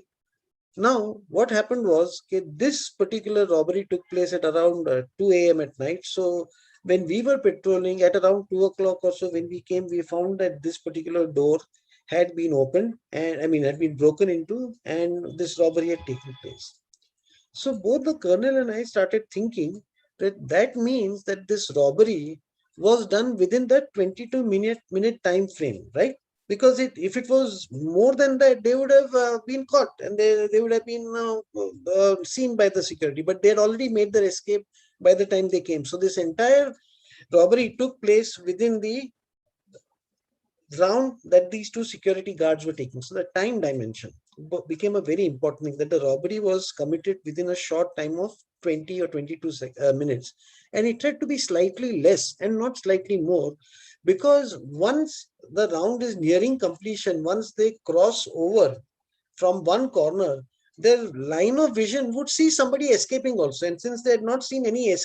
Speaker 3: Now, what happened was, okay, this particular robbery took place at around 2 a.m. at night. So when we were patrolling at around 2 o'clock or so, when we came, we found that this particular door had been opened and had been broken into, and this robbery had taken place. So both the colonel and I started thinking that means that this robbery was done within that 22-minute time frame, right? Because if it was more than that, they would have been caught and they would have been seen by the security. But they had already made their escape by the time they came. So this entire robbery took place within the round that these two security guards were taking. So the time dimension became a very important thing, that the robbery was committed within a short time of 20 or 22 minutes. And it had to be slightly less and not slightly more, because once the round is nearing completion, once they cross over from one corner, their line of vision would see somebody escaping also. And since they had not seen any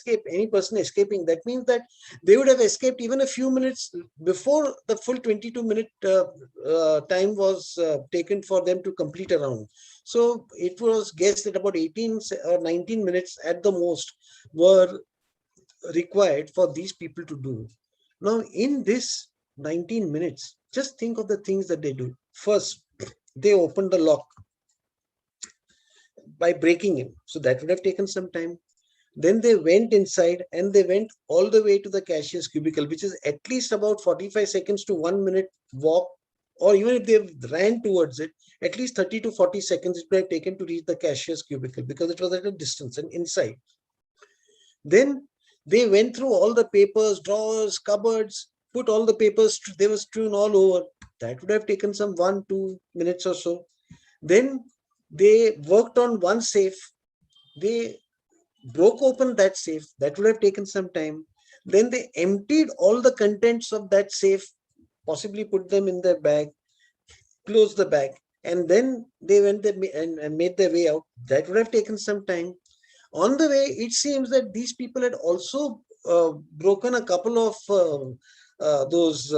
Speaker 3: person escaping, that means that they would have escaped even a few minutes before the full 22-minute time was taken for them to complete a round. So it was guessed that about 18 or 19 minutes at the most were required for these people to do. Now, in this 19 minutes, just think of the things that they do. First, they open the lock by breaking in. So that would have taken some time. Then they went inside and they went all the way to the cashier's cubicle, which is at least about 45 seconds to 1 minute walk, or even if they ran towards it, at least 30 to 40 seconds it would have taken to reach the cashier's cubicle, because it was at a distance and inside. Then they went through all the papers, drawers, cupboards, put all the papers, they were strewn all over. That would have taken some 1-2 minutes or so. Then they worked on one safe. They broke open that safe. That would have taken some time. Then they emptied all the contents of that safe, possibly put them in their bag, closed the bag, and then they went and made their way out. That would have taken some time. On the way, it seems that these people had also broken a couple of those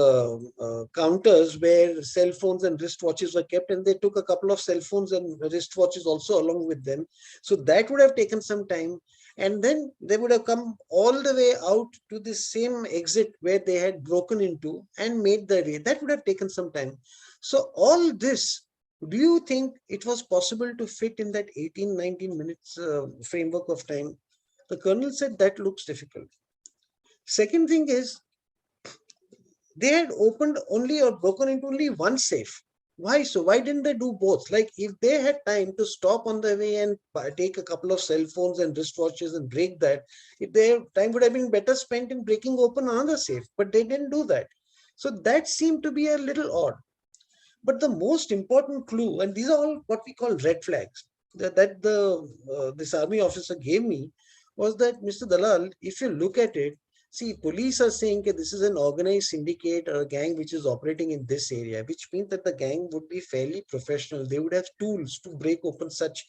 Speaker 3: counters where cell phones and wristwatches were kept, and they took a couple of cell phones and wristwatches also along with them. So that would have taken some time. And then they would have come all the way out to the same exit where they had broken into and made their way. That would have taken some time. So all this, do you think it was possible to fit in that 18-19 minutes framework of time? The colonel said that looks difficult. Second thing is, they had opened only or broken into only one safe. Why so? Why didn't they do both? Like, if they had time to stop on the way and take a couple of cell phones and wristwatches and break that, their time would have been better spent in breaking open another safe, but they didn't do that. So that seemed to be a little odd. But the most important clue, and these are all what we call red flags, that this army officer gave me, was that, Mr. Dalal, if you look at it, see, police are saying that this is an organized syndicate or a gang which is operating in this area, which means that the gang would be fairly professional. They would have tools to break open such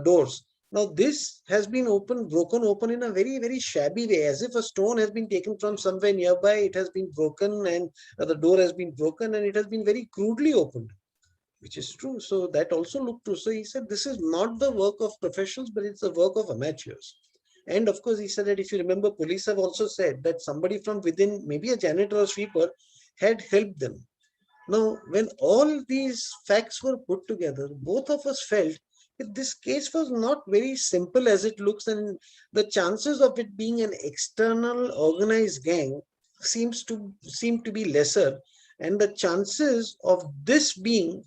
Speaker 3: doors. Now, this has been broken open in a very, very shabby way, as if a stone has been taken from somewhere nearby. It has been broken and the door has been broken and it has been very crudely opened, which is true. So that also looked true. So he said, this is not the work of professionals, but it's the work of amateurs. And of course, he said that, if you remember, police have also said that somebody from within, maybe a janitor or sweeper, had helped them. Now, when all these facts were put together, both of us felt this case was not very simple as it looks, and the chances of it being an external organized gang seem to be lesser, and the chances of this being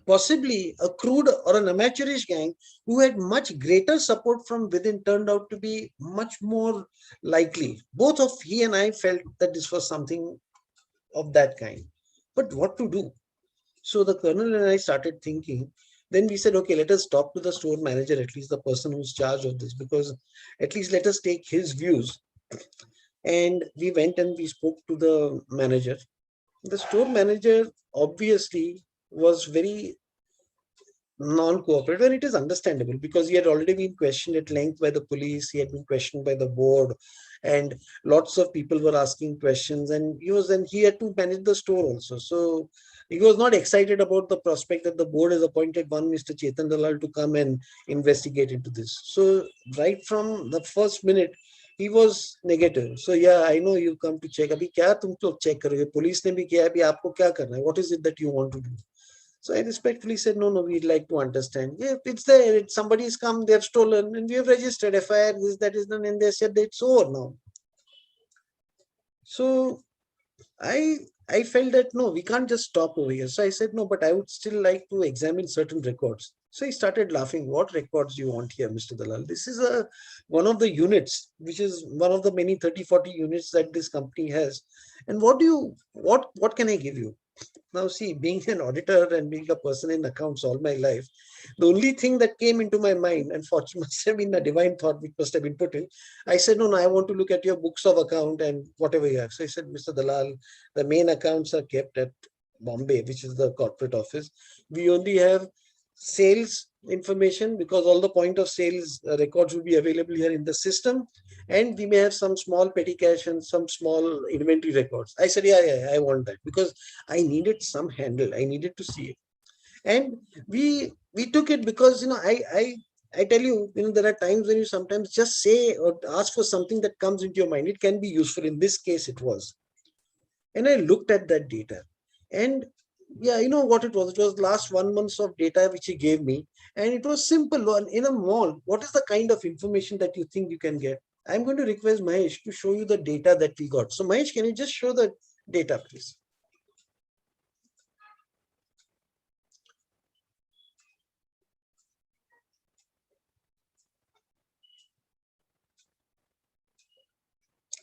Speaker 3: possibly a crude or an amateurish gang who had much greater support from within turned out to be much more likely. Both of he and I felt that this was something of that kind. But what to do? So the colonel and I started thinking. Then we said, okay, let us talk to the store manager, at least the person who's charged of this, because at least let us take his views. And we went and we spoke to the manager. The store manager obviously was very non-cooperative, and it is understandable because he had already been questioned at length by the police, he had been questioned by the board, and lots of people were asking questions, and he had to manage the store also. So he was not excited about the prospect that the board has appointed one Mr. Chetan Dalal to come and investigate into this. So right from the first minute he was negative. So yeah, I know you come to check. Abhi kya tum to check karoge? Police ne bhi kiya, abhi aapko kya karna hai? What is it that you want to do? So I respectfully said, no, we'd like to understand. Yeah, it's there. Somebody's come, they've stolen, and we have registered FIR, this, that is done, and they said that it's over now. So I felt that, no, we can't just stop over here. So I said, no, but I would still like to examine certain records. So he started laughing. What records do you want here, Mr. Dalal? This is one of the units, which is one of the many 30, 40 units that this company has. And what can I give you? Now, see, being an auditor and being a person in accounts all my life, the only thing that came into my mind, and fortunately must have been a divine thought which must have been put in, I said, no, I want to look at your books of account and whatever you have. So I said, Mr. Dalal, the main accounts are kept at Bombay, which is the corporate office. We only have sales information because all the point of sales records will be available here in the system, and we may have some small petty cash and some small inventory records. I said, yeah, I want that because I needed some handle. I needed to see it, and we took it because I tell you, there are times when you sometimes just say or ask for something that comes into your mind. It can be useful. In this case, it was, and I looked at that data, and yeah, you know what it was? It was last 1 month of data which he gave me, and it was simple. In a mall, what is the kind of information that you think you can get? I'm going to request Mahesh to show you the data that we got. So Mahesh, can you just show the data, please?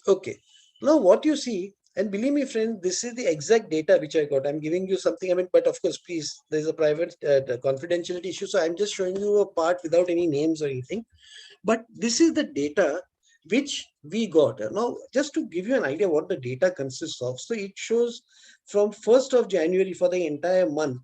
Speaker 3: Okay. Now what you see, and believe me, friend, this is the exact data which I got. I'm giving you something, but of course, please, there's a private confidentiality issue. So I'm just showing you a part without any names or anything. But this is the data which we got. Now, just to give you an idea what the data consists of. So it shows from 1st of January for the entire month.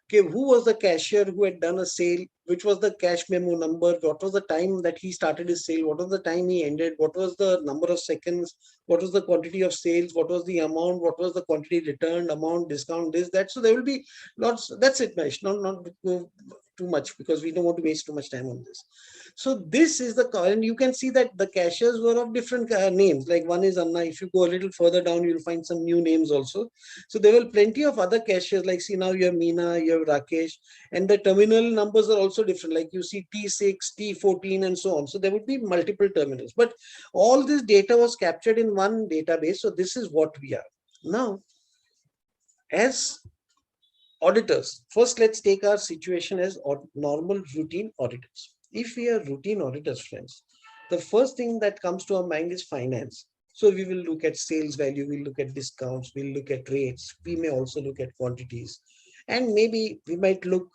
Speaker 3: Okay, who was the cashier who had done a sale, which was the cash memo number, what was the time that he started his sale, what was the time he ended, what was the number of seconds, what was the quantity of sales, what was the amount, what was the quantity returned, amount, discount, this, that. So there will be lots. That's it, Mahesh. Not go too much because we don't want to waste too much time on this. So this is the, and you can see that the cashiers were of different names. Like one is Anna. If you go a little further down, you'll find some new names also. So there were plenty of other cashiers. Like see now you have Meena, you have Rakesh, and the terminal numbers are also different. Like you see T6, T14, and so on. So there would be multiple terminals. But all this data was captured in one database. So this is what we are now. As auditors, first let's take our situation as normal routine auditors. If we are routine auditors, friends, the first thing that comes to our mind is finance. So we will look at sales value, we'll look at discounts, we'll look at rates, we may also look at quantities, and maybe we might look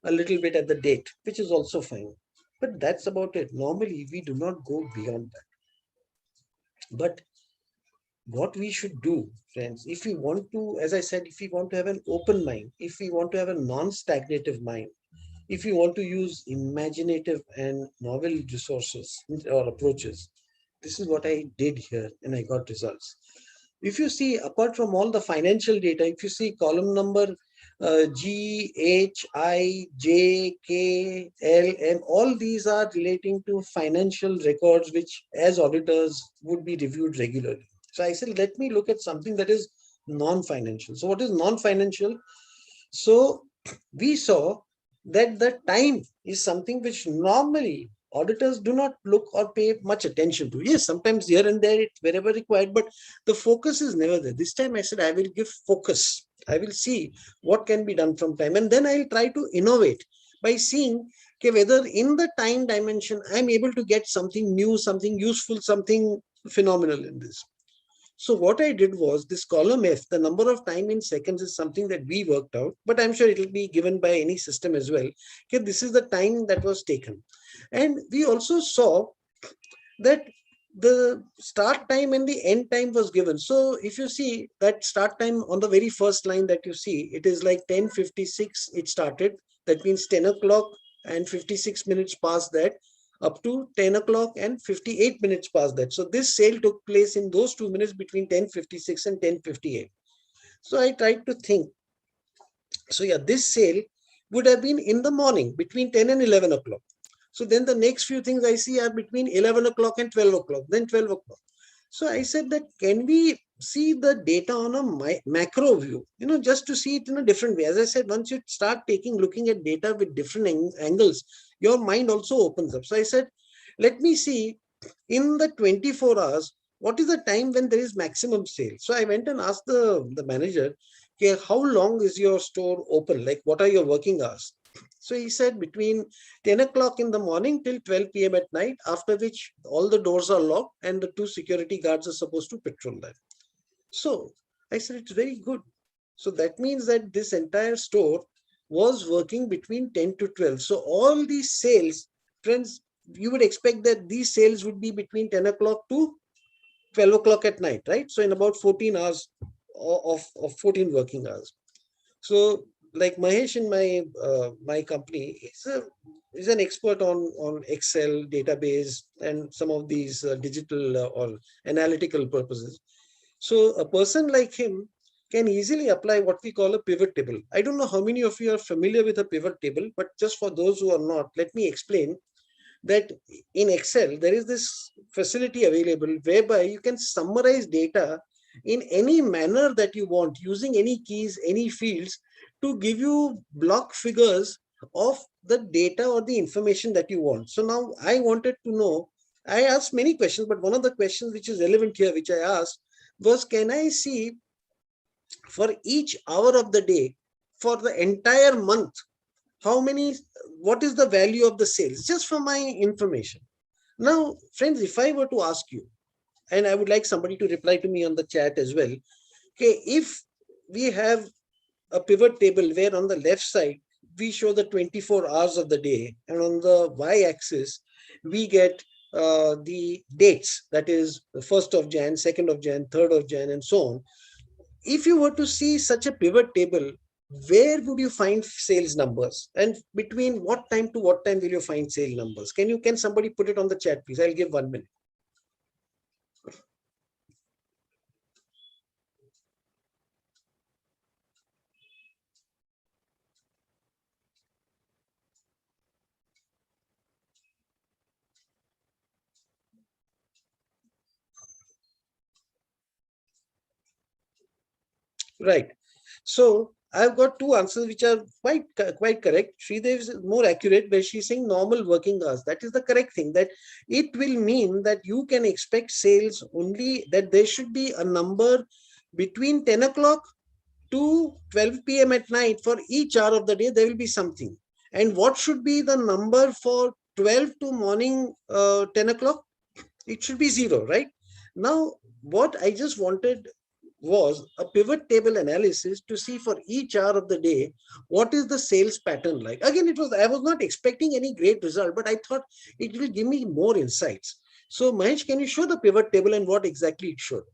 Speaker 3: a little bit at the date, which is also fine. But that's about it. Normally, we do not go beyond that. But what we should do, friends, if we want to, as I said, if we want to have an open mind, if we want to have a non-stagnative mind, if we want to use imaginative and novel resources or approaches, this is what I did here and I got results. If you see, apart from all the financial data, if you see column number G, H, I, J, K, L, M, all these are relating to financial records, which as auditors would be reviewed regularly. So I said, let me look at something that is non-financial. So what is non-financial? So we saw that the time is something which normally auditors do not look or pay much attention to. Yes, sometimes here and there, it's wherever required, but the focus is never there. This time I said, I will give focus. I will see what can be done from time. And then I'll try to innovate by seeing whether in the time dimension, I'm able to get something new, something useful, something phenomenal in this. So what I did was this column F, the number of time in seconds is something that we worked out, but I'm sure it will be given by any system as well. Okay, this is the time that was taken. And we also saw that the start time and the end time was given. So if you see that start time on the very first line that you see, it is like 10:56 it started. That means 10 o'clock and 56 minutes past that, up to 10 o'clock and 58 minutes past that. So this sale took place in those 2 minutes between 10:56 and 10:58. So I tried to think. So yeah, this sale would have been in the morning between 10 and 11 o'clock. So then the next few things I see are between 11 o'clock and 12 o'clock, then 12 o'clock. So I said that can we see the data on a macro view, just to see it in a different way. As I said, once you start looking at data with different angles, your mind also opens up. So I said, let me see in the 24 hours, what is the time when there is maximum sale? So I went and asked the manager, okay, how long is your store open? Like, what are your working hours? So he said between 10 o'clock in the morning till 12 p.m. at night, after which all the doors are locked and the 2 security guards are supposed to patrol that. So I said, it's very good. So that means that this entire store was working between 10 to 12. So all these sales, friends, you would expect that these sales would be between 10 o'clock to 12 o'clock at night, right? So in about 14 hours of 14 working hours. So like Mahesh in my company is an expert on Excel database and some of these digital or analytical purposes. So a person like him can easily apply what we call a pivot table. I don't know how many of you are familiar with a pivot table, but just for those who are not, let me explain that in Excel, there is this facility available whereby you can summarize data in any manner that you want, using any keys, any fields, to give you block figures of the data or the information that you want. So now I wanted to know, I asked many questions, but one of the questions which is relevant here, which I asked was, can I see for each hour of the day for the entire month, what is the value of the sales, just for my information. Now, friends, if I were to ask you, and I would like somebody to reply to me on the chat as well, okay, if we have a pivot table where on the left side, we show the 24 hours of the day, and on the y-axis, we get the dates, that is the 1st of Jan, 2nd of Jan, 3rd of Jan, and so on. If you were to see such a pivot table, where would you find sales numbers, and between what time to what time will you find sale numbers? Can somebody put it on the chat, please? I'll give 1 minute. Right. So I've got 2 answers which are quite correct. Sridev is more accurate, where she's saying normal working hours. That is the correct thing, that it will mean that you can expect sales only, that there should be a number between 10 o'clock to 12 p.m. at night. For each hour of the day, there will be something. And what should be the number for 12 to morning 10 o'clock? It should be 0, right? Now, what I just wanted was a pivot table analysis to see for each hour of the day, what is the sales pattern like. Again, I was not expecting any great result, but I thought it will give me more insights. So Mahesh, can you show the pivot table and what exactly it showed?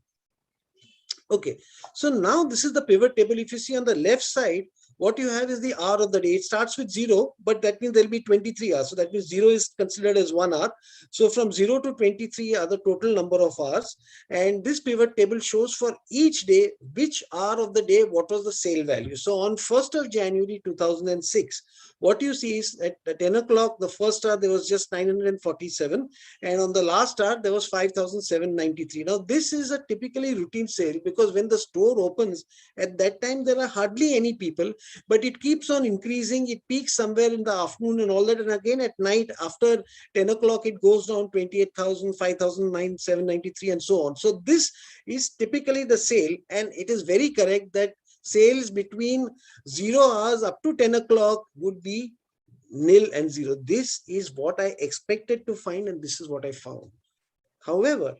Speaker 3: Okay, so now this is the pivot table. If you see on the left side, what you have is the hour of the day. It starts with 0, but that means there'll be 23 hours. So that means 0 is considered as 1 hour. So from 0 to 23 are the total number of hours. And this pivot table shows for each day, which hour of the day, what was the sale value. So on 1st of January 2006, what you see is at 10 o'clock, the first hour, there was just 947. And on the last hour, there was 5,793. Now, this is a typically routine sale, because when the store opens, at that time, there are hardly any people. but it keeps on increasing. It peaks somewhere in the afternoon and all that. And again at night after 10 o'clock, it goes down 28,000, 5,009, 793 and so on. So this is typically the sale. And it is very correct that sales between 0 hours up to 10 o'clock would be nil and zero. This is what I expected to find, and this is what I found. However,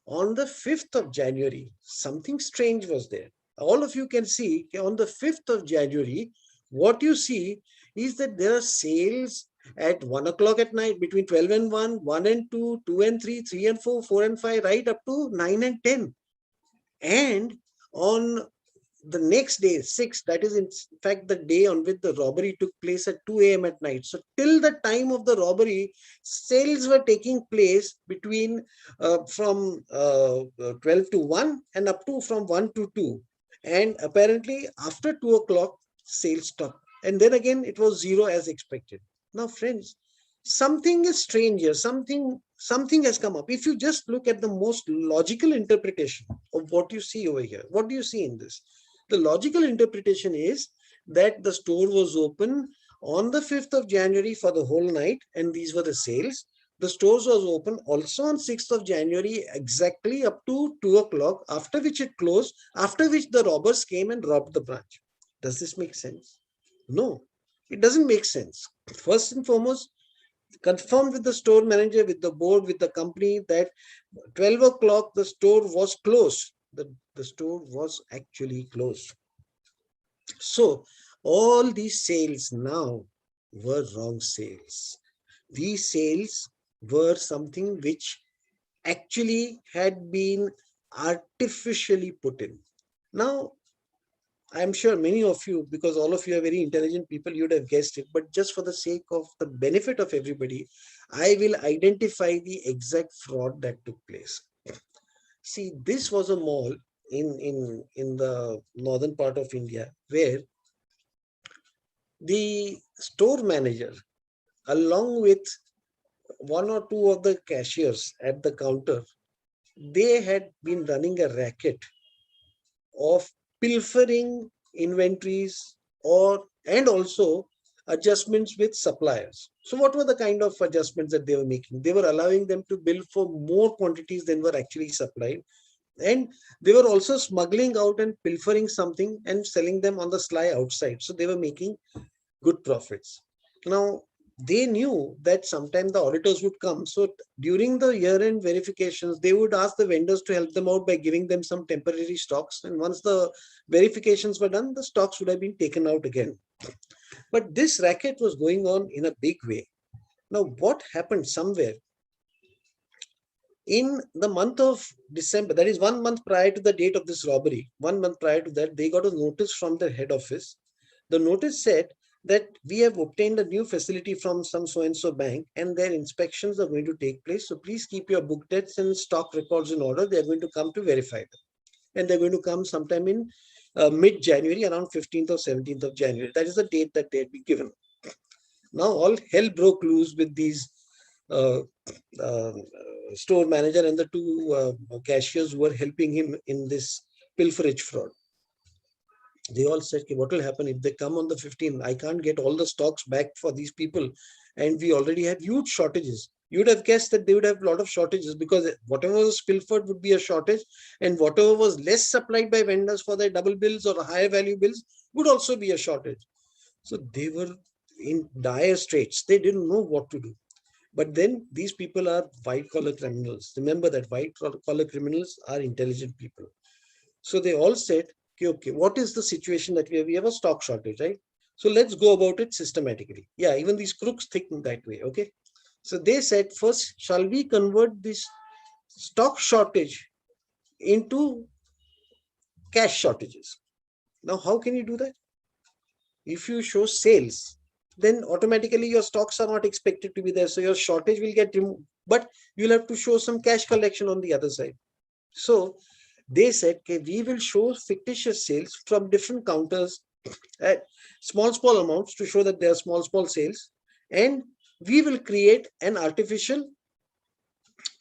Speaker 3: on the 5th of January, something strange was there. All of you can see on the 5th of January, what you see is that there are sales at 1 o'clock at night, between 12 and 1, 1 and 2, 2 and 3, 3 and 4, 4 and 5, right up to 9 and 10. And on the next day, 6, that is in fact the day on which the robbery took place at 2 a.m. at night. So till the time of the robbery, sales were taking place between from 12 to 1 and up to from 1 to 2. And apparently after 2 o'clock, sales stopped. And then again, it was 0 as expected. Now, friends, something is strange here. Something has come up. If you just look at the most logical interpretation of what you see over here, what do you see in this? The logical interpretation is that the store was open on the 5th of January for the whole night, and these were the sales. The stores was open also on 6th of January exactly up to 2 o'clock, after which it closed, after which the robbers came and robbed the branch. Does this make sense? No, it doesn't make sense. First and foremost, confirm with the store manager, with the board, with the company that 12 o'clock the store was closed. The store was actually closed. So all these sales now were wrong sales. These sales were something which actually had been artificially put in. Now, I'm sure many of you, because all of you are very intelligent people, you'd have guessed it, but just for the sake of the benefit of everybody, I will identify the exact fraud that took place. See, this was a mall in the northern part of India where the store manager, along with 1 or 2 of the cashiers at the counter, they had been running a racket of pilfering inventories and also adjustments with suppliers. So what were the kind of adjustments that they were making? They were allowing them to bill for more quantities than were actually supplied. And they were also smuggling out and pilfering something and selling them on the sly outside. So they were making good profits. Now, they knew that sometime the auditors would come. So during the year-end verifications, they would ask the vendors to help them out by giving them some temporary stocks. And once the verifications were done, the stocks would have been taken out again. But this racket was going on in a big way. Now, what happened somewhere? In the month of December, that is 1 month prior to the date of this robbery, 1 month prior to that, they got a notice from their head office. The notice said that we have obtained a new facility from some so-and-so bank and their inspections are going to take place. So please keep your book debts and stock records in order. They are going to come to verify them. And they're going to come sometime in mid-January, around 15th or 17th of January. That is the date that they had been given. Now all hell broke loose with these store manager and the 2 cashiers who were helping him in this pilferage fraud. They all said, what will happen if they come on the 15th? I can't get all the stocks back for these people. And we already have huge shortages. You would have guessed that they would have a lot of shortages because whatever was pilfered would be a shortage, and whatever was less supplied by vendors for their double bills or higher value bills would also be a shortage. So they were in dire straits. They didn't know what to do. But then these people are white-collar criminals. Remember that white-collar criminals are intelligent people. So they all said, okay, what is the situation that we have? We have a stock shortage, right? So let's go about it systematically. Yeah, even these crooks think that way, okay? So they said, first, shall we convert this stock shortage into cash shortages? Now, how can you do that? If you show sales, then automatically your stocks are not expected to be there. So your shortage will get removed, but you'll have to show some cash collection on the other side. So they said, okay, we will show fictitious sales from different counters at small amounts to show that they are small sales. And we will create an artificial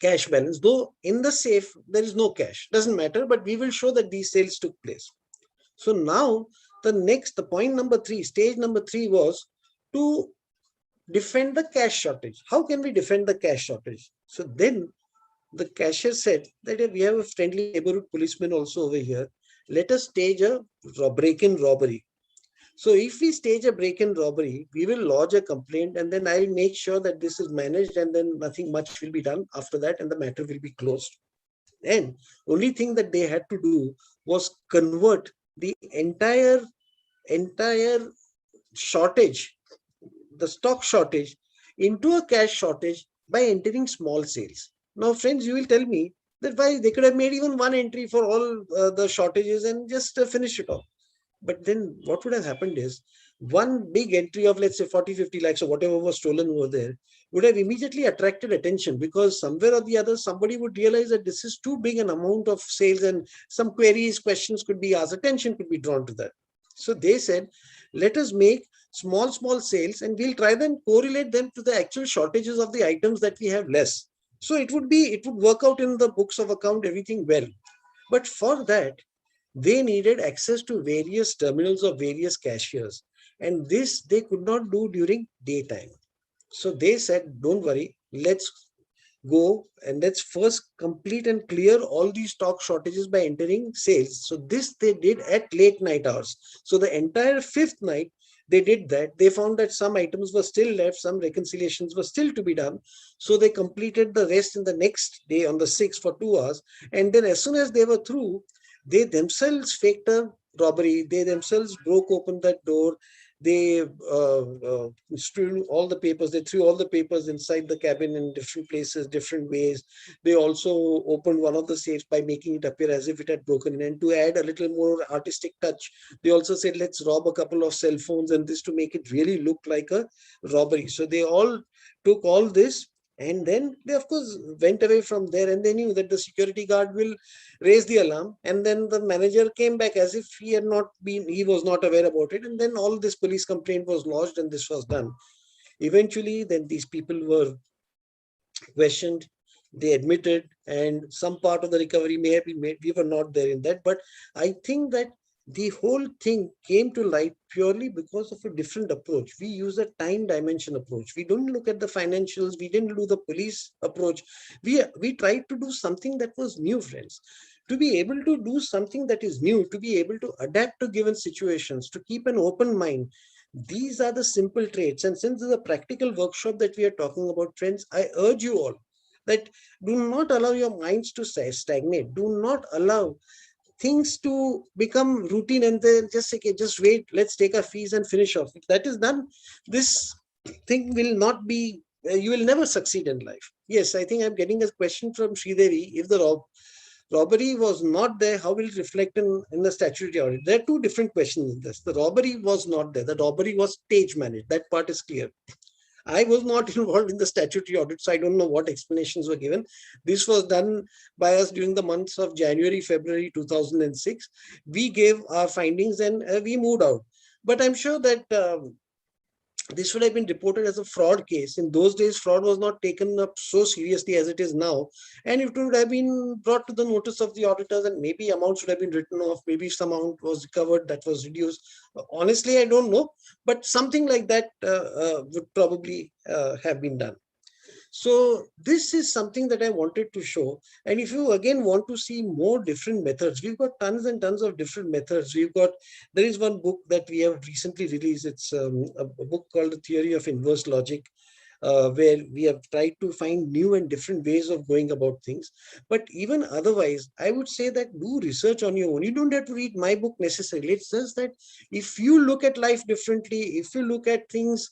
Speaker 3: cash balance. Though in the safe, there is no cash, doesn't matter, but we will show that these sales took place. So now the point number 3, stage number 3 was to defend the cash shortage. How can we defend the cash shortage? So then the cashier said that we have a friendly neighborhood policeman also over here. Let us stage a break-in robbery. So if we stage a break-in robbery, we will lodge a complaint, and then I'll make sure that this is managed, and then nothing much will be done after that, and the matter will be closed. And only thing that they had to do was convert the entire shortage, the stock shortage, into a cash shortage by entering small sales. Now, friends, you will tell me that why they could have made even one entry for all the shortages and just finish it off. But then what would have happened is one big entry of, let's say, 40-50 lakhs or whatever was stolen over there would have immediately attracted attention, because somewhere or the other somebody would realize that this is too big an amount of sales, and some queries, questions could be asked, attention could be drawn to that. So they said, let us make small sales, and we'll try and correlate them to the actual shortages of the items that we have less. So it would work out in the books of account, everything well. But for that, they needed access to various terminals of various cashiers, and this they could not do during daytime. So they said, don't worry, let's go and let's first complete and clear all these stock shortages by entering sales. So this they did at late night hours. So the entire 5th night they did that. They found that some items were still left, some reconciliations were still to be done. So they completed the rest in the next day on the 6th for 2 hours. And then as soon as they were through, they themselves faked a robbery. They themselves broke open that door. They threw all the papers. They threw all the papers inside the cabin in different places, different ways. They also opened one of the safes by making it appear as if it had broken in. And to add a little more artistic touch, they also said, let's rob a couple of cell phones, and this to make it really look like a robbery. So they all took all this, and then they, of course, went away from there, and they knew that the security guard will raise the alarm. And then the manager came back as if he was not aware about it. And then all this police complaint was lodged, and this was done. Eventually, then these people were questioned, they admitted, and some part of the recovery may have been made. We were not there in that. But I think that the whole thing came to light purely because of a different approach. We use a time dimension approach. We don't look at the financials. We didn't do the police approach. We tried to do something that was new, friends. To be able to do something that is new, to be able to adapt to given situations, to keep an open mind. These are the simple traits. And since this is a practical workshop that we are talking about, friends, I urge you all that do not allow your minds to stagnate. Do not allow things to become routine and then just say, okay, just wait, let's take our fees and finish off. If that is done, this thing will not be, you will never succeed in life. Yes, I think I'm getting a question from Sridevi. If the robbery was not there, how will it reflect in the statutory audit? There are two different questions in this. The robbery was not there. The robbery was stage managed. That part is clear. I was not involved in the statutory audit, so I don't know what explanations were given. This was done by us during the months of January, February 2006. We gave our findings and we moved out. But I'm sure that this would have been reported as a fraud case. In those days, fraud was not taken up so seriously as it is now. And it would have been brought to the notice of the auditors, and maybe amounts would have been written off. Maybe some amount was recovered that was reduced. Honestly, I don't know. But something like that would probably have been done. So this is something that I wanted to show. And if you again want to see more different methods, we've got tons and tons of different methods. There is one book that we have recently released. It's a book called The Theory of Inverse Logic, where we have tried to find new and different ways of going about things. But even otherwise, I would say that do research on your own. You don't have to read my book necessarily. It's just that if you look at life differently, if you look at things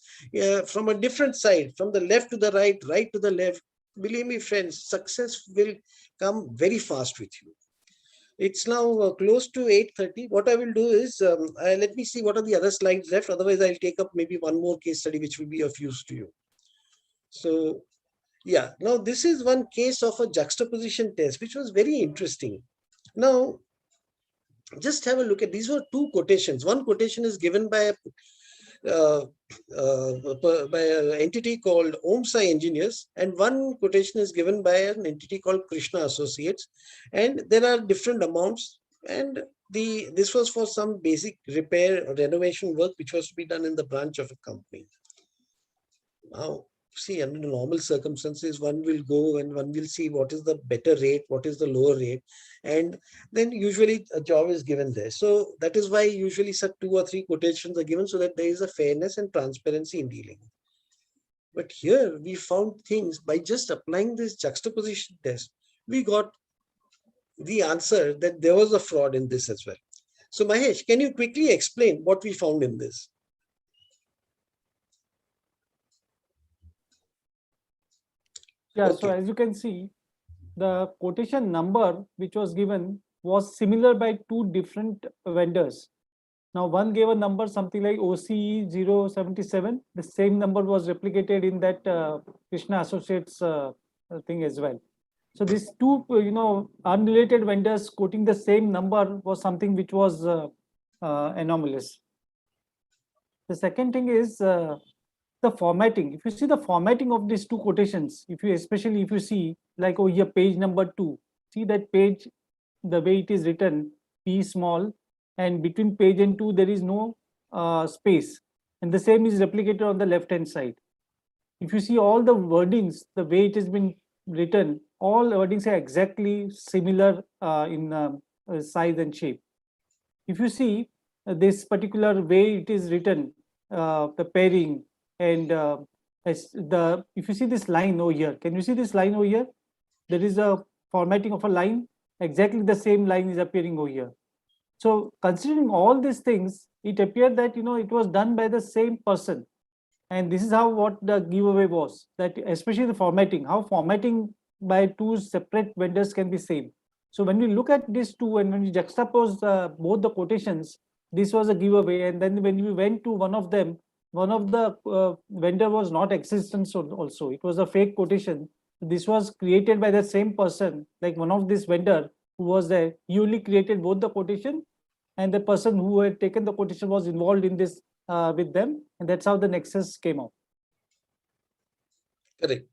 Speaker 3: from a different side, from the left to the right, right to the left, believe me, friends, success will come very fast with you. It's now close to 8:30. What I will do is, let me see what are the other slides left. Otherwise, I'll take up maybe one more case study, which will be of use to you. So, yeah, now this is one case of a juxtaposition test, which was very interesting. Now, just have a look at, these were two quotations. One quotation is given by an entity called OMSI Engineers, and one quotation is given by an entity called Krishna Associates. And there are different amounts, and this was for some basic repair or renovation work which was to be done in the branch of a company. Now, see, under normal circumstances, one will go and one will see what is the better rate, what is the lower rate, and then usually a job is given there. So that is why usually such 2 or 3 quotations are given so that there is a fairness and transparency in dealing. But here we found things by just applying this juxtaposition test, we got the answer that there was a fraud in this as well. So Mahesh, can you quickly explain what we found in this?
Speaker 4: Yeah, so
Speaker 3: Okay.
Speaker 4: as you can see, the quotation number which was given was similar by two different vendors. Now, one gave a number something like OCE 077. The same number was replicated in that Krishna Associates thing as well. So these two, unrelated vendors quoting the same number was something which was anomalous. The second thing is the formatting. If you see the formatting of these two quotations, especially if you see like over here page number 2, see that page, the way it is written, P small, and between page and 2 there is no space, and the same is replicated on the left hand side. If you see all the wordings, the way it has been written, all wordings are exactly similar in size and shape. If you see this particular way it is written, the pairing, and if you see this line over here, can you see this line over here? There is a formatting of a line, exactly the same line is appearing over here. So considering all these things, it appeared that it was done by the same person. And this is how what the giveaway was, that especially the formatting, how formatting by two separate vendors can be same. So when we look at these two and when we juxtapose both the quotations, this was a giveaway. And then when we went to one of them, one of the vendor was not existent also. It was a fake quotation. This was created by the same person, like one of this vendor who was there. He only created both the quotation, and the person who had taken the quotation was involved in this with them, and that's how the nexus came out.
Speaker 3: Correct.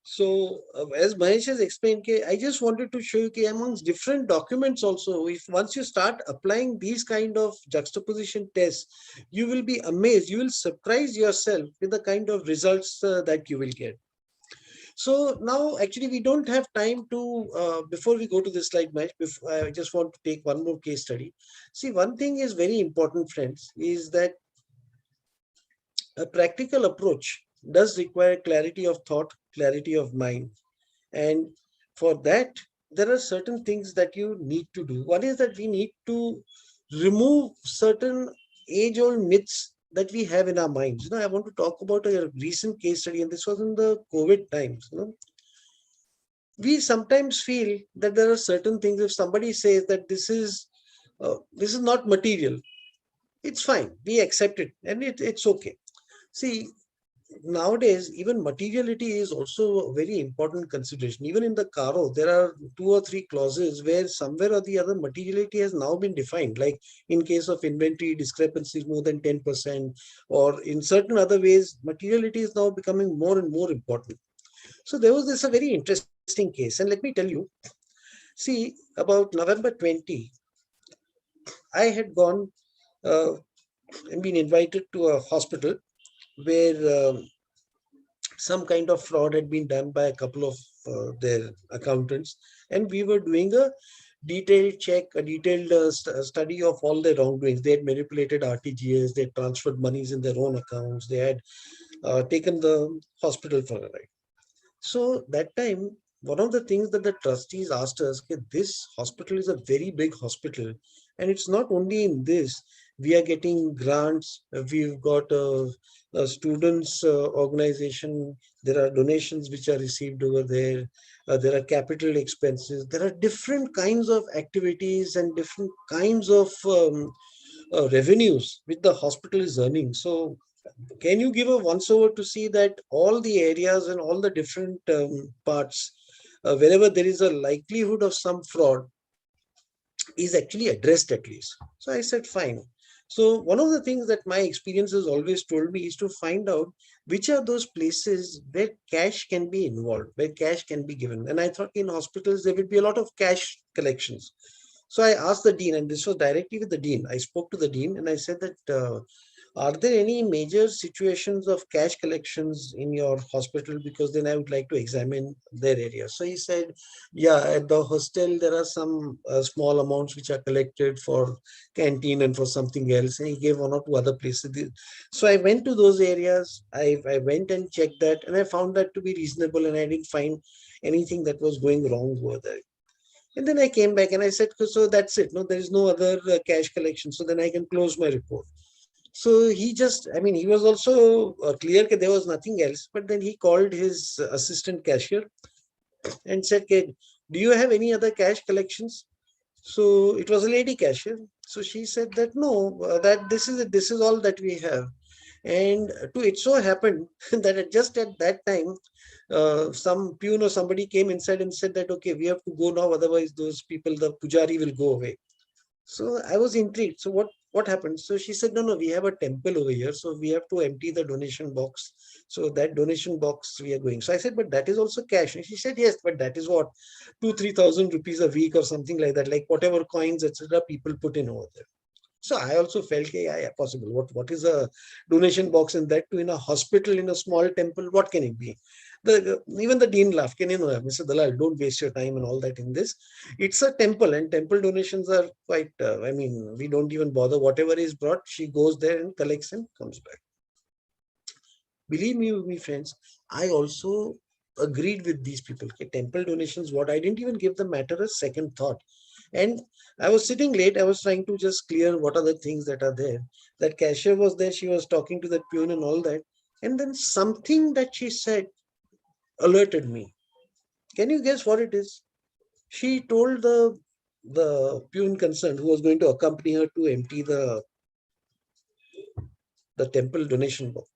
Speaker 3: So as Mahesh has explained, I just wanted to show you amongst different documents also, if once you start applying these kind of juxtaposition tests, you will be amazed, you will surprise yourself with the kind of results that you will get. So now actually we don't have time to, before we go to this slide, Mahesh, I just want to take one more case study. See, one thing is very important, friends, is that a practical approach does require clarity of thought, clarity of mind. And for that, there are certain things that you need to do. One is that we need to remove certain age-old myths that we have in our minds. I want to talk about a recent case study, and this was in the COVID times. We sometimes feel that there are certain things. If somebody says that this is not material, it's fine. We accept it, and it's okay. See, nowadays, even materiality is also a very important consideration. Even in the Caro, there are 2 or 3 clauses where somewhere or the other materiality has now been defined, like in case of inventory discrepancies more than 10%, or in certain other ways, materiality is now becoming more and more important. So there was a very interesting case, and let me tell you, see, about November 20, I had gone and been invited to a hospital where some kind of fraud had been done by a couple of their accountants, and we were doing a detailed check, a detailed study of all their wrongdoings. They had manipulated RTGS, they had transferred monies in their own accounts, they had taken the hospital for a ride. So that time, one of the things that the trustees asked us, okay, this hospital is a very big hospital, and it's not only in this. We are getting grants. We've got a students organization. There are donations which are received over there. There are capital expenses. There are different kinds of activities and different kinds of revenues which the hospital is earning. So can you give a once over to see that all the areas and all the different parts, wherever there is a likelihood of some fraud, is actually addressed at least? So I said, fine. So one of the things that my experience has always told me is to find out which are those places where cash can be involved, where cash can be given. And I thought in hospitals, there would be a lot of cash collections. So I asked the dean, and this was directly with the dean. I spoke to the dean and I said that, are there any major situations of cash collections in your hospital? Because then I would like to examine their area. So he said, yeah, at the hostel, there are some small amounts which are collected for canteen and for something else. And he gave one or two other places. So I went to those areas. I went and checked that, and I found that to be reasonable, and I didn't find anything that was going wrong over there. And then I came back and I said, so that's it. No, there is no other cash collection. So then I can close my report. So he just, I mean, he was also clear that there was nothing else. But then he called his assistant cashier and said, okay, do you have any other cash collections? So it was a lady cashier. So she said that no, that this is all that we have. And to it so happened that just at that time, some peon or somebody came inside and said that, okay, we have to go now, otherwise those people, the pujari will go away. So I was intrigued. So what happened? So she said, no, we have a temple over here, so we have to empty the donation box. So that donation box we are going. So I said, but that is also cash. And she said, yes, but that is what 2,000-3,000 rupees a week or something like that, like whatever coins etc. people put in over there. So I also felt, yeah, possible. What is a donation box in that too in a hospital, in a small temple? What can it be? Even the dean laughed. Can you know, Mr. Dalal, don't waste your time and all that in this. It's a temple, and temple donations are quite. I mean, we don't even bother. Whatever is brought, she goes there and collects and comes back. Believe me, friends, I also agreed with these people. Okay, temple donations, what I didn't even give the matter a second thought. And I was sitting late. I was trying to just clear what are the things that are there. That cashier was there. She was talking to that peon and all that. And then something that she said alerted me. Can you guess what it is? She told the peon concerned who was going to accompany her to empty the temple donation box.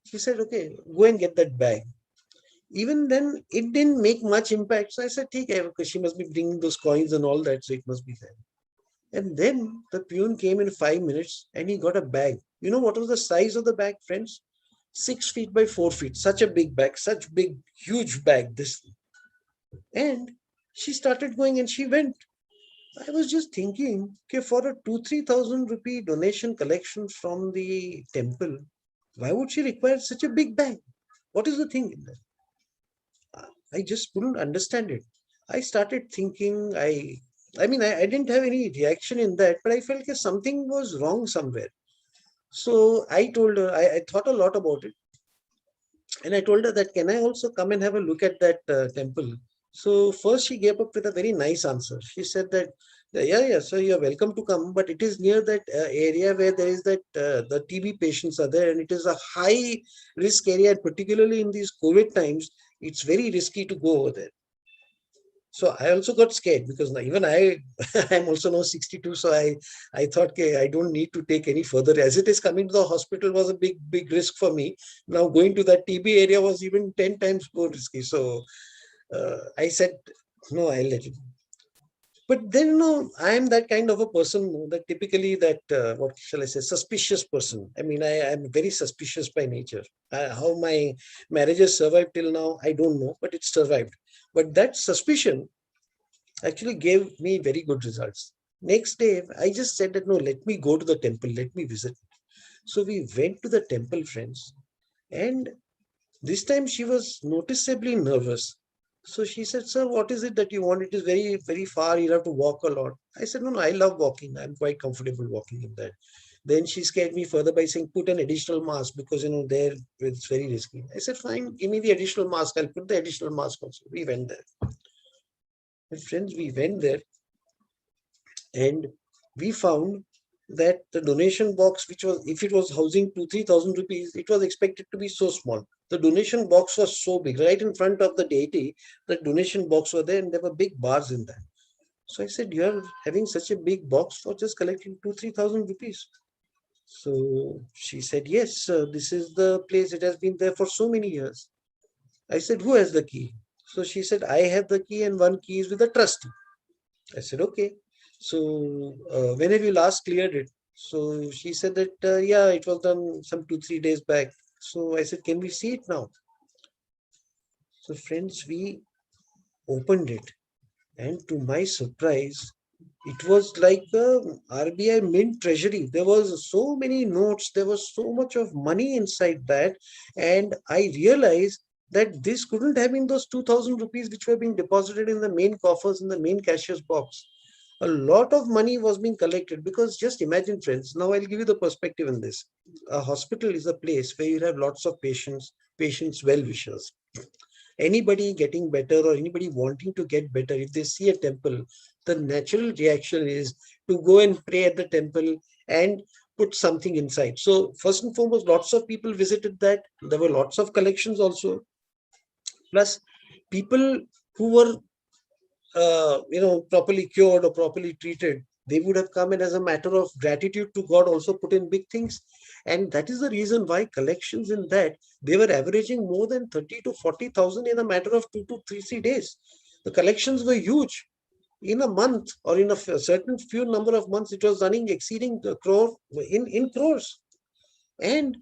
Speaker 3: She said, okay, go and get that bag. Even then, it didn't make much impact. So I said, okay, because she must be bringing those coins and all that, so it must be there. And then the peon came in 5 minutes and he got a bag. You know what was the size of the bag, friends? 6 feet by 4 feet. Such a big bag, such big, huge bag. This. And she started going and she went. I was just thinking, okay, for a 2,000-3,000 rupee donation collection from the temple, why would she require such a big bag? What is the thing in that? I just couldn't understand it. I started thinking, I mean, I didn't have any reaction in that, but I felt like something was wrong somewhere. So I told her, I thought a lot about it. And I told her that, can I also come and have a look at that temple? So first she gave up with a very nice answer. She said that, yeah, so you're welcome to come, but it is near that area where there is that the TB patients are there, and it is a high risk area, and particularly in these COVID times, it's very risky to go over there. So I also got scared because even I'm also now 62. So I thought, okay, I don't need to take any further. As it is, coming to the hospital was a big risk for me. Now going to that TB area was even 10 times more risky. So I said, no, I'll let you. But then, no, I am that kind of a person that typically what shall I say, suspicious person. I mean, I am very suspicious by nature. How my marriage has survived till now, I don't know, but it survived. But that suspicion actually gave me very good results. Next day, I just said that, no, let me go to the temple, let me visit. So we went to the temple, friends. And this time she was noticeably nervous. So she said, sir, what is it that you want? It is very, very far. You'll have to walk a lot. I said, no, I love walking. I'm quite comfortable walking in that. Then she scared me further by saying, put an additional mask because, there it's very risky. I said, fine, give me the additional mask. I'll put the additional mask also. We went there. And friends, we went there and we found that the donation box, which was, if it was housing 2,000-3,000 rupees, it was expected to be so small. The donation box was so big, right in front of the deity. The donation box was there, and there were big bars in that. So I said, you are having such a big box for just collecting 2,000-3,000 rupees. So she said, yes, this is the place. It has been there for so many years. I said, who has the key? So she said, I have the key, and one key is with the trustee. I said, okay. So when have you last cleared it? So she said that, yeah, it was done some 2-3 days back. So I said, can we see it now? So friends, we opened it. And to my surprise, It was like the RBI mint treasury. There was so many notes. There was so much of money inside that. And I realized that this couldn't have been those 2,000 rupees which were being deposited in the main coffers in the main cashier's box. A lot of money was being collected, because just imagine, friends. Now I'll give you the perspective in this. A hospital is a place where you have lots of patients well wishers. Anybody getting better or anybody wanting to get better, if they see a temple, the natural reaction is to go and pray at the temple and put something inside. So first and foremost, lots of people visited that. There were lots of collections also. Plus, people who were properly cured or properly treated, they would have come, and as a matter of gratitude to God, also put in big things. And that is the reason why collections in that, they were averaging more than 30 to 40,000 in a matter of 2 to 3 days. The collections were huge. In a month, or in a certain few number of months, it was running exceeding the crore in crores. And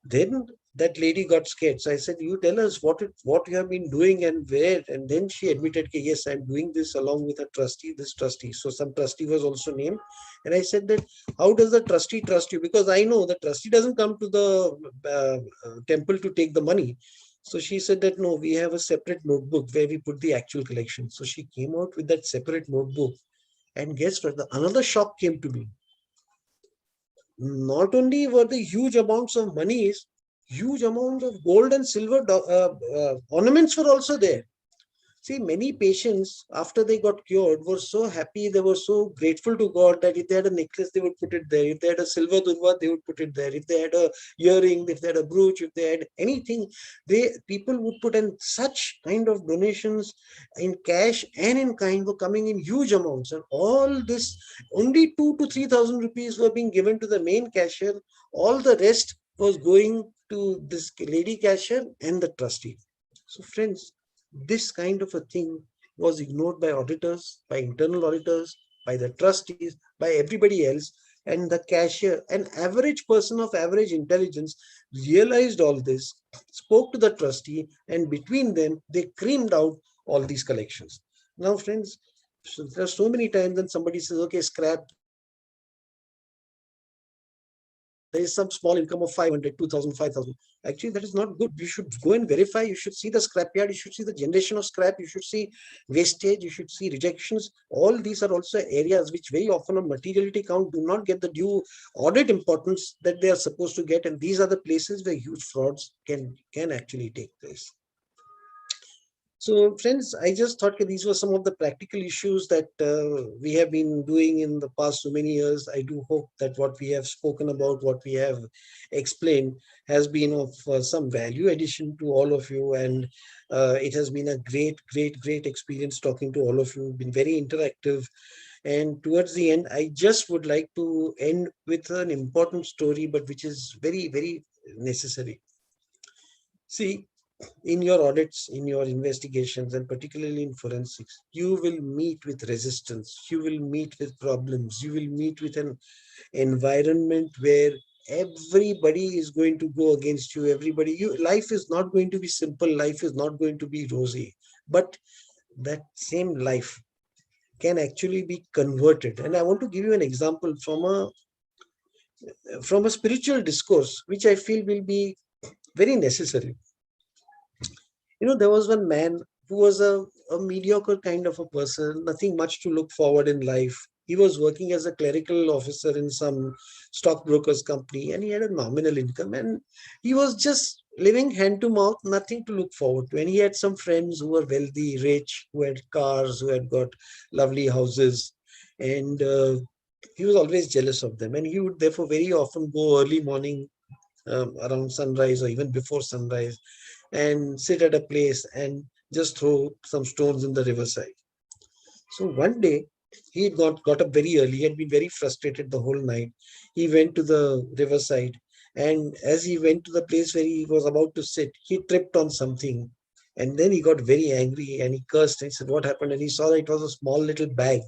Speaker 3: then that lady got scared. So I said, you tell us what you have been doing and where. And then she admitted, yes, I'm doing this along with a trustee, this trustee. So some trustee was also named. And I said that, how does the trustee trust you? Because I know the trustee doesn't come to the temple to take the money. So she said that, no, we have a separate notebook where we put the actual collection. So she came out with that separate notebook. And guess what? Another shock came to me. Not only were the huge amounts of monies, huge amounts of gold and silver ornaments were also there. See, many patients, after they got cured, were so happy, they were so grateful to God that if they had a necklace, they would put it there. If they had a silver durva, they would put it there. If they had a earring, if they had a brooch, if they had anything, people would put in such kind of donations in cash and in kind were coming in huge amounts. And all this, only 2 to 3,000 rupees were being given to the main cashier. All the rest was going to this lady cashier and the trustee. So friends, this kind of a thing was ignored by auditors, by internal auditors, by the trustees, by everybody else. And the cashier, an average person of average intelligence, realized all this, spoke to the trustee, and between them, they creamed out all these collections. Now, friends, there are so many times when somebody says, okay, scrap, there is some small income of 500, 2,000, 5,000. Actually, that is not good. You should go and verify. You should see the scrapyard. You should see the generation of scrap. You should see wastage. You should see rejections. All these are also areas which very often on materiality count do not get the due audit importance that they are supposed to get. And these are the places where huge frauds can actually take place. So friends, I just thought that these were some of the practical issues that we have been doing in the past so many years. I do hope that what we have spoken about, what we have explained has been of some value addition to all of you. And it has been a great experience talking to all of you. Been very interactive. And towards the end, I just would like to end with an important story, but which is very necessary. See, in your audits, in your investigations, and particularly in forensics, you will meet with resistance, you will meet with problems, you will meet with an environment where everybody is going to go against you. Life is not going to be simple, life is not going to be rosy, but that same life can actually be converted. And I want to give you an example from a spiritual discourse, which I feel will be very necessary. There was one man who was a mediocre kind of a person, nothing much to look forward in life. He was working as a clerical officer in some stockbroker's company, and he had a nominal income, and he was just living hand to mouth, nothing to look forward to. And he had some friends who were wealthy, rich, who had cars, who had got lovely houses, and he was always jealous of them. And he would therefore very often go early morning, around sunrise or even before sunrise, and sit at a place and just throw some stones in the riverside. So one day, he got up very early. He had been very frustrated the whole night. He went to the riverside, and as he went to the place where he was about to sit, he tripped on something. And then he got very angry and he cursed and he said, what happened? And he saw that it was a small little bag,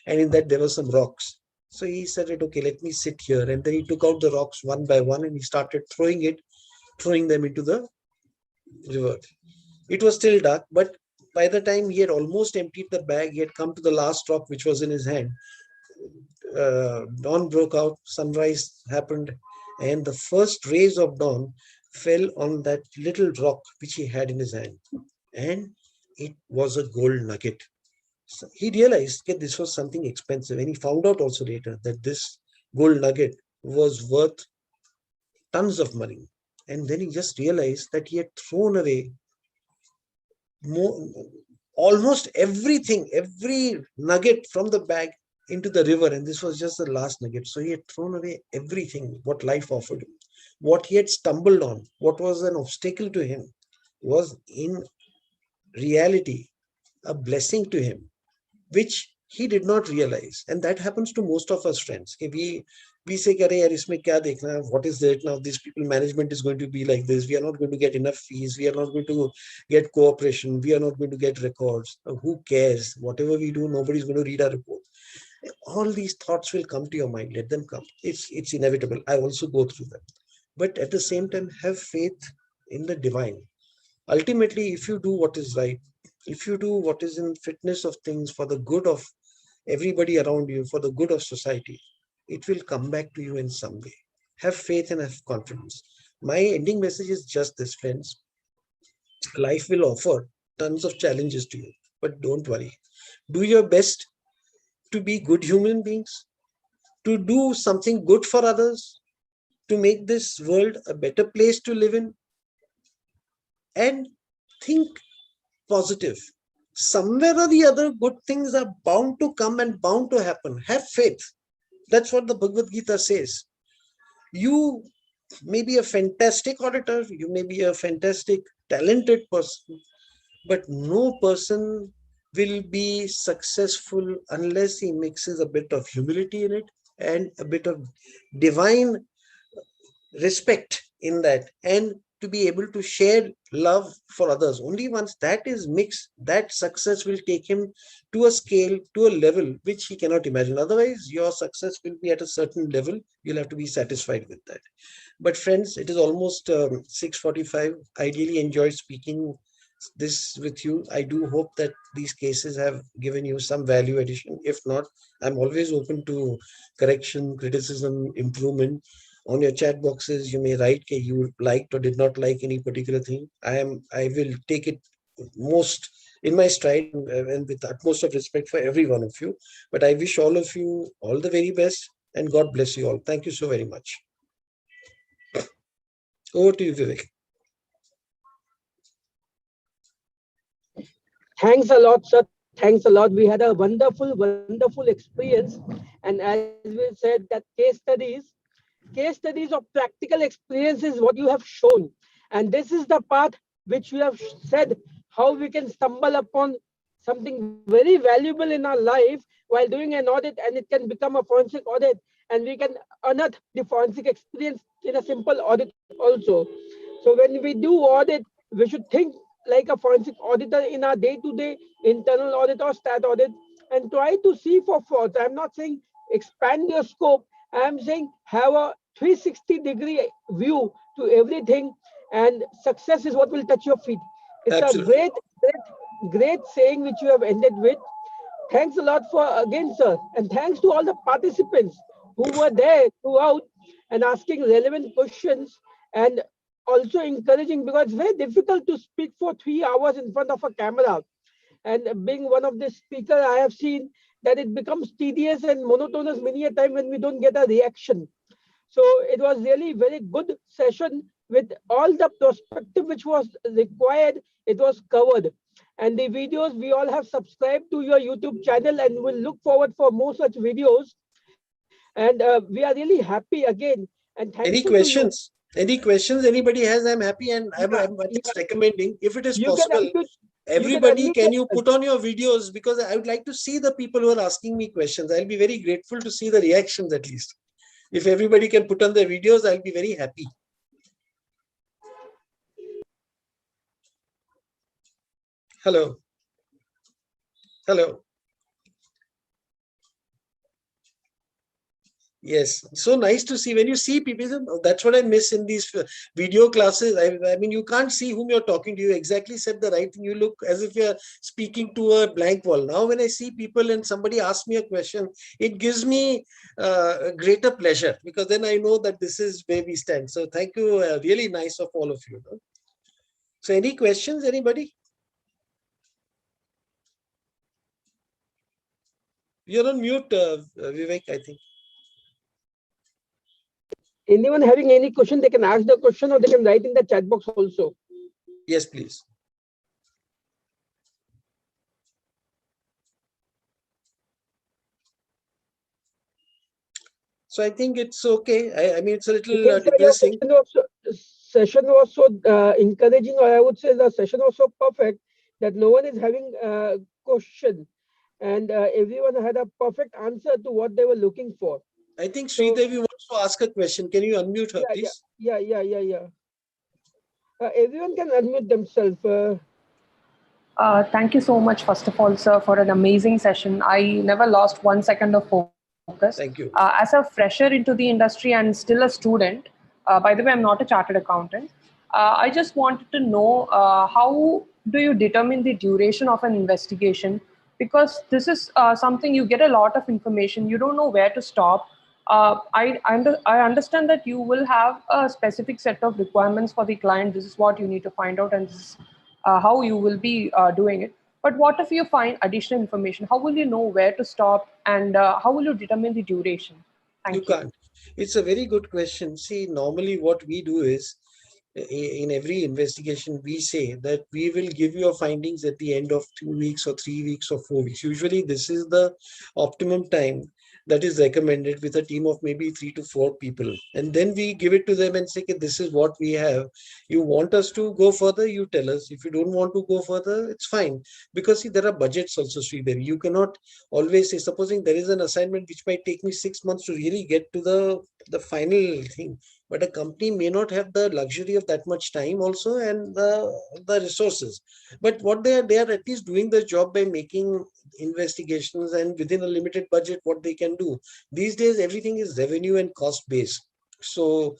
Speaker 3: and in that there were some rocks. So he said, okay, let me sit here. And then he took out the rocks one by one and he started throwing them into the river. It was still dark, but by the time he had almost emptied the bag, he had come to the last rock which was in his hand. dawn broke out, sunrise happened, and the first rays of dawn fell on that little rock which he had in his hand, and it was a gold nugget. So he realized that this was something expensive, and he found out also later that this gold nugget was worth tons of money. And then he just realized that he had thrown away more, almost everything, every nugget from the bag into the river, and this was just the last nugget. So he had thrown away everything what life offered him. What he had stumbled on, what was an obstacle to him, was in reality a blessing to him, which he did not realize. And that happens to most of us friends. We say, what is it now? These people management is going to be like this. We are not going to get enough fees. We are not going to get cooperation. We are not going to get records. Who cares? Whatever we do, nobody's going to read our report. All these thoughts will come to your mind. Let them come. It's inevitable. I also go through them. But at the same time, have faith in the divine. Ultimately, if you do what is right, if you do what is in fitness of things for the good of everybody around you, for the good of society, it will come back to you in some way. Have faith and have confidence. My ending message is just this, friends. Life will offer tons of challenges to you, but don't worry. Do your best to be good human beings, to do something good for others, to make this world a better place to live in, and think positive. Somewhere or the other, good things are bound to come and bound to happen. Have faith. That's what the Bhagavad Gita says. You may be a fantastic auditor, you may be a fantastic, talented person, but no person will be successful unless he mixes a bit of humility in it and a bit of divine respect in that, and to be able to share love for others. Only once that is mixed, that success will take him to a scale, to a level which he cannot imagine. Otherwise, your success will be at a certain level. You'll have to be satisfied with that. But friends, it is almost 6:45. I really enjoyed speaking this with you. I do hope that these cases have given you some value addition. If not, I'm always open to correction, criticism, improvement. On your chat boxes, you may write that you liked or did not like any particular thing. I will take it most in my stride, and with utmost of respect for every one of you. But I wish all of you all the very best, and God bless you all. Thank you so very much. Over to you, Vivek.
Speaker 1: Thanks a lot, sir. Thanks a lot. We had a wonderful experience. And as we said, that case studies of practical experience is what you have shown. And this is the path which you have said how we can stumble upon something very valuable in our life while doing an audit, and it can become a forensic audit, and we can unearth the forensic experience in a simple audit also. So when we do audit, we should think like a forensic auditor in our day-to-day internal audit or stat audit, and try to see for frauds. I'm not saying expand your scope. I'm saying have a 360-degree view to everything, and success is what will touch your feet. It's a
Speaker 3: Absolutely.
Speaker 1: great saying which you have ended with. Thanks a lot for again, sir, and thanks to all the participants who were there throughout and asking relevant questions, and also encouraging, because it's very difficult to speak for 3 hours in front of a camera. And being one of the speaker, I have seen that it becomes tedious and monotonous many a time when we don't get a reaction. So it was really very good session with all the perspective which was required. It was covered. And the videos, we all have subscribed to your YouTube channel, and we'll look forward for more such videos. And we are really happy again and
Speaker 3: Any
Speaker 1: thankful to you.
Speaker 3: questions? Any questions anybody has? I'm happy, and I'm
Speaker 1: Yeah,
Speaker 3: just recommending, if it is
Speaker 1: you can
Speaker 3: possible,
Speaker 1: unmute. You can
Speaker 3: everybody,
Speaker 1: unmute
Speaker 3: can you
Speaker 1: yourself.
Speaker 3: put on your videos? Because I would like to see the people who are asking me questions. I'll be very grateful to see the reactions at least. If everybody can put on their videos, I'll be very happy. Hello. Hello. Yes, so nice to see when you see people. That's what I miss in these video classes. I mean, you can't see whom you're talking to. You exactly said the right thing. You look as if you're speaking to a blank wall. Now, when I see people and somebody asks me a question, it gives me a greater pleasure because then I know that this is where we stand. So, thank you. Really nice of all of you. So, any questions, anybody? You're on mute, Vivek, I think.
Speaker 1: Anyone having any question, they can ask the question or they can write in the chat box also.
Speaker 3: Yes, please. So I think it's okay. I mean, it's a little depressing.
Speaker 1: Session was so encouraging, or I would say the session was so perfect that no one is having a question, and everyone had a perfect answer to what they were looking for.
Speaker 3: I think
Speaker 1: So,
Speaker 3: Sridevi wants to ask a question. Can you unmute her, please?
Speaker 1: yeah. Everyone can unmute themselves.
Speaker 7: Thank you so much, first of all, sir, for an amazing session. I never lost 1 second of focus.
Speaker 3: Thank you.
Speaker 7: As a fresher into the industry and still a student, by the way, I'm not a chartered accountant. I just wanted to know how do you determine the duration of an investigation? Because this is something you get a lot of information, you don't know where to stop. I understand that you will have a specific set of requirements for the client. This is what you need to find out, and this is how you will be doing it. But what if you find additional information? How will you know where to stop, and how will you determine the duration?
Speaker 3: You
Speaker 7: Thank you.
Speaker 3: can't. It's a very good question. See, normally what we do is in every investigation, we say that we will give you your findings at the end of 2 weeks or 3 weeks or 4 weeks. Usually, this is the optimum time that is recommended with a team of maybe 3 to 4 people. And then we give it to them and say, okay, this is what we have. You want us to go further, you tell us. If you don't want to go further, it's fine. Because see, there are budgets also, Sridevi. You cannot always say, supposing there is an assignment which might take me 6 months to really get to the final thing, but a company may not have the luxury of that much time also and the resources. But what they are at least doing their job by making investigations and within a limited budget what they can do. These days everything is revenue and cost based. So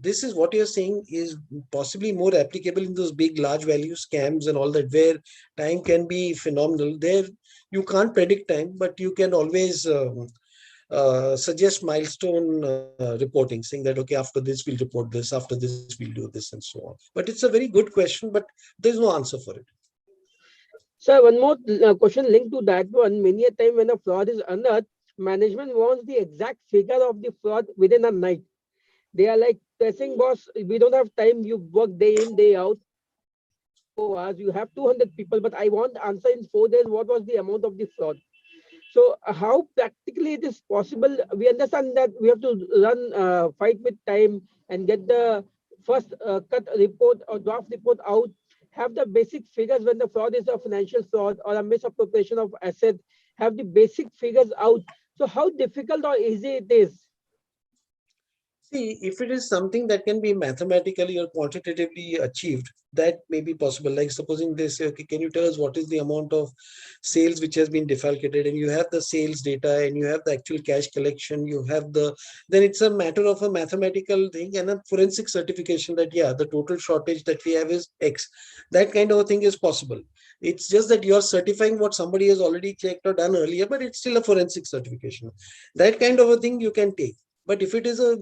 Speaker 3: this is what you're saying is possibly more applicable in those big large value scams and all that, where time can be phenomenal. There you can't predict time, but you can always suggest milestone reporting, saying that, okay, after this we'll report this, after this we'll do this, and so on. But it's a very good question, but there's no answer for it.
Speaker 1: Sir, one more question linked to that one. Many a time when a fraud is unearthed, management wants the exact figure of the fraud within a night. They are like pressing, boss, we don't have time. You work day in, day out. 4 hours, you have 200 people, but I want answer in 4 days. What was the amount of the fraud? So how practically it is possible? We understand that we have to run fight with time and get the first cut report or draft report out, have the basic figures when the fraud is a financial fraud or a misappropriation of asset, have the basic figures out. So how difficult or easy it is?
Speaker 3: See, if it is something that can be mathematically or quantitatively achieved, that may be possible. Like supposing they say, okay, can you tell us what is the amount of sales which has been defalcated, and you have the sales data and you have the actual cash collection, you have then it's a matter of a mathematical thing and a forensic certification that, yeah, the total shortage that we have is X. That kind of a thing is possible. It's just that you're certifying what somebody has already checked or done earlier, but it's still a forensic certification. That kind of a thing you can take. But if it is a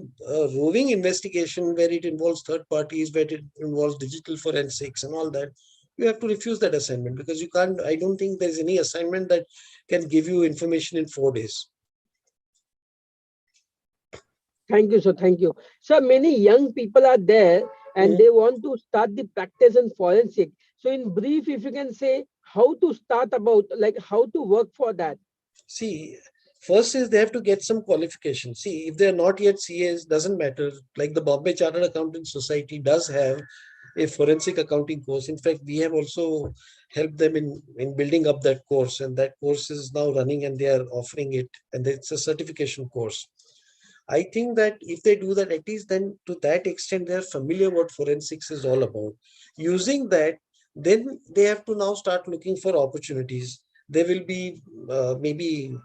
Speaker 3: roving investigation where it involves third parties, where it involves digital forensics and all that, you have to refuse that assignment because you can't. I don't think there's any assignment that can give you information in 4 days.
Speaker 1: Thank you, sir. Thank you. So many young people are there and they want to start the practice in forensic. So in brief, if you can say how to start about, like how to work for that.
Speaker 3: See, first is they have to get some qualification. See, if they're not yet CAs, doesn't matter. Like the Bombay Chartered Accountant Society does have a forensic accounting course. In fact, we have also helped them in building up that course, and that course is now running and they are offering it, and it's a certification course. I think that if they do that, at least then to that extent, they're familiar what forensics is all about. Using that, then they have to now start looking for opportunities. There will be maybe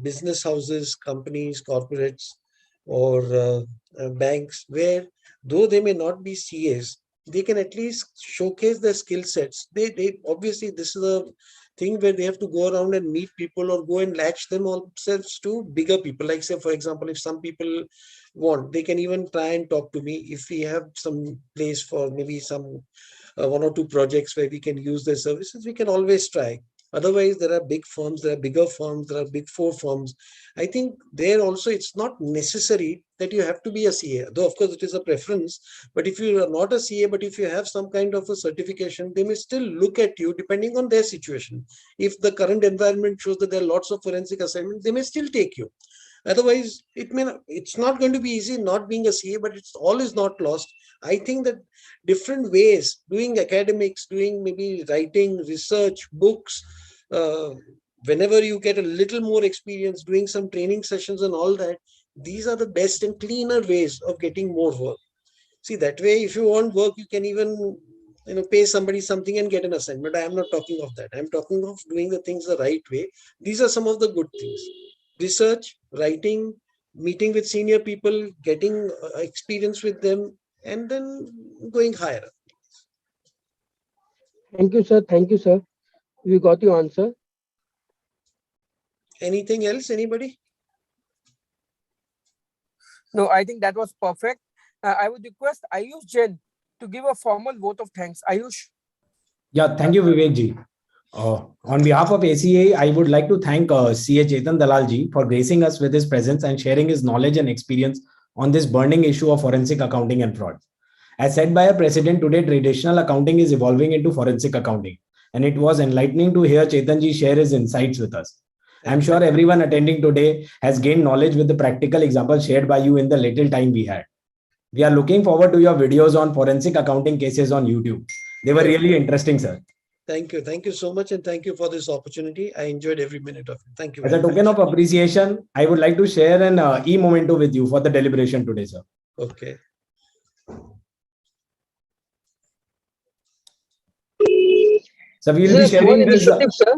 Speaker 3: business houses, companies, corporates or banks, where though they may not be CAs, they can at least showcase their skill sets. They obviously, this is a thing where they have to go around and meet people or go and latch themselves to bigger people. Like, say, for example, if some people want, they can even try and talk to me if we have some place for maybe some one or two projects where we can use their services. We can always try. Otherwise, there are big firms, there are bigger firms, there are big four firms. I think there also it's not necessary that you have to be a CA, though of course it is a preference. But if you are not a CA, but if you have some kind of a certification, they may still look at you depending on their situation. If the current environment shows that there are lots of forensic assignments, they may still take you. Otherwise, it's not going to be easy not being a CA, but it's all is not lost. I think that different ways, doing academics, doing maybe writing, research, books, uh, whenever you get a little more experience, doing some training sessions and all that, these are the best and cleaner ways of getting more work. See, that way, if you want work, you can even pay somebody something and get an assignment. I am not talking of that. I'm talking of doing the things the right way. These are some of the good things: research, writing, meeting with senior people, getting experience with them, and then going higher.
Speaker 8: Thank you, sir. Thank you, sir. We got your answer.
Speaker 3: Anything else? Anybody?
Speaker 9: No, I think that was perfect. I would request Ayush Jain to give a formal vote of thanks. Ayush.
Speaker 5: Yeah, thank you, Vivek ji. On behalf of ACA, I would like to thank CA Chetan Dalal ji for gracing us with his presence and sharing his knowledge and experience on this burning issue of forensic accounting and fraud. As said by our president, today traditional accounting is evolving into forensic accounting, and it was enlightening to hear Chetan ji share his insights with us. I'm sure everyone attending today has gained knowledge with the practical examples shared by you in the little time we had. We are looking forward to your videos on forensic accounting cases on YouTube. They were really interesting, sir.
Speaker 3: Thank you. Thank you so much. And thank you for this opportunity. I enjoyed every minute of it. Thank you.
Speaker 5: As a token of appreciation, I would like to share an e-memento with you for the deliberation today, sir.
Speaker 3: Okay.
Speaker 5: So we'll be sharing this.
Speaker 8: Sir.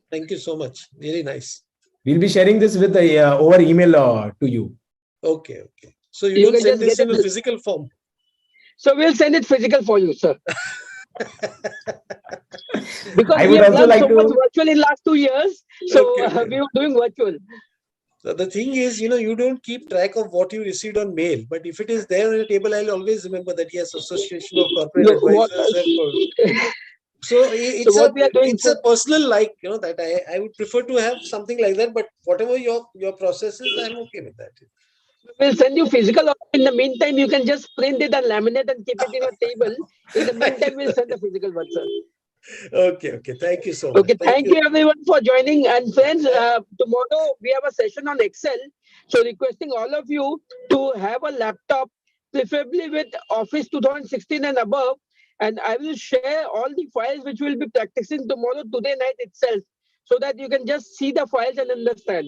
Speaker 3: Thank you so much. Really nice.
Speaker 5: We'll be sharing this with over email to you.
Speaker 3: Okay. Okay. So you don't send this in a physical form.
Speaker 8: So we'll send it physical for you, sir. Because
Speaker 5: I
Speaker 8: we
Speaker 5: would
Speaker 8: have
Speaker 5: also
Speaker 8: done
Speaker 5: like
Speaker 8: so
Speaker 5: to.
Speaker 8: much virtual in last 2 years. So
Speaker 3: Okay.
Speaker 8: we were doing virtual.
Speaker 3: So the thing is, you don't keep track of what you received on mail, but if it is there on the table, I'll always remember that, yes, Association of Corporate Advisors have called. So it's a personal like, that I would prefer to have something like that, but whatever your process is, I'm okay with that.
Speaker 8: We'll send you physical. In the meantime, you can just print it and laminate and keep it in your table. In the meantime, we'll send the physical one, sir.
Speaker 3: Okay. Thank you so much.
Speaker 8: Okay, thank you everyone for joining. And friends, tomorrow we have a session on Excel. So requesting all of you to have a laptop, preferably with Office 2016 and above. And I will share all the files which we'll be practicing tomorrow, today night itself, so that you can just see the files and understand.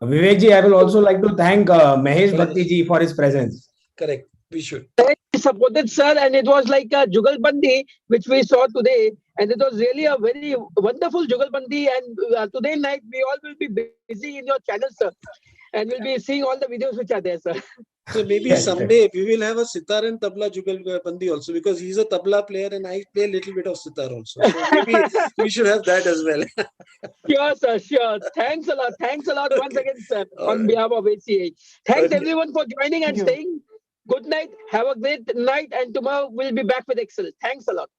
Speaker 5: Vivek ji, I will also like to thank Mahesh Bhakti ji for his presence.
Speaker 3: Correct. We should.
Speaker 8: He supported, sir, and it was like a Jugalbandi which we saw today, and it was really a very wonderful Jugalbandi. And today night we all will be busy in your channel, sir, and we'll be seeing all the videos which are there, sir.
Speaker 3: So maybe someday we will have a sitar and tabla Jugalbandi also, because he's a tabla player and I play a little bit of sitar also. So maybe we should have that as well.
Speaker 8: Sure, sir. Sure. Thanks a lot. Thanks a lot once again, sir, on behalf of ACA. Thanks everyone for joining and staying. Good night. Have a great night, and tomorrow we'll be back with Excel. Thanks a lot.